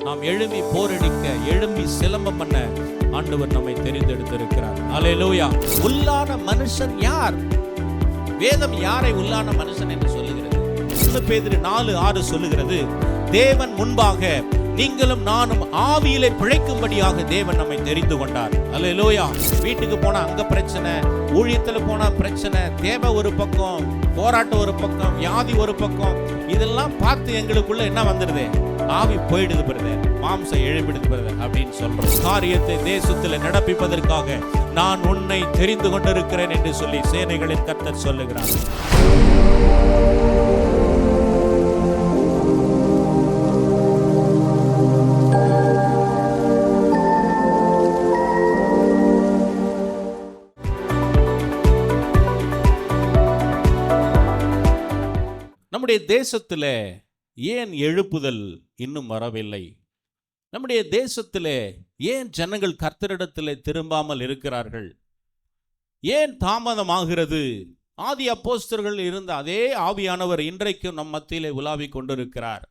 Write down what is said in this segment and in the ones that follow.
நாம் எழும்பி போரடிக்க, எழும்பி சிலம்பம் பண்ண ஆண்டவர் நம்மை தெரிந்தெடுத்திருக்கிறார். அல்லேலூயா. உள்ளான மனுஷன் யார்? வேதம் யாரை உள்ளான மனுஷன் என்று சொல்லுகிறது? 1 பேதுரு 4:6 சொல்லுகிறது, தேவன் முன்பாக நீங்களும் நானும் ஆவியிலே பிழைக்கும்படியாக தேவன் நம்மை தெரிந்து கொண்டார். அல்லேலூயா. வீட்டுக்கு போனா அங்க பிரச்சனை, ஊழியத்துல போனா பிரச்சனை, தேவை ஒரு பக்கம், போராட்டம் ஒரு பக்கம், வியாதி ஒரு பக்கம், இதெல்லாம் பார்த்து எங்களுக்குள்ள என்ன வந்துடுது? ஆவி போயிடுது பிரதர், மாம்சம் எழுப்பிடுது பிரதர் அப்படின்னு சொல்றோம். காரியத்தை தேசத்தில் நடப்பிப்பதற்காக நான் உன்னை தெரிந்து கொண்டிருக்கிறேன் என்று சொல்லி சேனைகளின் கர்த்தர் சொல்லுகிறார். நம்முடைய தேசத்தில் ஏன் எழுப்புதல் இன்னும் வரவில்லை? நம்முடைய தேசத்தில் ஏன் ஜனங்கள் கர்த்தரிடத்தில் திரும்பாமல் இருக்கிறார்கள்? ஏன் தாமதமாகிறது? ஆதி அப்போஸ்தலர்கள் இருந்த அதே ஆவியானவர் இன்றைக்கும் நம் மத்தியிலே உலாவிக் கொண்டிருக்கிறார்.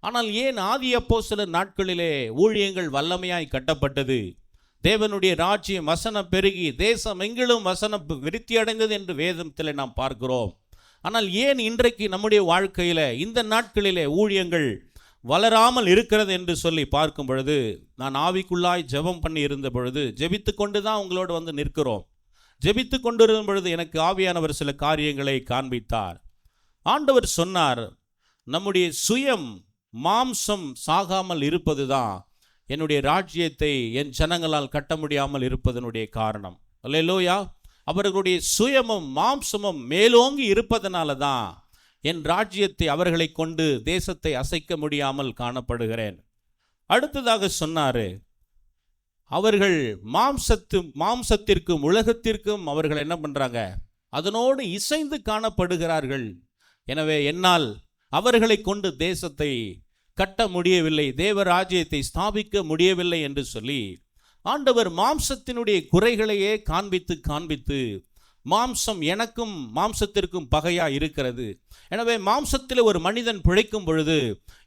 ஆனால் ஏன் ஆதி அப்போஸ்தலர் நாட்களிலே ஊழியங்கள் வல்லமையாய் கட்டப்பட்டது, தேவனுடைய ராஜ்யம் வசனம் பெருகி தேசம் எங்கிலும் வசனம் விருத்தி அடைந்தது என்று வேதத்தில் நாம் பார்க்கிறோம். ஆனால் ஏன் இன்றைக்கு நம்முடைய வாழ்க்கையில் இந்த நாட்களிலே ஊழியங்கள் வளராமல் இருக்கிறது என்று சொல்லி பார்க்கும் பொழுது, நான் ஆவிக்குள்ளாய் ஜெபம் பண்ணி இருந்த பொழுது, ஜெபித்து கொண்டு தான் உங்களோடு வந்து நிற்கிறோம். ஜெபித்து கொண்டிருந்த பொழுது எனக்கு ஆவியானவர் சில காரியங்களை காண்பித்தார். ஆண்டவர் சொன்னார், நம்முடைய சுயம் மாம்சம் சாகாமல் இருப்பது தான் என்னுடைய ராஜ்யத்தை என் ஜனங்களால் கட்ட முடியாமல் இருப்பதனுடைய காரணம். அல்லேலூயா. அவர்களுடைய சுயமும் மாம்சமும் மேலோங்கி இருப்பதனால தான் என் ராஜ்யத்தை அவர்களை கொண்டு தேசத்தை அசைக்க முடியாமல் காணப்படுகிறேன். அடுத்ததாக சொன்னாரு, அவர்கள் மாம்சத்திற்கும் உலகத்திற்கும் அவர்கள் என்ன பண்றாங்க? அதனோடு இசைந்து காணப்படுகிறார்கள். எனவே என்னால் அவர்களை கொண்டு தேசத்தை கட்ட முடியவில்லை, தேவ ராஜ்யத்தை ஸ்தாபிக்க முடியவில்லை என்று சொல்லி ஆண்டவர் மாம்சத்தினுடைய குறைகளையே காண்பித்து மாம்சம் எனக்கும் மாம்சத்திற்கும் பகையா இருக்கிறது, எனவே மாம்சத்தில் ஒரு மனிதன் பிழைக்கும் பொழுது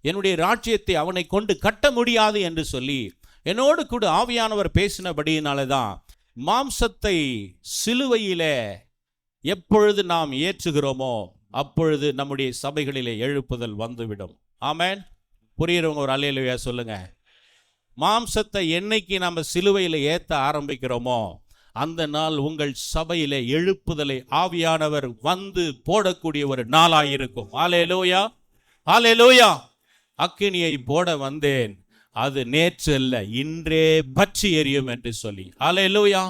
என்னுடைய ராஜ்யத்தை அவனை கொண்டு கட்ட முடியாது என்று சொல்லி என்னோடு கூட ஆவியானவர் பேசினபடியினால தான் மாம்சத்தை சிலுவையிலே எப்பொழுது நாம் ஏற்றுகிறோமோ அப்பொழுது நம்முடைய சபைகளிலே எழுப்புதல் வந்துவிடும். ஆமென். புரியுறவங்க ஒரு அல்லேலூயா சொல்லுங்க. மாம்சத்தை என்னைக்கு நம்ம சிலுவையில் ஏற்ற ஆரம்பிக்கிறோமோ அந்த நாள் உங்கள் சபையிலே எழுப்புதலை ஆவியானவர் வந்து போடக்கூடிய ஒரு நாளாயிருக்கும். அல்லேலூயா, அல்லேலூயா. அக்கினியை போட வந்தேன், அது நேற்று அல்ல இன்றே பற்றி எரியும் என்று சொல்லி. Hallelujah.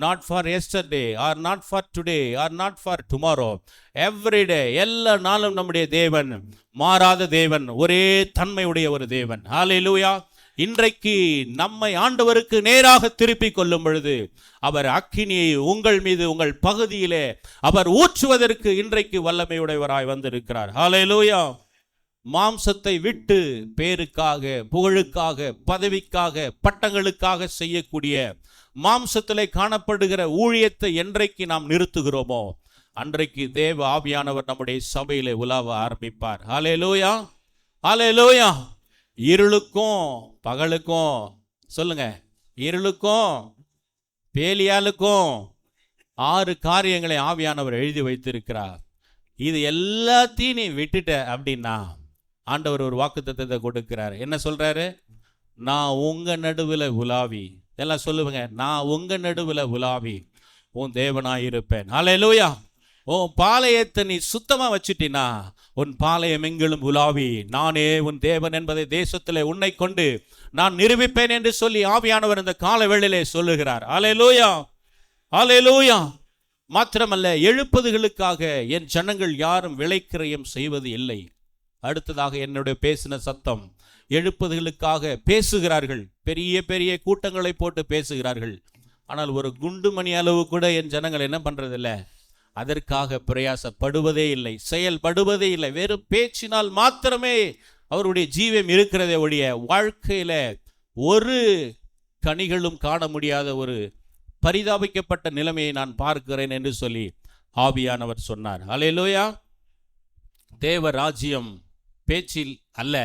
Not for yesterday or not for today or not for tomorrow, everyday, எல்லா நாளும் நம்முடைய தேவன் மாறாத தேவன், ஒரே தன்மையுடைய ஒரு தேவன். அல்லேலூயா. இன்றைக்கு நம்மை ஆண்டவருக்கு நேராக திருப்பி கொள்ளும் பொழுது அவர் அக்கினியை உங்கள் மீது உங்கள் பகுதியிலே அவர் ஊற்றுவதற்கு இன்றைக்கு வல்லமையுடையவராய் வந்திருக்கிறார். ஹல்லேலூயா. மாம்சத்தை விட்டு பேருக்காக, புகழுக்காக, பதவிக்காக, பட்டங்களுக்காக செய்யக்கூடிய மாம்சத்திலே காணப்படுகிற ஊழியத்தை என்றைக்கு நாம் நிறுத்துகிறோமோ அன்றைக்கு தேவ ஆவியானவர் நம்முடைய சபையிலே உலாவ ஆரம்பிப்பார். ஹல்லேலூயா, ஹல்லேலூயா. இருளுக்கும் பகலுக்கும், சொல்லுங்க, இருளுக்கும் பேலியாளுக்கும் 6 காரியங்களை ஆவியானவர் எழுதி வைத்திருக்கிறார். இது எல்லாத்தையும் நீ விட்டுட்ட அப்படின்னா ஆண்டவர் ஒரு வாக்குத்தத்தத்தை கொடுக்கிறார். என்ன சொல்றாரு? நான் உங்க நடுவில் உலாவி, எல்லாம் சொல்லுவேங்க, நான் உங்க நடுவில் உலாவி உன் தேவனாயிருப்பேன். அல்லேலூயா. உன் பாளையத்தை நீ சுத்தமா வச்சுட்டினா உன் பாளையம் எங்கிலும் உலாவி நானே உன் தேவன் என்பதை தேசத்தில் உன்னை கொண்டு நான் நிரூபிப்பேன் என்று சொல்லி ஆவியானவர் இந்த கால வேளையிலே சொல்லுகிறார். அல்லேலூயா, அல்லேலூயா. மாத்திரமல்ல, எழுப்புதலுக்காக என் ஜனங்கள் யாரும் விலைக்கிரயம் செய்வது இல்லை. அடுத்ததாக என்னுடைய பேசின சத்தம், எழுப்புதலுக்காக பேசுகிறார்கள், பெரிய பெரிய கூட்டங்களை போட்டு பேசுகிறார்கள். ஆனால் ஒரு குண்டுமணி அளவு கூட என் ஜனங்கள் என்ன பண்றதில்லை, அதற்காக பிரயாசப்படுவதே இல்லை, செயல்படுவதே இல்லை. வெறும் பேச்சினால் மாத்திரமே அவருடைய ஜீவம் இருக்கிறதே ஒழிய வாழ்க்கையில ஒரு கனிகளும் காண முடியாத ஒரு பரிதாபிக்கப்பட்ட நிலைமையை நான் பார்க்கிறேன் என்று சொல்லி ஆவியானவர் சொன்னார். அல்லேலூயா. தேவ ராஜ்யம் பேச்சில் அல்ல,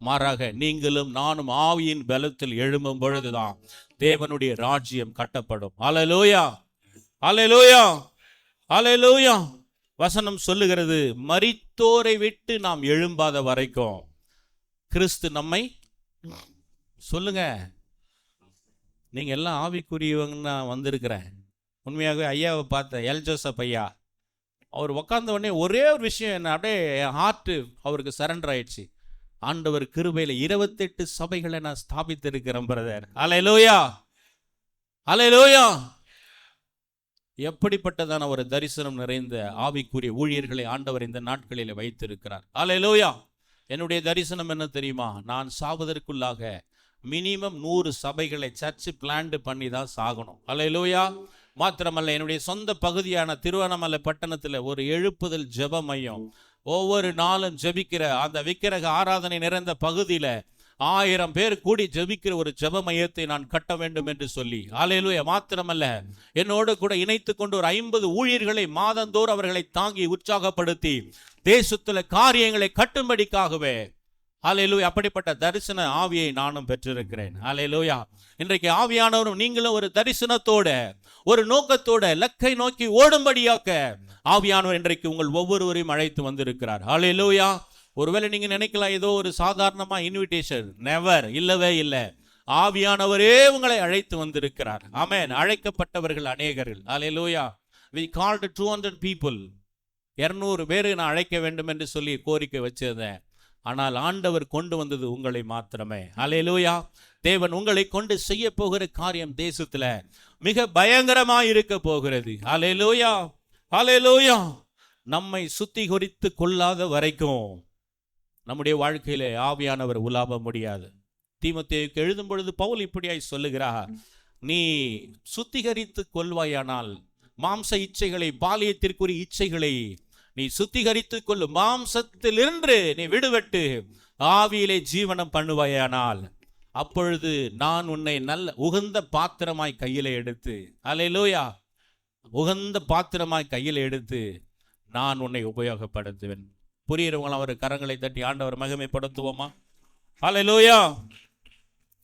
மாறாக நீங்களும் நானும் ஆவியின் பலத்தில் எழும்பும் பொழுதுதான் தேவனுடைய ராஜ்யம் கட்டப்படும். அல்லேலூயா, அல்லேலூயா, அல்லேலூயா. வசனம் சொல்லுகிறது, மரித்தோரை விட்டு நாம் எழும்பாத வரைக்கும் கிறிஸ்து நம்மை, சொல்லுங்க, நீங்க எல்லாம் ஆவிக்குரியவங்க. நான் வந்திருக்கிறேன். உண்மையாகவே ஐயாவை பார்த்தேன், எல் ஜோசப் ஐயா. அவர் உட்கார்ந்த உடனே ஒரே ஒரு விஷயம் என்ன, அப்படியே என் ஹார்ட்டு அவருக்கு சரண்டர் ஆயிடுச்சு. ஆண்டவர் கிருபையில் 28 சபைகளை நான் ஸ்தாபித்து இருக்கிறேன் பிரதர். அல்லேலூயா, அல்லேலூயா. எப்படிப்பட்டதான ஒரு தரிசனம் நிறைந்த ஆவிக்குரிய ஊழியர்களை ஆண்டவர் இந்த நாட்களில் வைத்திருக்கிறார். அல்லேலூயா. என்னுடைய தரிசனம் என்ன தெரியுமா? நான் சாவதற்குள்ளாக மினிமம் 100 சபைகளை சர்ச்சு பிளான்டு பண்ணி தான் சாகணும். அல்லேலூயா. மாத்திரமல்ல, என்னுடைய சொந்த பகுதியான திருவண்ணாமலை பட்டணத்தில் ஒரு எழுப்புதல் ஜெப மையம், ஒவ்வொரு நாளும் ஜெபிக்கிற அந்த விக்கிரக ஆராதனை நிறைந்த பகுதியில் 1000 பேர் கூடி ஜெபிக்கிற ஒரு ஜெப மையத்தை நான் கட்ட வேண்டும் என்று சொல்லி, அல்லேலூயா. மாத்திரமல்ல, என்னோடு கூட இணைத்து கொண்டு ஒரு 50 ஊழியர்களை மாதந்தோறும் அவர்களை தாங்கி உற்சாகப்படுத்தி தேசத்தில் காரியங்களை கட்டும்படிக்காகவே, அல்லேலூயா, அப்படிப்பட்ட தரிசன ஆவியை நானும் பெற்றிருக்கிறேன். அல்லேலூயா. இன்றைக்கு ஆவியானவரும் நீங்களும் ஒரு தரிசனத்தோட, ஒரு நோக்கத்தோட, லக்கை நோக்கி ஓடும்படியாக்க ஆவியானவர் இன்றைக்கு உங்கள் ஒவ்வொருவரையும் அழைத்து வந்திருக்கிறார். அல்லேலூயா. ஒருவேளை நீங்க நினைக்கலாம் ஏதோ ஒரு சாதாரணமா இன்விடேஷன், நெவர், இல்லவே இல்லை. ஆவியானவரே உங்களை அழைத்து வந்திருக்கிறார். ஆமென். அழைக்கப்பட்டவர்கள் அநேகர்கள். அல்லேலூயா. we called 200 people. 200 பேரை நான் அழைக்க வேண்டும் என்று சொல்லி கோரிக்கை வச்சிருந்தேன். ஆனால் ஆண்டவர் கொண்டு வந்தது உங்களை மாத்திரமே. அல்லேலூயா. தேவன் உங்களை கொண்டு செய்ய போகிற காரியம் தேசத்துல மிக பயங்கரமாய் இருக்க போகிறது. அல்லேலூயா, அல்லேலூயா. நம்மை சுத்திகரித்து கொள்ளாத வரைக்கும் நம்முடைய வாழ்க்கையில ஆவியானவர் உலாவ முடியாது. தீமோத்தேயுக்கு எழுதும் பொழுது பவுல் இப்படியாய் சொல்லுகிறார், நீ சுத்திகரித்து கொள்வாயானால் மாம்ச இச்சைகளை, பாலியத்திற்குரிய இச்சைகளை நீ சுத்திகரித்து கொள்ளு, மாம்சத்திலிருந்து நீ விடுபட்டு ஆவியிலே ஜீவனம் பண்ணுவாயானால் அப்பொழுது நான் உன்னை நல்ல உகந்த பாத்திரமாய் கையில எடுத்து, அல்லேலூயா, உகந்த பாத்திரமாய் கையில் எடுத்து நான் உன்னை உபயோகப்படுத்துவேன். புரியுறவங்களாம் ஒரு கரங்களை தட்டி ஆண்டவர் மகிமைப்படுத்துவோமா? அல்லேலூயா.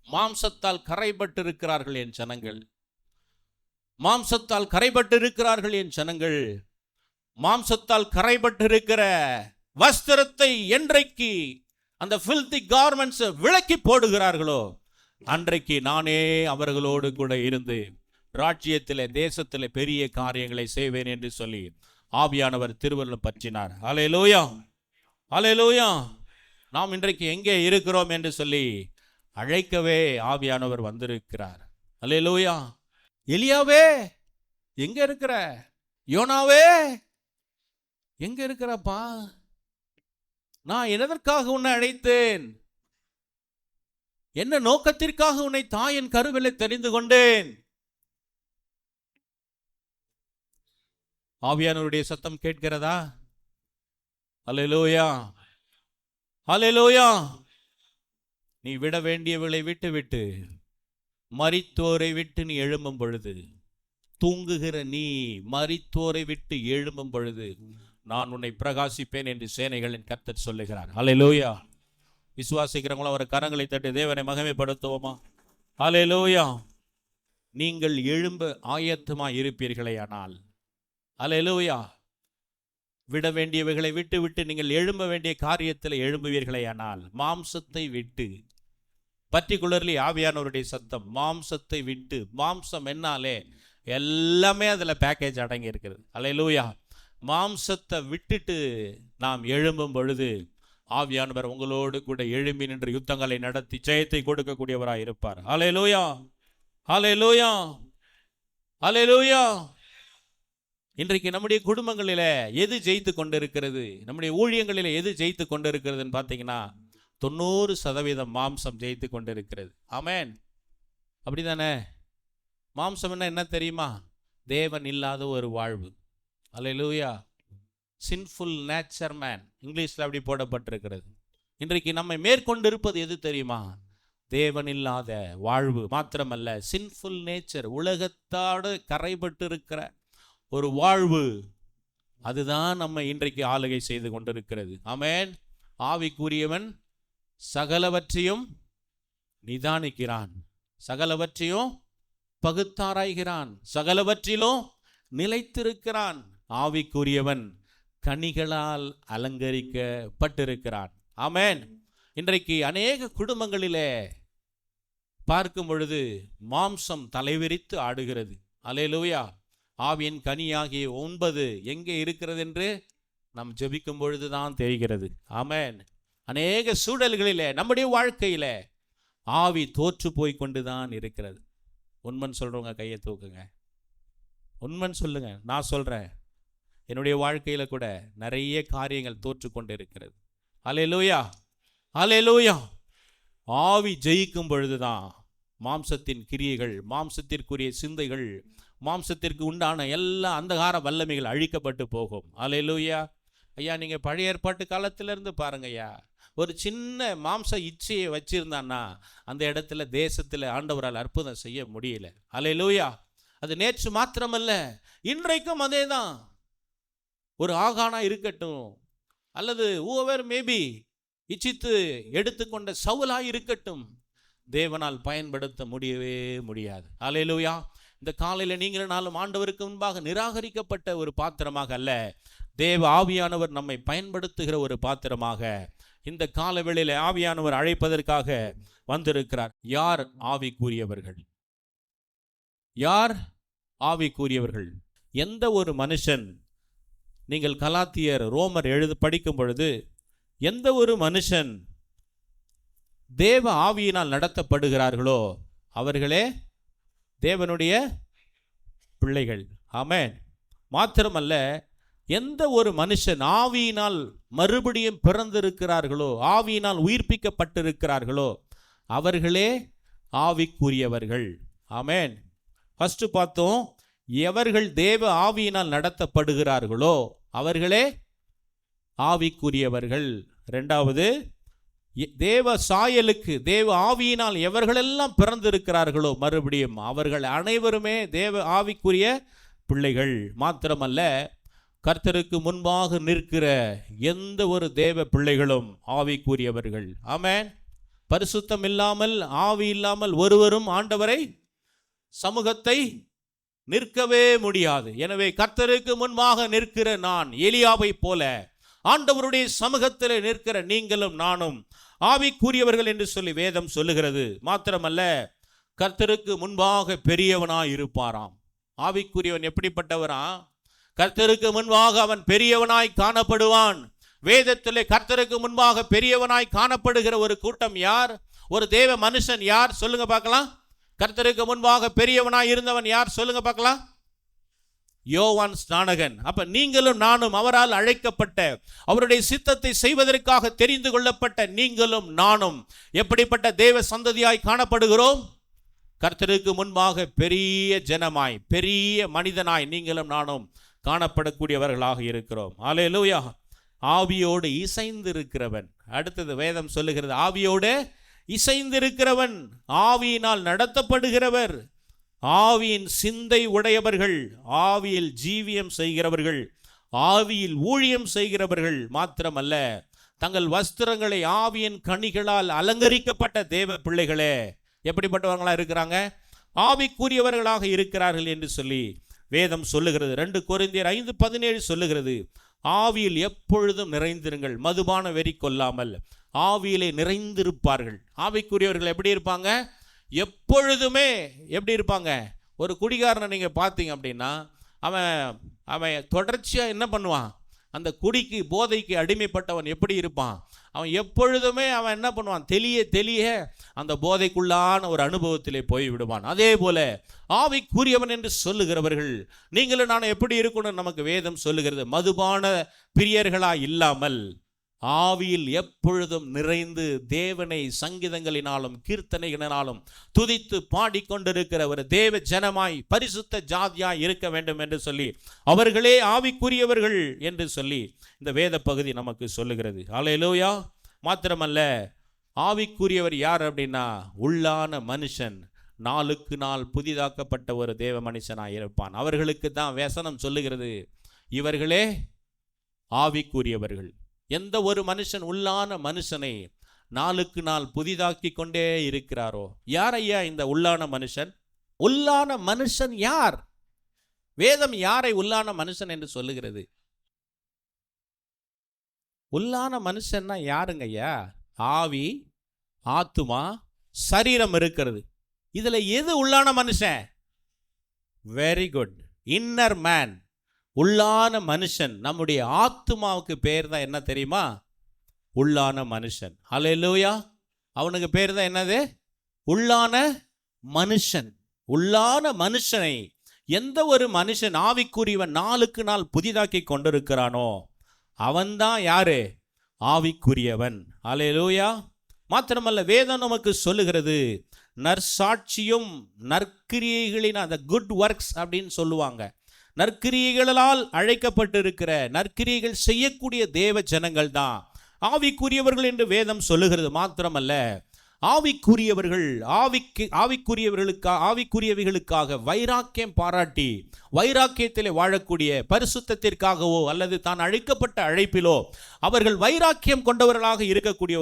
மாம்சத்தால் கரைபட்டு இருக்கிறார்கள் என் ஜனங்கள், மாம்சத்தால் கரைபட்டு இருக்கிறார்கள் என் ஜனங்கள். மாம்சத்தால் கரைபட்டு இருக்கிற வஸ்திரத்தை என்றைக்கு அந்த filthy garments விலக்கி போடுகிறார்களோ அன்றைக்கு நானே அவர்களோடு கூட இருந்து ராஜ்யத்திலே, தேசத்திலே பெரிய காரியங்களை செய்வேன் என்று சொல்லி ஆவியானவர் திருவள்ளுவர் பற்றினார். அல்லேலூயா, அல்லேலூயா. நாம் இன்றைக்கு எங்கே இருக்கிறோம் என்று சொல்லி அழைக்கவே ஆவியானவர் வந்திருக்கிறார். அல்லேலூயா. எலியாவே எங்க இருக்கிற? யோனாவே எங்க இருக்கிறப்பா? நான் எதற்காக உன்னை அழைத்தேன்? என்ன நோக்கத்திற்காக உன்னை தாயின் கருவிலே தெரிந்து கொண்டேன்? ஆவியானவருடைய சத்தம் கேட்கிறதா? அல்லேலூயா, அல்லேலூயா. நீ விட வேண்டியவளை விட்டு மரித்தோரை விட்டு நீ எழும்பும் பொழுது, தூங்குகிற நீ மரித்தோரை விட்டு எழும்பும் பொழுது நான் உன்னை பிரகாசிப்பேன் என்று சேனைகளின் கர்த்தர் சொல்லுகிறார். அல்லேலூயா. விசுவாசிக்கிறவங்களும் அவர் கரங்களை தட்டி தேவனை மகிமைப்படுத்துவோமா? அல்லேலூயா. நீங்கள் எழும்ப ஆயத்தமாய் இருப்பீர்களே ஆனால், அல்லேலூயா, விட வேண்டியவைகளை விட்டு நீங்கள் எழும்ப வேண்டிய காரியத்தில் எழும்புவீர்களே ஆனால், மாம்சத்தை விட்டு, பர்டிகுலர்லி ஆவியானவருடைய சத்தம், மாம்சத்தை விட்டு. மாம்சம் என்னாலே எல்லாமே அதில் பேக்கேஜ் அடங்கி இருக்கிறது. அல்லேலூயா. மாம்சத்தை விட்டுட்டு நாம் எழும்பும் பொழுது ஆவியானவர் உங்களோடு கூட எழும்பி நின்று யுத்தங்களை நடத்தி ஜெயத்தை கொடுக்கக்கூடியவராக இருப்பார். அல்லேலூயா, அல்லேலூயா, அல்லேலூயா. இன்றைக்கு நம்முடைய குடும்பங்களில் எது ஜெயித்து கொண்டிருக்கிறது? நம்முடைய ஊழியங்களில் எது ஜெயித்து கொண்டிருக்கிறதுன்னு பார்த்தீங்கன்னா 90% மாம்சம் ஜெயித்து கொண்டிருக்கிறது. ஆமென். அப்படிதானே? மாம்சம் என்ன தெரியுமா? தேவன் இல்லாத ஒரு வாழ்வு. அல்லேலூயா. சின்ஃபுல் நேச்சர் மேன், இங்கிலீஷில் அப்படி போடப்பட்டிருக்கிறது. இன்றைக்கு நம்மை மேற்கொண்டிருப்பது எது தெரியுமா? தேவன் இல்லாத வாழ்வு. மாத்திரமல்ல, சின்ஃபுல் நேச்சர், உலகத்தோடு கரைபட்டு இருக்கிற ஒரு வாழ்வு. அதுதான் நம்ம இன்றைக்கு ஆளுகை செய்து கொண்டிருக்கிறது. ஆமென். ஆவிக்குரியவன் சகலவற்றையும் நிதானிக்கிறான், சகலவற்றையும் பகுத்தாராய்கிறான், சகலவற்றிலும் நிலைத்திருக்கிறான். ஆவிக்குரியவன் கனிகளால் அலங்கரிக்கப்பட்டிருக்கிறான். ஆமென். இன்றைக்கு அநேக குடும்பங்களிலே பார்க்கும் பொழுது மாம்சம் தலைவிரித்து ஆடுகிறது. அல்லேலூயா. ஆவியின் கனியாகிய 9 எங்கே இருக்கிறது என்று நாம் ஜெபிக்கும் பொழுதுதான் தெரிகிறது. ஆமென். அநேக சூழல்களிலே நம்முடைய வாழ்க்கையில ஆவி தோற்று போய் கொண்டுதான் இருக்கிறது. உண்மைன்னு சொல்றவங்க கையை தூக்குங்க. உண்மைன்னு சொல்லுங்க. நான் சொல்றேன், என்னுடைய வாழ்க்கையில கூட நிறைய காரியங்கள் தோற்று கொண்டு இருக்கிறது. அல்லேலூயா, அல்லேலூயா. ஆவி ஜெயிக்கும் பொழுதுதான் மாம்சத்தின் கிரியைகள், மாம்சத்திற்குரிய சிந்தைகள், மாம்சத்திற்கு உண்டான எல்லா அந்தகார வல்லமைகள் அழிக்கப்பட்டு போகும். அல்லேலூயா. ஐயா, நீங்க பழைய ஏற்பாட்டு காலத்திலிருந்து பாருங்க ஐயா, ஒரு சின்ன மாம்ச இச்சையை வச்சிருந்தான்னா அந்த இடத்துல தேசத்தில் ஆண்டவரால் அற்புதம் செய்ய முடியல. அல்லேலூயா. அது நேற்று மாத்திரமல்ல, இன்றைக்கும் அதே தான். ஒரு ஆகானா இருக்கட்டும், அல்லது whoever மேபி இச்சித்து எடுத்துக்கொண்ட சவுலாய் இருக்கட்டும், தேவனால் பயன்படுத்த முடியவே முடியாது. அல்லேலூயா. இந்த காலையில் நீங்களும் நாளும் ஆண்டவருக்கு முன்பாக நிராகரிக்கப்பட்ட ஒரு பாத்திரமாக அல்ல, தேவ ஆவியானவர் நம்மை பயன்படுத்துகிற ஒரு பாத்திரமாக இந்த காலவேளையில் ஆவியானவர் அழைப்பதற்காக வந்திருக்கிறார். யார் ஆவிக்குரியவர்கள்? யார் ஆவிக்குரியவர்கள்? எந்த ஒரு மனுஷன், நீங்கள் கலாத்தியர், ரோமர் படிக்கும் பொழுது, எந்த ஒரு மனுஷன் தேவ ஆவியினால் நடத்தப்படுகிறார்களோ அவர்களே தேவனுடைய பிள்ளைகள். ஆமென். மாத்திரமல்ல, எந்த ஒரு மனுஷன் ஆவியினால் மறுபடியும் பிறந்திருக்கிறார்களோ, ஆவியினால் உயிர்ப்பிக்கப்பட்டிருக்கிறார்களோ அவர்களே ஆவிக்குரியவர்கள். ஆமென். ஃபர்ஸ்ட் பார்த்தோம், எவர்கள் தேவ ஆவியினால் நடத்தப்படுகிறார்களோ அவர்களே ஆவிக்குரியவர்கள். இரண்டாவது, தேவ சாயலுக்கு தேவ ஆவியினால் எவர்களெல்லாம் பிறந்திருக்கிறார்களோ மறுபடியும் அவர்கள் அனைவருமே தேவ ஆவிக்குரிய பிள்ளைகள். மாத்திரமல்ல, கர்த்தருக்கு முன்பாக நிற்கிற எந்த ஒரு தேவ பிள்ளைகளும் ஆவிக்குரியவர்கள். ஆமென். பரிசுத்தம் இல்லாமல், ஆவி இல்லாமல் ஒருவரும் ஆண்டவரை சமூகத்தை நிற்கவே முடியாது. எனவே கர்த்தருக்கு முன்பாக நிற்கிற நான் எலியாவை போல ஆண்டவருடைய சமூகத்தில் நிற்கிற நீங்களும் நானும் ஆவிக்குரியவர்கள் என்று சொல்லி வேதம் சொல்லுகிறது. மாத்திரமல்ல, கர்த்தருக்கு முன்பாக பெரியவனாய் இருப்பாராம். ஆவிக்குரியவன் எப்படிப்பட்டவரா? கர்த்தருக்கு முன்பாக அவன் பெரியவனாய் காணப்படுவான். வேதத்திலே கர்த்தருக்கு முன்பாக பெரியவனாய் காணப்படுகிற ஒரு கூட்டம் யார்? ஒரு தேவ மனுஷன் யார்? சொல்லுங்க பார்க்கலாம். கர்த்தருக்கு முன்பாக பெரியவனாய் இருந்தவன் யார்? சொல்லுங்க பார்க்கலாம். யோவான் ஸ்நானகன். அப்ப நீங்களும் நானும் அவரால் அழைக்கப்பட்ட, அவருடைய சித்தத்தை செய்வதற்காக தெரிந்து கொள்ளப்பட்ட நீங்களும் நானும் எப்படிப்பட்ட தேவ சந்ததியாய் காணப்படுகிறோம்? கர்த்தருக்கு முன்பாக பெரிய ஜனமாய், பெரிய மனிதனாய் நீங்களும் நானும் காணப்படக்கூடியவர்களாக இருக்கிறோம். அல்லேலூயா. ஆவியோடு இசைந்திருக்கிறவன். அடுத்தது வேதம் சொல்லுகிறது, ஆவியோடு இசைந்திருக்கிறவன், ஆவியினால் நடத்தப்படுகிறவர், ஆவியின் சிந்தை உடையவர்கள், ஆவியில் ஜீவியம் செய்கிறவர்கள், ஆவியில் ஊழியம் செய்கிறவர்கள். மாத்திரமல்ல, தங்கள் வஸ்திரங்களை ஆவியின் கனிகளால் அலங்கரிக்கப்பட்ட தேவ பிள்ளைகளே எப்படிப்பட்டவர்களாக இருக்கிறாங்க? ஆவிக்குரியவர்களாக இருக்கிறார்கள் என்று சொல்லி வேதம் சொல்லுகிறது. 2 கொரிந்தியர் 5:17 சொல்லுகிறது, ஆவியில் எப்பொழுதும் நிறைந்திருங்கள், மதுபான வெறி கொள்ளாமல். ஆவியிலே நிறைந்திருப்பார்கள். ஆவிக்குரியவர்கள் எப்படி இருப்பாங்க? எப்பொழுதுமே எப்படி இருப்பாங்க? ஒரு குடிகாரனை நீங்கள் பார்த்தீங்க அப்படின்னா அவன் தொடர்ச்சியாக என்ன பண்ணுவான்? அந்த குடிக்கு, போதைக்கு அடிமைப்பட்டவன் எப்படி இருப்பான்? அவன் எப்பொழுதுமே அவன் என்ன பண்ணுவான்? தெளிய அந்த போதைக்குள்ளான ஒரு அனுபவத்திலே போய் விடுவான். அதே போல ஆவிக்குரியவன் என்று சொல்லுகிறவர்கள் நீங்களும் நான் எப்படி இருக்கணும்? நமக்கு வேதம் சொல்லுகிறது, மதுபான பிரியர்களாய் இல்லாமல் ஆவியில் எப்பொழுதும் நிறைந்து தேவனை சங்கீதங்களினாலும் கீர்த்தனைகளினாலும் துதித்து பாடிக்கொண்டிருக்கிற ஒரு தேவ ஜனமாய், பரிசுத்த ஜாதியாய் இருக்க வேண்டும் என்று சொல்லி அவர்களே ஆவிக்குரியவர்கள் என்று சொல்லி இந்த வேத பகுதி நமக்கு சொல்லுகிறது. அல்லேலூயா. மாத்திரமல்ல, ஆவிக்குரியவர் யார் அப்படின்னா, உள்ளான மனுஷன் நாளுக்கு நாள் புதிதாக்கப்பட்ட ஒரு தேவ மனுஷனாய் இருப்பான். அவர்களுக்கு தான் வசனம் சொல்லுகிறது, இவர்களே ஆவிக்குரியவர்கள். எந்த ஒரு மனுஷன், உள்ளான மனுஷனை நாளுக்கு நாள் புதிதாக்கி கொண்டே இருக்கிறாரோ. யார் ஐயா இந்த உள்ளான மனுஷன்? உள்ளான மனுஷன் யார்? வேதம் யாரை உள்ளான மனுஷன் என்று சொல்லுகிறது? உள்ளான மனுஷன்னா யாருங்க ஐயா? ஆவி, ஆத்துமா, சரீரம் இருக்கிறது. இதுல எது உள்ளான மனுஷன்? Very good, inner man. உள்ளான மனுஷன். நம்முடைய ஆத்துமாவுக்கு பேர் தான் என்ன தெரியுமா? உள்ளான மனுஷன். ஹல்லேலூயா. அவனுக்கு பேர் தான் என்னது? உள்ளான மனுஷன். உள்ளான மனுஷனை எந்த ஒரு மனுஷன் ஆவிக்குரியவன் நாளுக்கு நாள் புதிதாக்கி கொண்டிருக்கிறானோ அவன்தான் யாரு? ஆவிக்குரியவன். ஹல்லேலூயா. மாத்திரமல்ல, வேதம் நமக்கு சொல்லுகிறது, நற்சாட்சியும் நற்கிரியைகளின் அந்த குட் ஒர்க்ஸ் அப்படின்னு சொல்லுவாங்க. நற்கிரியைகளால் அழைக்கப்பட்டிருக்கிற, நற்கிரியைகள் செய்யக்கூடிய தேவ ஜனங்கள் தான் ஆவிக்குரியவர்கள் என்று வேதம் சொல்லுகிறது. மாத்திரமல்ல, ஆவிக்குரியவர்கள் ஆவிக்குரியவைகளுக்காக வைராக்கியம் பாராட்டி வைராக்கியத்திலே வாழக்கூடிய, பரிசுத்தத்திற்காகவோ அல்லது தான் அழைக்கப்பட்ட அழைப்பிலோ அவர்கள் வைராக்கியம் கொண்டவர்களாக இருக்கக்கூடிய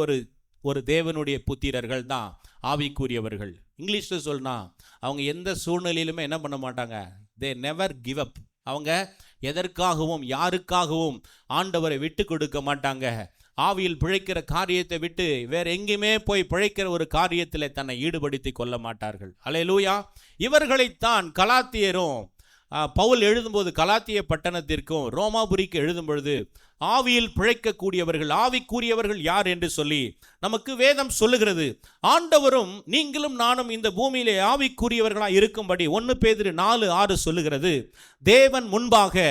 ஒரு தேவனுடைய புத்திரர்கள் தான் ஆவிக்குரியவர்கள். இங்கிலீஷில் சொன்னா அவங்க எந்த சூழ்நிலையிலுமே என்ன பண்ண மாட்டாங்க? They never give up. அவங்க எதற்காகவும் யாருக்காகவும் ஆண்டவரை விட்டு கொடுக்க மாட்டாங்க. ஆவியில் பிழைக்கிற காரியத்தை விட்டு வேற எங்கேயுமே போய் பிழைக்கிற ஒரு காரியத்தில் தன்னை ஈடுபடுத்தி கொள்ள மாட்டார்கள். அல்லேலூயா. இவர்களைத்தான் கலாத்தியரும் பவுல் எழுதும்போது கலாத்திய பட்டணத்திற்கும் ரோமாபுரிக்கு எழுதும் பொழுது ஆவியில் பிழைக்கக்கூடியவர்கள், ஆவிக்குரியவர்கள் யார் என்று சொல்லி நமக்கு வேதம் சொல்லுகிறது. ஆண்டவரும் நீங்களும் நானும் இந்த பூமியிலே ஆவிக்குரியவர்களாக இருக்கும்படி 1 பேதுரு 4:6 சொல்லுகிறது. தேவன் முன்பாக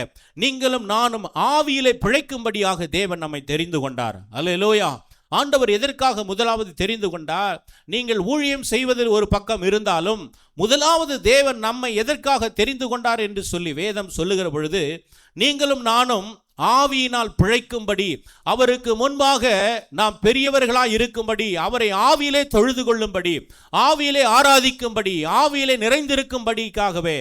நீங்களும் நானும் ஆவியிலே பிழைக்கும்படியாக தேவன் நம்மை தெரிந்து கொண்டார். அல்லேலூயா. ஆண்டவர் எதற்காக முதலாவது தெரிந்து கொண்டார்? நீங்கள் ஊழியம் செய்வதில் ஒரு பக்கம் இருந்தாலும் முதலாவது தேவன் நம்மை எதற்காக தெரிந்து கொண்டார் என்று சொல்லி வேதம் சொல்லுகிற பொழுது, நீங்களும் நானும் ஆவியினால் பிழைக்கும்படி, அவருக்கு முன்பாக நாம் பெரியவர்களாய் இருக்கும்படி, அவரை ஆவியிலே தொழுது கொள்ளும்படி, ஆவியிலே ஆராதிக்கும்படி, ஆவியிலே நிறைந்திருக்கும்படிக்காகவே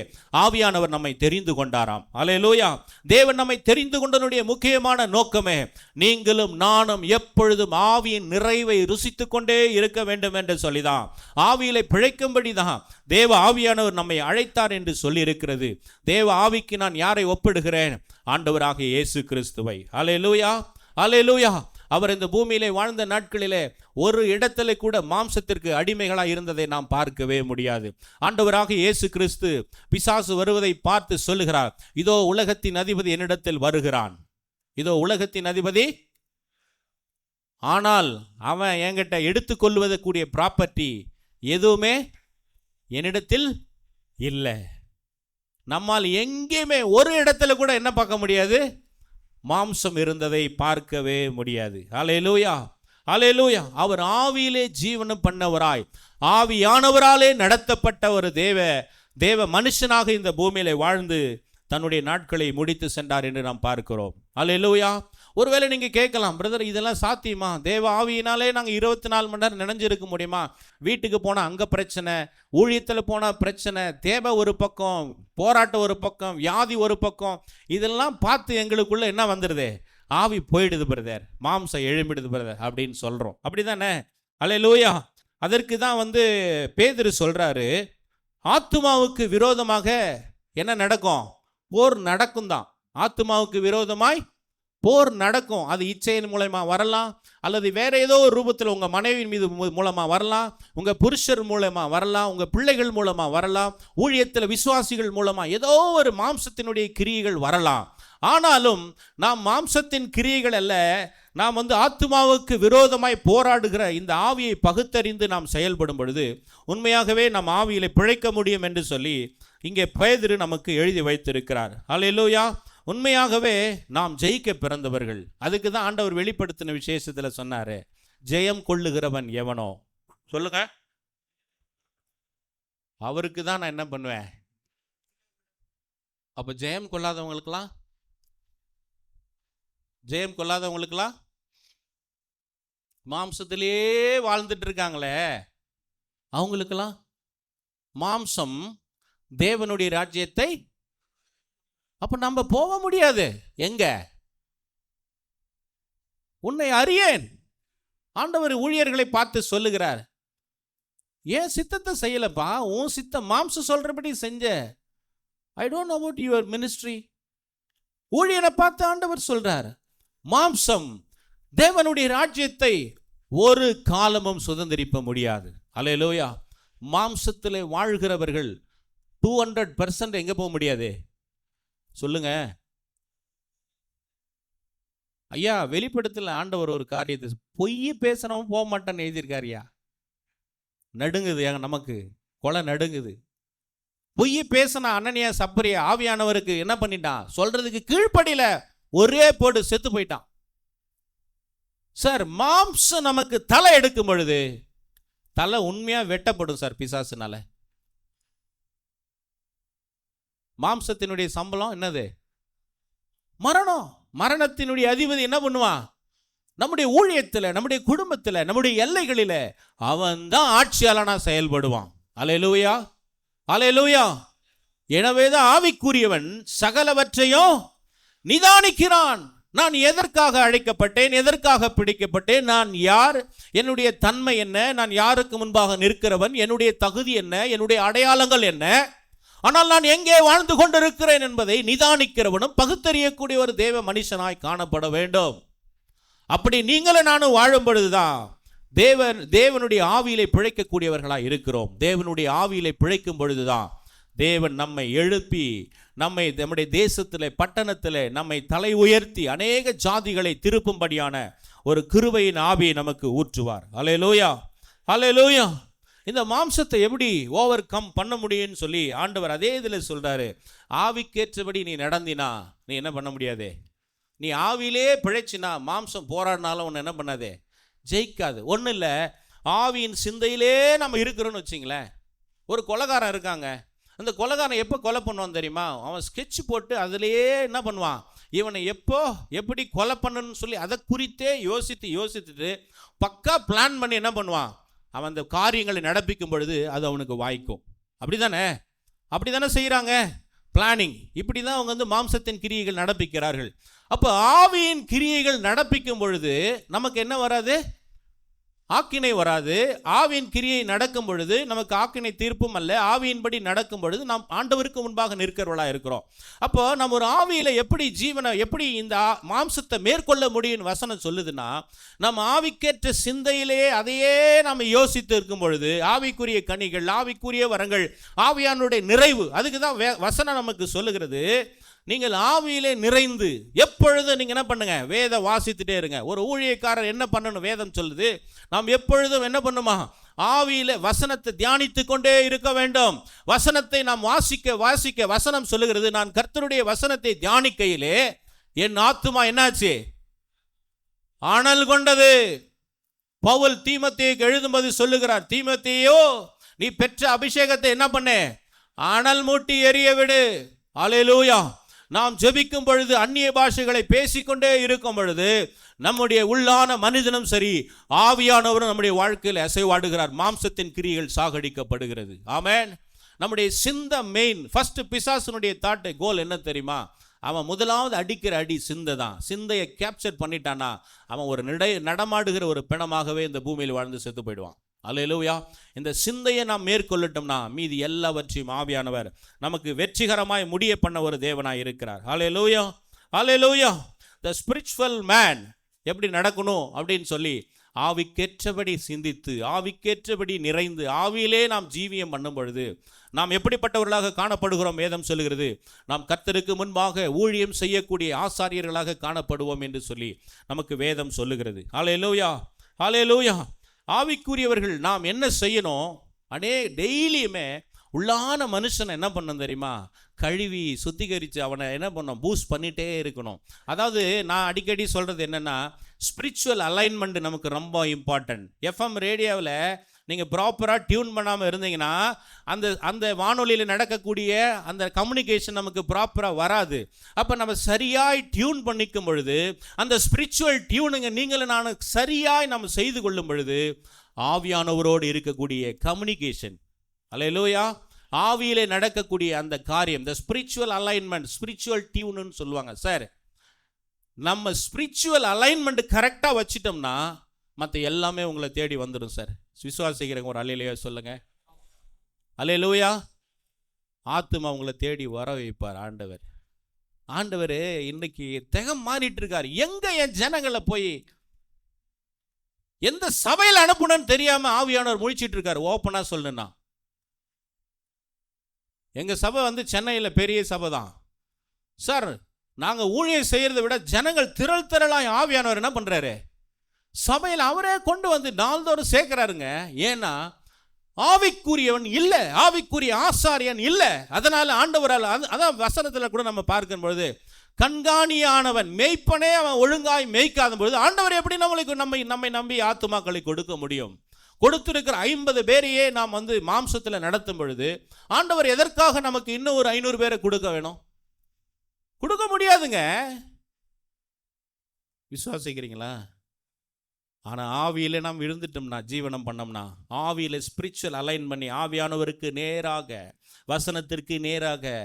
ஆவியானவர் நம்மை தெரிந்து கொண்டாராம். அல்லேலூயா. தேவன் நம்மை தெரிந்து கொண்டனுடைய முக்கியமான நோக்கமே நீங்களும் நானும் எப்பொழுதும் ஆவியின் நிறைவை ருசித்து கொண்டே இருக்க வேண்டும் என்று சொல்லிதான், ஆவியிலே பிழைக்கும்படி தான் தேவ ஆவியானவர் நம்மை அழைத்தார் என்று சொல்லி இருக்கிறது. தேவ ஆவிக்கு நான் யாரை ஒப்பிடுகிறேன்? ஆண்டவராக இயேசு கிறிஸ்துவை. அல்லேலூயா, அல்லேலூயா. அவர் இந்த பூமியிலே வாழ்ந்த நாட்களிலே ஒரு இடத்துல கூட மாம்சத்திற்கு அடிமைகளாக இருந்ததை நாம் பார்க்கவே முடியாது. ஆண்டவராக இயேசு கிறிஸ்து பிசாசு வருவதை பார்த்து சொல்லுகிறார், இதோ உலகத்தின் அதிபதி என்னிடத்தில் வருகிறான். இதோ உலகத்தின் அதிபதி, ஆனால் அவன் என்கிட்ட எடுத்துக்கொள்வதற்குரிய ப்ராப்பர்ட்டி எதுவுமே என்னிடத்தில் இல்லை. நம்மால் எங்கேயுமே ஒரு இடத்துல கூட என்ன பார்க்க முடியாது? மாம்சம் இருந்ததை பார்க்கவே முடியாது. அல்லேலூயா, அல்லேலூயா. அவர் ஆவியிலே ஜீவனம் பண்ணவராய், ஆவியானவராலே நடத்தப்பட்ட ஒரு தேவ மனுஷனாக இந்த பூமியிலே வாழ்ந்து தன்னுடைய நாட்களை முடித்து சென்றார் என்று நாம் பார்க்கிறோம். அல்லேலூயா. ஒருவேளை நீங்கள் கேட்கலாம், பிரதர் இதெல்லாம் சாத்தியமா? தேவ ஆவியினாலே நாங்கள் 24 மணி நேரம் நினைஞ்சிருக்க முடியுமா? வீட்டுக்கு போனால் அங்கே பிரச்சனை, ஊழியத்தில் போனால் பிரச்சனை, தேவை ஒரு பக்கம், போராட்டம் ஒரு பக்கம், வியாதி ஒரு பக்கம், இதெல்லாம் பார்த்து எங்களுக்குள்ள என்ன வந்துடுது? ஆவி போயிடுது பிரதர், மாம்சம் எழும்பிடுது பிரதர் அப்படின்னு சொல்கிறோம். அப்படி தானே? அல்லேலூயா. அதற்கு தான் பேதுரு சொல்கிறாரு, ஆத்துமாவுக்கு விரோதமாக என்ன நடக்கும்? போர் நடக்கும் தான். ஆத்துமாவுக்கு விரோதமாய் போர் நடக்கும். அது இச்சையின் மூலமா வரலாம், அல்லது வேற ஏதோ ஒரு ரூபத்தில் உங்கள் மனைவியின் மீது மூலமா வரலாம், உங்கள் புருஷர் மூலமா வரலாம், உங்கள் பிள்ளைகள் மூலமா வரலாம், ஊழியத்தில் விசுவாசிகள் மூலமா ஏதோ ஒரு மாம்சத்தினுடைய கிரியைகள் வரலாம். ஆனாலும் நாம் மாம்சத்தின் கிரியைகள் அல்ல, நாம் ஆத்துமாவுக்கு விரோதமாய் போராடுகிற இந்த ஆவியை பகுத்தறிந்து நாம் செயல்படும் பொழுது உண்மையாகவே நாம் ஆவியிலே பிழைக்க முடியும் என்று சொல்லி இங்கே பேதுரு நமக்கு எழுதி வைத்திருக்கிறார். அல்லேலூயா. உண்மையாகவே நாம் ஜெயிக்க பிறந்தவர்கள். அதுக்கு தான் ஆண்டவர் வெளிப்படுத்தின விசேஷத்தில் சொன்னாரு, ஜெயம் கொள்ளுகிறவன் எவனோ, சொல்லுங்க, அவருக்கு தான் நான் என்ன பண்ணுவேன். அப்ப ஜெயம் கொள்ளாதவங்களுக்கெல்லாம் மாம்சத்திலேயே வாழ்ந்துட்டு இருக்காங்களே, அவங்களுக்கெல்லாம் மாம்சம் தேவனுடைய ராஜ்யத்தை, அப்ப நம்ம போக முடியாது. எங்க? உன்னை அறியேன், ஆண்டவர் ஊழியர்களை பார்த்து சொல்லுகிறார், ஏன் சித்தத்தை செய்யலப்பா, உன் சித்தம் மாம்சம் சொல்றபடி செஞ்ச. I don't know about your ministry. ஊழியரை பார்த்து ஆண்டவர் சொல்றார், மாம்சம் தேவனுடைய ராஜ்யத்தை ஒரு காலமும் சுதந்திரிக்க முடியாது. அல்லேலூயா. மாம்சத்திலே வாழ்கிறவர்கள் 200% எங்க போக முடியாது சொல்லுங்க ஐயா. வெளிப்படத்தில் ஆண்டவர் ஒரு காரியத்தை, பொய் பேசுறவன் போக மாட்டான்னு எழுதியிருக்காருயா. நடுங்குது நமக்கு, கொலை நடுங்குது. பொய் பேசினா அனனியா சப்பரியா ஆவியானவருக்கு என்ன பண்ணிட்டான், சொல்றதுக்கு கீழ்ப்படியில ஒரே போடு செத்து போயிட்டான். சார், மாம்சம் நமக்கு தலை எடுக்கும் பொழுது தலை உண்மையா வெட்டப்படும் சார் பிசாசுனால. மாம்சத்தினுடைய சம்பளம் என்னது? மரணம். மரணத்தினுடைய அதிபதி என்ன பண்ணுவான்? நம்முடைய ஊழியத்தில், நம்முடைய குடும்பத்தில், நம்முடைய எல்லைகளில் அவன் தான் ஆட்சியாளனா செயல்படுவான். அல்லேலூயா, அல்லேலூயா. எனவேதான் ஆவிக்குரியவன் சகலவற்றையும் நிதானிக்கிறான். நான் எதற்காக அழைக்கப்பட்டேன், எதற்காக பிடிக்கப்பட்டேன், நான் யார், என்னுடைய தன்மை என்ன, நான் யாருக்கு முன்பாக நிற்கிறவன், என்னுடைய தகுதி என்ன, என்னுடைய அடையாளங்கள் என்ன, ஆனால் நான் எங்கே வாழ்ந்து கொண்டிருக்கிறேன் என்பதை நிதானிக்கிறவனும் பகுத்தறியக்கூடிய ஒரு தேவ மனுஷனாய் காணப்பட வேண்டும். அப்படி நீங்களும் நானும் வாழும் பொழுதுதான் தேவனுடைய ஆவியிலே பிழைக்கக்கூடியவர்களாய் இருக்கிறோம். தேவனுடைய ஆவியிலே பிழைக்கும் பொழுதுதான் தேவன் நம்மை எழுப்பி நம்முடைய தேசத்தில், பட்டணத்தில் நம்மை தலை உயர்த்தி அநேக ஜாதிகளை திருப்பும்படியான ஒரு கிருபையின் ஆவியை நமக்கு ஊற்றுவார். அல்லேலூயா, அல்லேலூயா. இந்த மாம்சத்தை எப்படி ஓவர் கம் பண்ண முடியும்னு சொல்லி ஆண்டவர் அதே இதில் சொல்றாரு, ஆவிக்கேற்றபடி நீ நடந்தினா நீ என்ன பண்ண முடியாதே. நீ ஆவியிலே பிழைச்சினா மாம்சம் போராடினாலும் ஒன்று என்ன பண்ணாதே, ஜெயிக்காது. ஒன்றும் இல்லை, ஆவியின் சிந்தையிலே நம்ம இருக்கிறோன்னு வச்சிங்களேன். ஒரு கொலைகாரன் இருக்காங்க, அந்த கொலைகாரன் எப்போ கொலை பண்ணுவான் தெரியுமா? அவன் ஸ்கெட்ச் போட்டு அதிலேயே என்ன பண்ணுவான், இவனை எப்படி கொலை பண்ணணும்னு சொல்லி அதை குறித்தே யோசித்துட்டு பக்கா பிளான் பண்ணி என்ன பண்ணுவான், அவன் அந்த காரியங்களை நடப்பிக்கும் பொழுது அது அவனுக்கு வாய்க்கும். அப்படி தானே செய்கிறாங்க பிளானிங். இப்படி தான் அவங்க மாம்சத்தின் கிரியைகள் நடப்பிக்கிறார்கள். அப்போ ஆவியின் கிரியைகள் நடப்பிக்கும் பொழுது நமக்கு என்ன வராது? ஆக்கினை வராது. ஆவியின் கிரியை நடக்கும் பொழுது நமக்கு ஆக்கினை தீர்ப்பும் அல்ல. ஆவியின்படி நடக்கும் பொழுது நாம் ஆண்டவருக்கு முன்பாக நிற்கிறவர்களாக இருக்கிறோம். அப்போ நம்ம ஒரு ஆவியில் எப்படி இந்த மாம்சத்தை மேற்கொள்ள முடியும் வசனம் சொல்லுதுன்னா, நம்ம ஆவிக்கேற்ற சிந்தையிலே அதையே நம்ம யோசித்து இருக்கும் பொழுது ஆவிக்குரிய கனிகள், ஆவிக்குரிய வரங்கள், ஆவியானுடைய நிறைவு, அதுக்கு தான் வசனம் நமக்கு சொல்லுகிறது. நீங்கள் ஆவியிலே நிறைந்து எப்பொழுதும் நீங்கள் என்ன பண்ணுங்க, வேத வாசித்துட்டே இருங்க. ஒரு ஊழியக்காரர் என்ன பண்ணணும், வேதம் சொல்லுது, நாம் எப்பொழுதும் என்ன பண்ணுமா, ஆவியிலே வசனத்தை தியானித்து கொண்டே இருக்க வேண்டும். வசனத்தை நாம் வாசிக்க வசனம் சொல்லுகிறது, நான் கர்த்தருடைய வசனத்தை தியானிக்கையிலே என் ஆத்துமா என்னாச்சு, அனல் கொண்டது. பவுல் தீமோத்தேயுக்கு எழுதும்போது சொல்லுகிறார், தீமோத்தேயோ நீ பெற்ற அபிஷேகத்தை என்ன பண்ணு, அனல் மூட்டி எரிய விடு. அல்லேலூயா. நாம் ஜெபிக்கும் பொழுது அந்நிய பாஷைகளை பேசிக்கொண்டே இருக்கும் பொழுது நம்முடைய உள்ளான மனிதனும் சரி, ஆவியானவரும் நம்முடைய வாழ்க்கையில் அசைவாடுகிறார். மாம்சத்தின் கிரியைகள் சாகடிக்கப்படுகிறது. ஆமென். நம்முடைய சிந்தை மெயின். ஃபர்ஸ்ட் பிசாசனுடைய தாட் கோல் என்ன தெரியுமா? அவன் முதலாவது அடிக்கிற அடி சிந்தை தான். சிந்தையை கேப்சர் பண்ணிட்டானா அவன் ஒரு நடமாடுகிற ஒரு பிணமாகவே இந்த பூமியில் வாழ்ந்து செத்து போயிடுவான். அல்லேலூயா. இந்த சிந்தையை நாம் மேற்கொள்ளட்டோம்னா மீதி எல்லாவற்றையும் ஆவியானவர் நமக்கு வெற்றிகரமாய் முடிய பண்ண ஒரு தேவனாய் இருக்கிறார். அல்லேலூயா, அல்லேலூயா. த ஸ்பிரிச்சுவல் மேன் எப்படி நடக்கணும் அப்படின்னு சொல்லி ஆவிக்கேற்றபடி சிந்தித்து, ஆவிக்கேற்றபடி நிறைந்து, ஆவியிலே நாம் ஜீவியம் பண்ணும் பொழுது நாம் எப்படிப்பட்டவர்களாக காணப்படுகிறோம்? வேதம் சொல்லுகிறது, நாம் கர்த்தருக்கு முன்பாக ஊழியம் செய்யக்கூடிய ஆசாரியர்களாக காணப்படுவோம் என்று சொல்லி நமக்கு வேதம் சொல்லுகிறது. அல்லேலூயா, அல்லேலூயா. ஆவிக்குரியவர்கள் நாம் என்ன செய்யணும்? டெய்லியுமே உள்ளான மனுஷனை என்ன பண்ணணும் தெரியுமா? கழுவி சுத்திகரித்து அவனை என்ன பண்ணணும், பூஸ்ட் பண்ணிகிட்டே இருக்கணும். அதாவது நான் அடிக்கடி சொல்கிறது என்னென்னா, ஸ்பிரிச்சுவல் அலைன்மெண்ட் நமக்கு ரொம்ப இம்பார்ட்டன்ட். எஃப்எம் ரேடியோவில் நீங்கள் ப்ராப்பராக டியூன் பண்ணாமல் இருந்தீங்கன்னா அந்த வானொலியில் நடக்கக்கூடிய அந்த கம்யூனிகேஷன் நமக்கு ப்ராப்பராக வராது. அப்போ நம்ம சரியாய் டியூன் பண்ணிக்கும் பொழுது, அந்த ஸ்பிரிச்சுவல் டியூனுங்க நீங்களும் நான் சரியாய் நம்ம செய்து கொள்ளும் பொழுது ஆவியானவரோடு இருக்கக்கூடிய கம்யூனிகேஷன், அல்லேலூயா, ஆவியிலே நடக்கக்கூடிய அந்த காரியம், இந்த ஸ்பிரிச்சுவல் அலைன்மெண்ட், ஸ்பிரிச்சுவல் டியூன்னு சொல்லுவாங்க. சார், நம்ம ஸ்பிரிச்சுவல் அலைன்மெண்ட் கரெக்டாக வச்சிட்டோம்னா மற்ற எல்லாமே உங்களை தேடி வந்துடும் சார். விசுவாசிக்கிறவங்க ஒரு அல்லேலூயா சொல்லுங்க. அல்லேலூயா. ஆத்துமா உங்களை தேடி வர வைப்பார் ஆண்டவர். ஆண்டவர் இன்னைக்கு திகம் மாறிட்டு இருக்காரு. எங்க என் ஜனங்களை போய் எந்த சபையில் அனுப்பணும்னு தெரியாம ஆவியானவர் முழிச்சிட்டு இருக்காரு. ஓப்பனா சொல்லணும்னா எங்க சபை சென்னையில் பெரிய சபை தான் சார். நாங்க ஊழியம் செய்யறதை விட ஜனங்கள் திரள் திரளாய் ஆவியானவர் என்ன பண்றாரு, சபையில் அவரே கொண்டு வந்து நாள்தோறும் சேர்க்கிறாருங்க. ஏன்னா ஆவிக்குரியவன் இல்லை, ஆவிக்குரிய ஆசாரியன் இல்லை. அதனால ஆண்டவரால் அதான் வசனத்தில் கூட நம்ம பார்க்கும் பொழுது, கண்காணியானவன் மேய்ப்பனே அவன் ஒழுங்காய் மேய்க்காத பொழுது ஆண்டவர் எப்படி நம்மை நம்பி ஆத்துமாக்களை கொடுக்க முடியும்? கொடுத்திருக்கிற 50 பேரையே நாம் மாம்சத்தில் நடத்தும் பொழுது ஆண்டவர் எதற்காக நமக்கு இன்னும் ஒரு 500 பேரை கொடுக்க வேணும்? கொடுக்க முடியாதுங்க. விசுவாசிக்கிறீங்களா? ஆனால் ஆவியில் நாம் இருந்துட்டோம்னா, ஜீவனம் பண்ணோம்னா, ஆவியில் ஸ்பிரிச்சுவல் அலைன் பண்ணி ஆவியானவருக்கு நேராக, வசனத்திற்கு நேராக,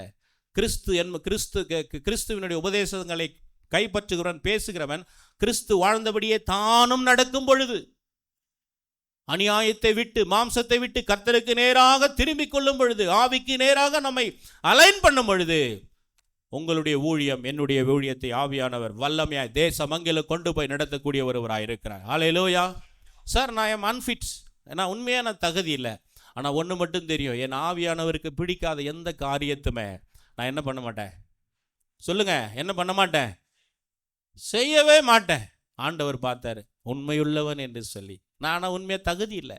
கிறிஸ்துவினுடைய உபதேசங்களை கைப்பற்றுகிறவன், பேசுகிறவன் கிறிஸ்து வாழ்ந்தபடியே தானும் நடக்கும் பொழுது, அநியாயத்தை விட்டு மாம்சத்தை விட்டு கர்த்தருக்கு நேராக திரும்பிக் கொள்ளும் பொழுது, ஆவிக்கு நேராக நம்மை அலைன் பண்ணும் பொழுது, உங்களுடைய ஊழியம், என்னுடைய ஊழியத்தை ஆவியானவர் வல்லமையாய் தேசமங்கில கொண்டு போய் நடத்தக்கூடிய ஒருவராக இருக்கிறார். ஹல்லேலூயா. சார், நான் எம் அன்ஃபிட், ஏன்னா உண்மையான தகுதி இல்லை. ஆனால் ஒன்று மட்டும் தெரியும், என் ஆவியானவருக்கு பிடிக்காத எந்த காரியத்துமே நான் என்ன பண்ண மாட்டேன் சொல்லுங்க, என்ன பண்ண மாட்டேன், செய்யவே மாட்டேன். ஆண்டவர் பார்த்தாரு உண்மையுள்ளவன் என்று சொல்லி. நான் உண்மையாக தகுதி இல்லை,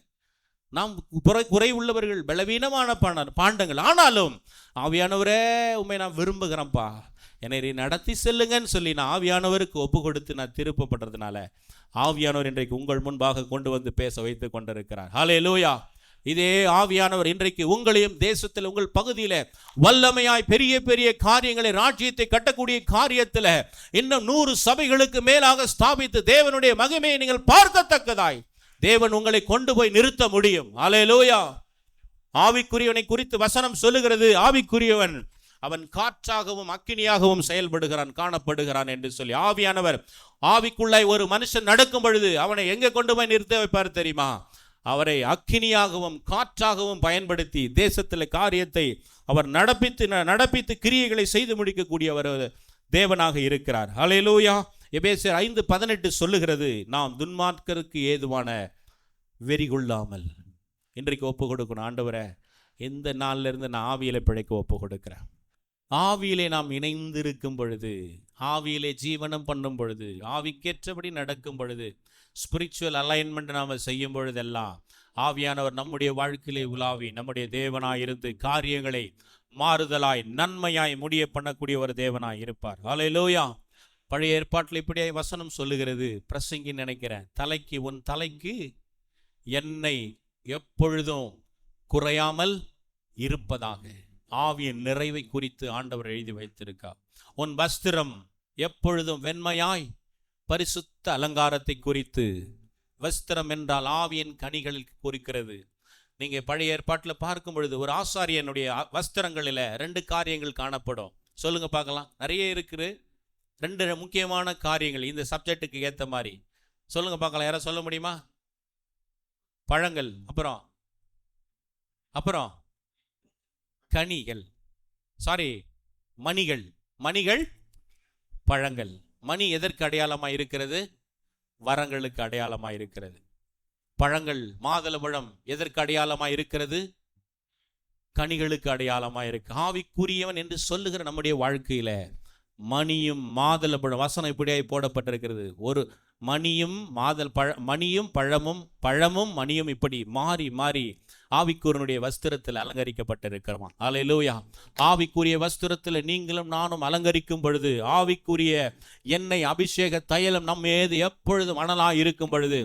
நாம் குறை உள்ளவர்கள், பலவீனமான பாண்டங்கள். ஆனாலும் ஆவியானவரே உண்மை நான் விரும்புகிறேன்ப்பா, என்னை நடத்தி செல்லுங்கன்னு சொல்லி நான் ஆவியானவருக்கு ஒப்பு கொடுத்து நான் திருப்பப்படுறதுனால ஆவியானவர் இன்றைக்கு உங்கள் முன்பாக கொண்டு வந்து பேச வைத்து கொண்டிருக்கிறார். ஹல்லேலூயா. இதே ஆவியானவர் இன்றைக்கு உங்களையும் தேசத்தில், உங்கள் பகுதியில் வல்லமையாய் பெரிய பெரிய காரியங்களை, ராஜ்யத்தை கட்டக்கூடிய காரியத்தில் இன்னும் 100 சபைகளுக்கு மேலாக ஸ்தாபித்து தேவனுடைய மகிமையை நீங்கள் பார்க்கத்தக்கதாய் தேவன் உங்களை கொண்டு போய் நிறுத்த முடியும். ஹல்லேலூயா. ஆவிக்குரியவனை குறித்து வசனம் சொல்லுகிறது, ஆவிக்குரியவன் அவன் காற்றாகவும் அக்கினியாகவும் செயல்படுகிறான், காணப்படுகிறான் என்று சொல்லி. ஆவியானவர் ஆவிக்குள்ளாய் ஒரு மனுஷன் நடக்கும் பொழுது அவனை எங்கே கொண்டு போய் நிறுத்த வைப்பார் தெரியுமா? அவரை அக்கினியாகவும் காற்றாகவும் பயன்படுத்தி தேசத்தில் காரியத்தை அவர் நடப்பித்து கிரியைகளை செய்து முடிக்கக்கூடியவர் தேவனாக இருக்கிறார். ஹல்லேலூயா. எபேசியர் 5:18 சொல்லுகிறது, நாம் துன்மார்க்கருக்கு ஏதுவான வெறி கொள்ளாமல். இன்றைக்கு ஒப்பு கொடுக்கணும், ஆண்டவரே எந்த நாள்ல இருந்து நான் ஆவியில பிழைக்க ஒப்பு கொடுக்கிறேன். ஆவியிலே நாம் இணைந்திருக்கும் பொழுது, ஆவியிலே ஜீவனம் பண்ணும் பொழுது, ஆவிக்கேற்றபடி நடக்கும் பொழுது, ஸ்பிரிச்சுவல் அலைன்மெண்ட் நாம் செய்யும் பொழுதெல்லாம் ஆவியானவர் நம்முடைய வாழ்க்கையிலே உலாவி நம்முடைய தேவனாய் இருந்து காரியங்களை மாறுதலாய் நன்மையாய் முடிய பண்ணக்கூடிய ஒரு தேவனாய் இருப்பார். ஹல்லேலூயா. பழைய ஏற்பாட்டில் இப்படியே வசனம் சொல்லுகிறது, பிரசங்கி நினைக்கிறேன், உன் தலைக்கு எண்ணெய் எப்பொழுதும் குறையாமல் இருப்பதாக. ஆவியின் நிறைவை குறித்து ஆண்டவர் எழுதி வைத்திருக்கார். உன் வஸ்திரம் எப்பொழுதும் வெண்மையாய், பரிசுத்த அலங்காரத்தை குறித்து. வஸ்திரம் என்றால் ஆவியின் கனிகளில் குறிக்கிறது. நீங்க பழைய ஏற்பாட்டில் பார்க்கும் பொழுது ஒரு ஆசாரியனுடைய வஸ்திரங்களில் 2 காரியங்கள் காணப்படும். சொல்லுங்க பார்க்கலாம். நிறைய இருக்குது, 2 முக்கியமான காரியங்கள் இந்த சப்ஜெக்டுக்கு ஏற்ற மாதிரி. சொல்லுங்க பார்க்கலாம், யாரை சொல்ல முடியுமா? பழங்கள், அப்புறம் கனிகள், மணிகள், பழங்கள். மணி எதற்கு அடையாளமாக இருக்கிறது? வரங்களுக்கு அடையாளமாக இருக்கிறது. பழங்கள், மாதுளை பழம் எதற்கு அடையாளமாக இருக்கிறது? கனிகளுக்கு அடையாளமாக இருக்கு. ஆவிக்குரியவன் என்று சொல்லுகிற நம்முடைய வாழ்க்கையில மணியும் மாதுளை பழம், வசனம் இப்படியாய் போடப்பட்டிருக்கிறது. ஒரு மணியும் பழமும் மணியும் இப்படி மாறி மாறி ஆவிக்குரியனுடைய வஸ்திரத்தில் அலங்கரிக்கப்பட்டிருக்கிறோம். ஹல்லேலூயா. ஆவிக்குரிய வஸ்திரத்தில் நீங்களும் நானும் அலங்கரிக்கும் பொழுது, ஆவிக்குரிய எண்ணெய் அபிஷேக தைலம் நம்ம மீது எப்பொழுதும் அனலாய் இருக்கும் பொழுது,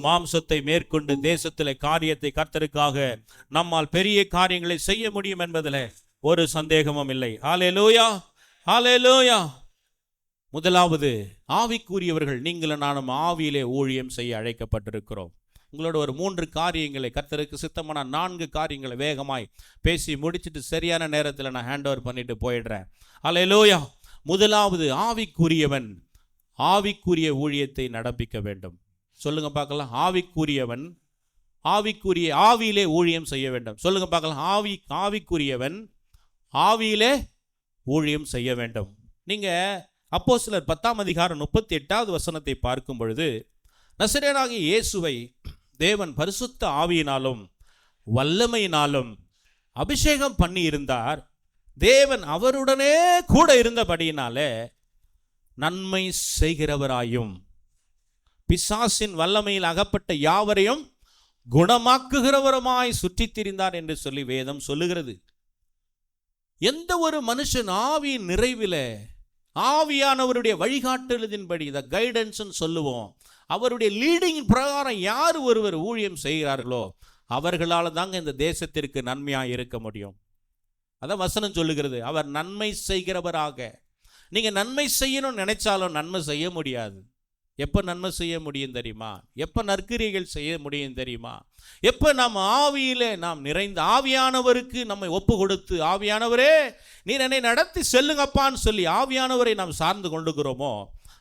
மாம்சத்தை மேற்கொண்டு தேசத்தில் காரியத்தை கர்த்தருக்காக நம்மால் பெரிய காரியங்களை செய்ய முடியும் என்பதில் ஒரு சந்தேகமும் இல்லை. ஹல்லேலூயா. ஹல்லேலூயா. முதலாவது, ஆவிக்குரியவர்கள் நீங்களும் நானும் ஆவியிலே ஊழியம் செய்ய அழைக்கப்பட்டிருக்கிறோம். உங்களோட ஒரு 3 காரியங்களை, கர்த்தருக்கு சித்தமான 4 காரியங்களை வேகமாய் பேசி முடிச்சுட்டு சரியான நேரத்தில் நான் ஹேண்ட் ஓவர் பண்ணிட்டு போயிடுறேன். ஹல்லேலூயா. முதலாவது, ஆவிக்குரியவன் ஆவிக்குரிய ஊழியத்தை நடப்பிக்க வேண்டும். சொல்லுங்க பார்க்கலாம். ஆவிக்குரியவன் ஆவியிலே ஊழியம் செய்ய வேண்டும். சொல்லுங்க பார்க்கலாம். ஆவிக்குரியவன் ஆவியிலே ஊழியம் செய்ய வேண்டும். நீங்க அப்போஸ்தலர் 10:38 பார்க்கும் பொழுது, நசரேயனாகிய இயேசுவை தேவன் பரிசுத்த ஆவியினாலும் வல்லமையினாலும் அபிஷேகம் பண்ணி இருந்தார். தேவன் அவருடனே கூட இருந்தபடியினாலே நன்மை செய்கிறவராயும் பிசாசின் வல்லமையில் அகப்பட்ட யாவரையும் குணமாக்குகிறவருமாய் சுற்றித் திரிந்தார் என்று சொல்லி வேதம் சொல்லுகிறது. எந்த ஒரு மனுஷன் ஆவியின் நிறைவிலே ஆவியானவருடைய வழிகாட்டுதலின்படி, இதை கைடன்ஸ் சொல்லுவோம், அவருடைய லீடிங் பிரகாரம் யார் ஒருவர் ஊழியம் செய்கிறார்களோ அவர்களால் தாங்க இந்த தேசத்திற்கு நன்மையாக இருக்க முடியும். அதான் வசனம் சொல்லுகிறது, அவர் நன்மை செய்கிறவராக. நீங்கள் நன்மை செய்யணும்னு நினைச்சாலும் நன்மை செய்ய முடியாது. எப்போ நன்மை செய்ய முடியும் தெரியுமா? எப்போ நற்கிரியைகள் செய்ய முடியும் தெரியுமா? எப்போ நாம் ஆவியிலே நாம் நிறைந்த ஆவியானவருக்கு நம்மை ஒப்பு கொடுத்து, ஆவியானவரே நீர் என்னை நடத்தி செல்லுங்கப்பான்னு சொல்லி ஆவியானவரை நாம் சார்ந்து கொண்டுக்கிறோமோ,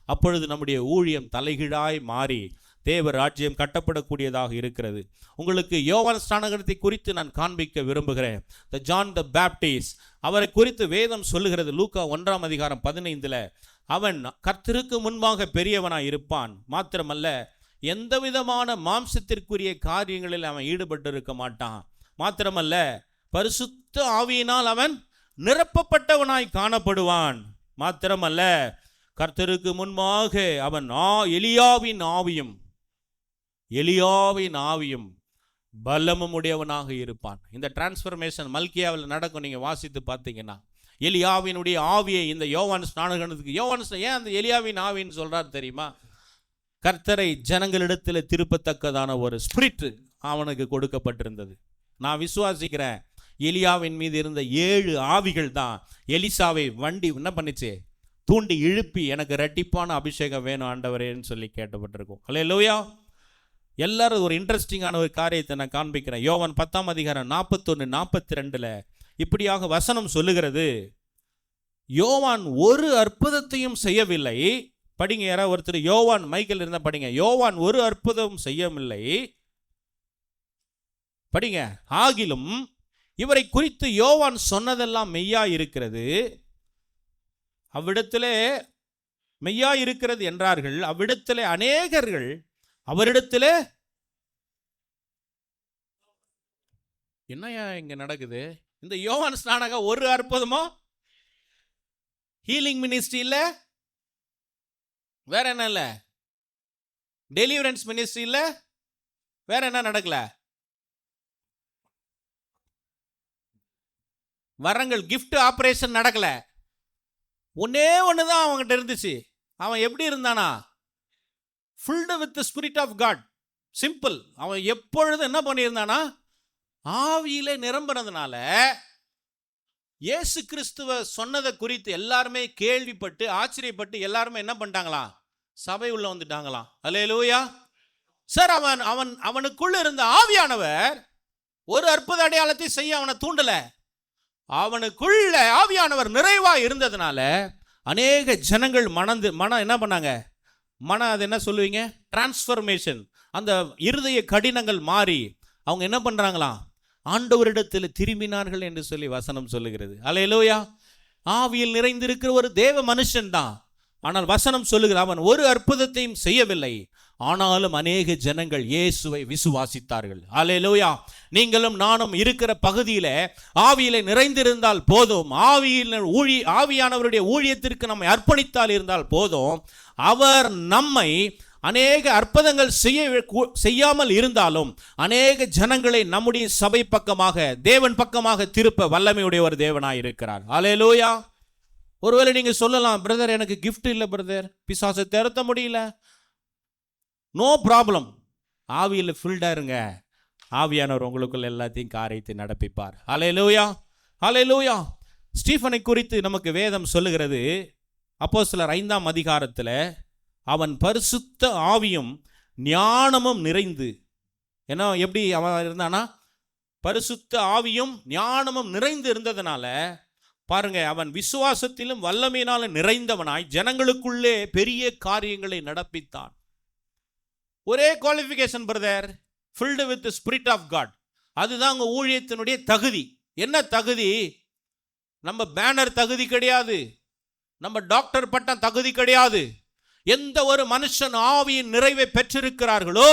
அப்பொழுது நம்முடைய ஊழியம் தலைகீழாய் மாறி தேவ ராஜ்யம் கட்டப்படக்கூடியதாக இருக்கிறது. உங்களுக்கு யோவான் ஸ்நானகத்தை குறித்து நான் காண்பிக்க விரும்புகிறேன். ஜான் த பேப்டிஸ்ட், அவரை குறித்து வேதம் சொல்லுகிறது. லூக்கா 1:15 அவன் கர்த்தருக்கு முன்பாக பெரியவனாய் இருப்பான், மாத்திரமல்ல எந்த விதமான மாம்சத்திற்குரிய காரியங்களில் அவன் ஈடுபட்டு இருக்க மாட்டான், மாத்திரமல்ல பரிசுத்த ஆவியினால் அவன் நிரப்பப்பட்டவனாய் காணப்படுவான், மாத்திரமல்ல கர்த்தருக்கு முன்பாக அவன் எலியாவின் ஆவியும் பலமும் உடையவனாக இருப்பான். இந்த டிரான்ஸ்ஃபர்மேஷன் மல்கியாவில் நடக்கும். நீங்கள் வாசித்து பார்த்தீங்கன்னா எலியாவினுடைய ஆவியை இந்த யோவான் ஸ்நானகனுக்கு, ஏன் அந்த எலியாவின் ஆவின்னு சொல்றார் தெரியுமா? கர்த்தரை ஜனங்களிடத்தில் திருப்பத்தக்கதான ஒரு ஸ்பிரிட் அவனுக்கு கொடுக்கப்பட்டிருந்தது. நான் விசுவாசிக்கிறேன், எலியாவின் மீது இருந்த 7 ஆவிகள் தான் எலிசாவை என்ன பண்ணிச்சு? தூண்டி இழுப்பி, எனக்கு இரட்டிப்பான அபிஷேகம் வேணும் ஆண்டவரேன்னு சொல்லி கேட்டப்பட்டிருக்கும். அல்லேலூயா. எல்லாரும் ஒரு இன்ட்ரெஸ்டிங்கான ஒரு காரியத்தை நான் காண்பிக்கிறேன். யோவான் 10:41-42 இப்படியாக வசனம் சொல்லுகிறது, யோவான் ஒரு அற்புதத்தையும் செய்யவில்லை. படிங்க, யாராவது ஒருத்தர் யோவான் மைக்கேல் இருந்தால் படிங்க. யோவான் ஒரு அற்புதமும் செய்யவில்லை, படிங்க. ஆகிலும் இவரை குறித்து யோவான் சொன்னதெல்லாம் மெய்யா இருக்கிறது, அவ்விடத்திலே மெய்யா இருக்கிறது என்றார்கள். அவ்விடத்திலே அநேகர்கள் அவரிடத்திலே, என்னையா இங்க நடக்குது? இந்த யோவான் ஸ்நானக ஒரு அற்புதமோ, ஹீலிங் மினிஸ்ட்ரி இல்ல, வேற என்ன இல்ல, டெலிவரன்ஸ் மினிஸ்ட்ரி இல்ல, வேற என்ன நடக்கல? வரங்கள் கிஃப்ட் ஆபரேஷன் நடக்கல. ஒன்னே ஒண்ணுதான் அவங்ககிட்ட இருந்துச்சு. அவன் எப்படி இருந்தானா? filled with the spirit of God. Simple. அவன் எப்பொழுதும் என்ன பண்ணியிருந்தானா? ஆவியிலே நிரம்பினதுனால இயேசு கிறிஸ்துவ சொன்னதை குறித்து எல்லாருமே கேள்விப்பட்டு ஆச்சரியப்பட்டு எல்லாருமே என்ன பண்ணிட்டாங்களாம்? சபை உள்ள வந்துட்டாங்களாம். அல்லேலூயா. சார், அவனுக்குள்ள இருந்த ஆவியானவர் ஒரு அற்புத அடையாளத்தை செய்ய அவனை தூண்டல. அவனுக்குள்ள ஆவியானவர் நிறைவா இருந்ததுனால அநேக ஜனங்கள் என்ன பண்ணாங்க? அது என்ன சொல்லுவீங்க? டிரான்ஸ்ஃபர்மேஷன். அந்த இருதய கடினங்கள் மாறி அவங்க என்ன பண்றாங்களாம்? ஆண்டவரிடத்தில் திரும்பினார்கள் என்று சொல்லி வசனம் சொல்லுகிறது. அல்லேலூயா. ஆவியில் நிறைந்திருக்கிற ஒரு தேவ மனுஷன் தான். ஆனால் வசனம் சொல்லுகிற அவன் ஒரு அற்புதத்தையும் செய்யவில்லை, ஆனாலும் அநேக ஜனங்கள் இயேசுவை விசுவாசித்தார்கள். அல்லேலூயா. நீங்களும் நானும் இருக்கிற பகுதியில ஆவியில செய்திருந்தால் போதும், ஆவியானவருடைய ஊழியத்திற்கு நம்மை அர்ப்பணித்தால் இருந்தால் போதும், அவர் நம்மை அநேக அற்புதங்கள் செய்யாமல் இருந்தாலும் அநேக ஜனங்களை நம்முடைய சபை பக்கமாக, தேவன் பக்கமாக திருப்ப வல்லமையுடைய ஒரு தேவனாய் இருக்கிறார். அல்லேலூயா. ஒருவேளை நீங்க சொல்லலாம், பிரதர் எனக்கு கிஃப்ட் இல்லை பிரதர், பிசாசை திரட்ட முடியல. No problem. ஆவியில் ஃபில்டா இருங்க, ஆவியானவர் உங்களுக்குள்ள எல்லாத்தையும் காரியத்தை நடப்பிப்பார். அல்லேலூயா, அல்லேலூயா. ஸ்டீஃபனை குறித்து நமக்கு வேதம் சொல்லுகிறது. அப்போஸ்தலர் 5 அவன் பரிசுத்த ஆவியும் ஞானமும் நிறைந்து, ஏன்னா எப்படி அவன் இருந்தானா? பரிசுத்த ஆவியும் ஞானமும் நிறைந்து இருந்ததுனால பாருங்க, அவன் விசுவாசத்திலும் வல்லமையினாலும் நிறைந்தவனாய் ஜனங்களுக்குள்ளே பெரிய காரியங்களை நடப்பித்தான். ஒரே qualification brother, filled with spirit of God. அதுதான் உங்க ஊழியத்தினுடைய தகுதி. என்ன தகுதி? நம்ம பேனர் தகுதி கிடையாது, நம்ம டாக்டர் பட்டம் தகுதி கிடையாது. எந்த ஒரு மனுஷன் ஆவியின் நிறைவை பெற்றிருக்கிறார்களோ,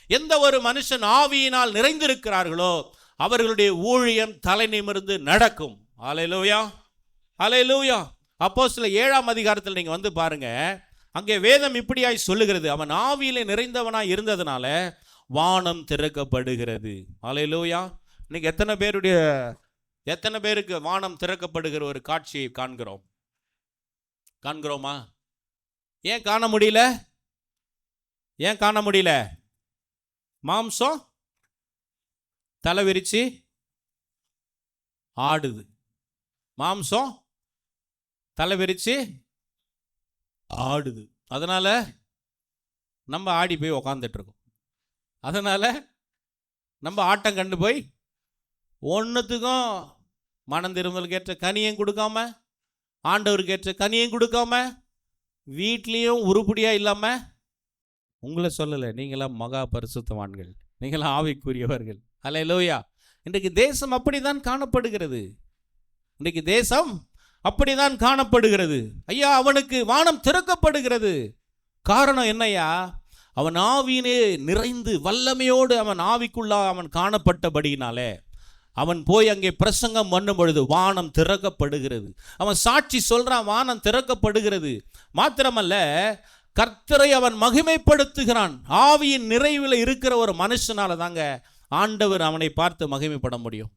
எந்த ஒரு மனுஷன் ஆவியினால் நிறைந்திருக்கிறார்களோ, அவர்களுடைய ஊழியம் தலை நிமிர்ந்து நடக்கும். அல்லேலூயா, அல்லேலூயா. அப்போஸ்தலர் 7ஆம் அதிகாரத்தில் நீங்க வந்து பாருங்க, அங்கே வேதம் இப்படியாய் சொல்லுகிறது, அவன் ஆவியிலே நிறைந்தவனாய் இருந்ததுனால வானம் திறக்கப்படுகிறது. அல்லேலூயா. இன்னைக்கு எத்தனை பேருக்கு வானம் திறக்கப்படுகிற ஒரு காட்சியை காண்கிறோமா? ஏன் காண முடியல? ஏன் காண முடியல? மாம்சம் தலை விரிச்சு ஆடுது. மாம்சம் தலை விரிச்சு ஆடுது. அதனால நம்ம ஆடி போய் உக்காந்துட்டு இருக்கோம். அதனால நம்ம ஆட்டம் கண்டு போய் ஒன்றுத்துக்கும் மனம் திரும்பலுக்கு ஏற்ற கனியும் கொடுக்காம, ஆண்டவருக்கு ஏற்ற கனியும் கொடுக்காம, வீட்லேயும் உருப்படியாக இல்லாமல், உங்களை சொல்லலை, நீங்களாம் மகா பரிசுத்தவான்கள், நீங்களாம் ஆவிக்குரியவர்கள். அல்லேலூயா. இன்றைக்கு தேசம் அப்படிதான் காணப்படுகிறது. இன்றைக்கு தேசம் அப்படிதான் காணப்படுகிறது. ஐயா, அவனுக்கு வானம் திறக்கப்படுகிறது. காரணம் என்னையா? அவன் ஆவியினே நிறைந்து வல்லமையோடு அவன் ஆவிக்குள்ளா அவன் காணப்பட்டபடியினாலே அவன் போய் அங்கே பிரசங்கம் பண்ணும் பொழுது வானம் திறக்கப்படுகிறது. அவன் சாட்சி சொல்றான், வானம் திறக்கப்படுகிறது. மாத்திரமல்ல, கர்த்தரை அவன் மகிமைப்படுத்துகிறான். ஆவியின் நிறைவில் இருக்கிற ஒரு மனுஷனால தாங்க ஆண்டவர் அவனை பார்த்து மகிமைப்பட முடியும்.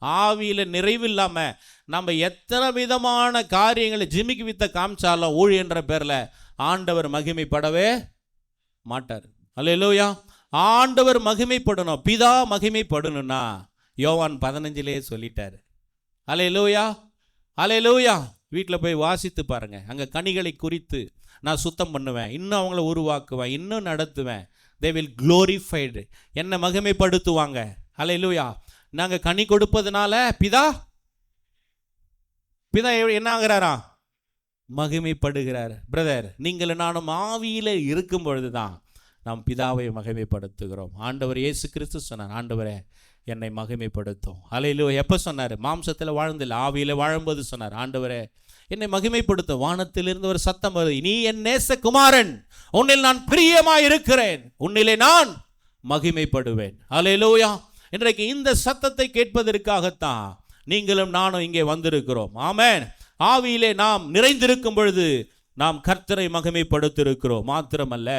ஆவியில் நிறைவு இல்லாமல் நம்ம எத்தனை விதமான காரியங்களை ஜிமிக்கி வித்த காமிச்சாலும் ஊழியன்ற பேரில் ஆண்டவர் மகிமைப்படவே மாட்டார். அல்லேலூயா. ஆண்டவர் மகிமைப்படணும், பிதா மகிமைப்படணும்னா யோவான் 15 சொல்லிட்டாரு. அல்லேலூயா, அல்லேலூயா. வீட்டில் போய் வாசித்து பாருங்க. அங்கே கனிகளை குறித்து நான் சுத்தம் பண்ணுவேன், இன்னும் அவங்கள உருவாக்குவேன், இன்னும் நடத்துவேன். they will glorified, என்னை மகிமைப்படுத்துவாங்க. அல்லேலூயா. நாங்கள் கனி கொடுப்பதுனால பிதா என்ன ஆகிறாரா? மகிமைப்படுகிறார். பிரதர், நீங்கள் நானும் ஆவியில் இருக்கும் பொழுதுதான் நாம் பிதாவை மகிமைப்படுத்துகிறோம். ஆண்டவர் இயேசு கிறிஸ்து சொன்னார், ஆண்டவரே என்னை மகிமைப்படுத்தும். அல்லேலூயா. எப்போ சொன்னார்? மாம்சத்தில் வாழ்ந்தில்லை, ஆவியில் வாழும்போது சொன்னார், ஆண்டவரே என்னை மகிமைப்படுத்தும். வானத்திலிருந்து ஒரு சத்தம் வருது, நீ என் நேசகுமாரன், உன்னில் நான் பிரியமாய் இருக்கிறேன், உன்னிலே நான் மகிமைப்படுவேன். அல்லேலூயா. இன்றைக்கு இந்த சத்தத்தை கேட்பதற்காகத்தான் நீங்களும் நானும் இங்கே வந்திருக்கிறோம். ஆமென். ஆவியிலே நாம் நிறைந்திருக்கும் பொழுது நாம் கர்த்தரை மகிமைப்படுத்திருக்கிறோம். மாத்திரமல்ல,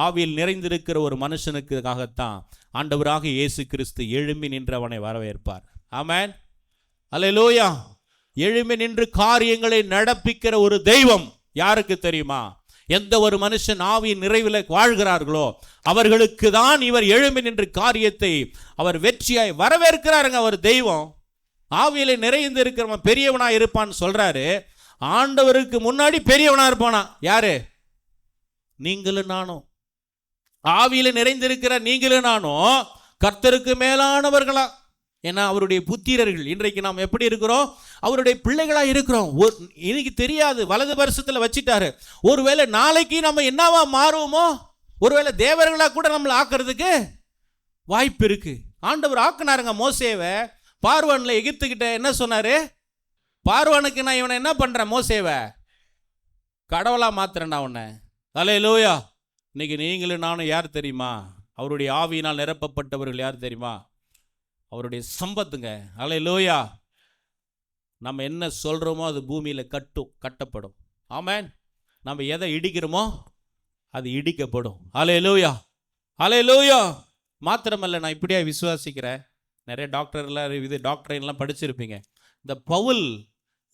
ஆவியில் நிறைந்திருக்கிற ஒரு மனுஷனுக்காகத்தான் ஆண்டவராக இயேசு கிறிஸ்து எழும்பி நின்று அவனை வரவேற்பார். ஆமென். அல்லேலூயா. எழும்பி நின்று காரியங்களை நடப்பிக்கிற ஒரு தெய்வம் யாருக்கு தெரியுமா? எந்த ஒரு மனுஷன் ஆவியின் நிறைவில் வாழ்கிறார்களோ அவர்களுக்கு தான் இவர் எழும்பி நின்று காரியத்தை அவர் வெற்றியாய் வரவேற்கிறாருங்க. அவர் தெய்வம். ஆவியிலே நிறைந்து இருக்கிறவன் பெரியவனா இருப்பான்னு சொல்றாரு. ஆண்டவருக்கு முன்னாடி பெரியவனா இருப்பானா? யாரு? நீங்களும் நானும். ஆவியில நிறைந்திருக்கிற நீங்களும் நானும் கர்த்தருக்கு மேலானவர்களா? ஏன்னா அவருடைய புத்திரர்கள். இன்றைக்கு நாம் எப்படி இருக்கிறோம்? அவருடைய பிள்ளைகளா இருக்கிறோம். இன்னைக்கு தெரியாது, வலது பரிசத்தில் வச்சிட்டாரு. ஒருவேளை நாளைக்கு நம்ம என்னவா மாறுவோமோ, ஒருவேளை தேவர்களா கூட நம்மளை ஆக்குறதுக்கு வாய்ப்பு இருக்கு. ஆண்டவர் ஆக்குனாருங்க மோசேவை. பார்வான்ல எகிப்துக்கிட்ட என்ன சொன்னாரு? பார்வானுக்கு நான் இவனை என்ன பண்றேன்? மோசேவை கடவுளா மாத்துறேன் நான் உன்னை. அல்லேலூயா. இன்னைக்கு நீங்களும் நானும் யார் தெரியுமா? அவருடைய ஆவியினால் நிரப்பப்பட்டவர்கள் யார் தெரியுமா? அவருடைய சம்பத்துங்க. அல்லேலூயா. நம்ம என்ன சொல்கிறோமோ அது பூமியில் கட்டப்படும். ஆமென். நம்ம எதை இடிக்கிறோமோ அது இடிக்கப்படும். அல்லேலூயா, அல்லேலூயா. மாத்திரமல்ல, நான் இப்படியே விசுவாசிக்கிறேன். நிறைய டாக்டரெல்லாம் படிச்சிருப்பீங்க. இந்த பவுல்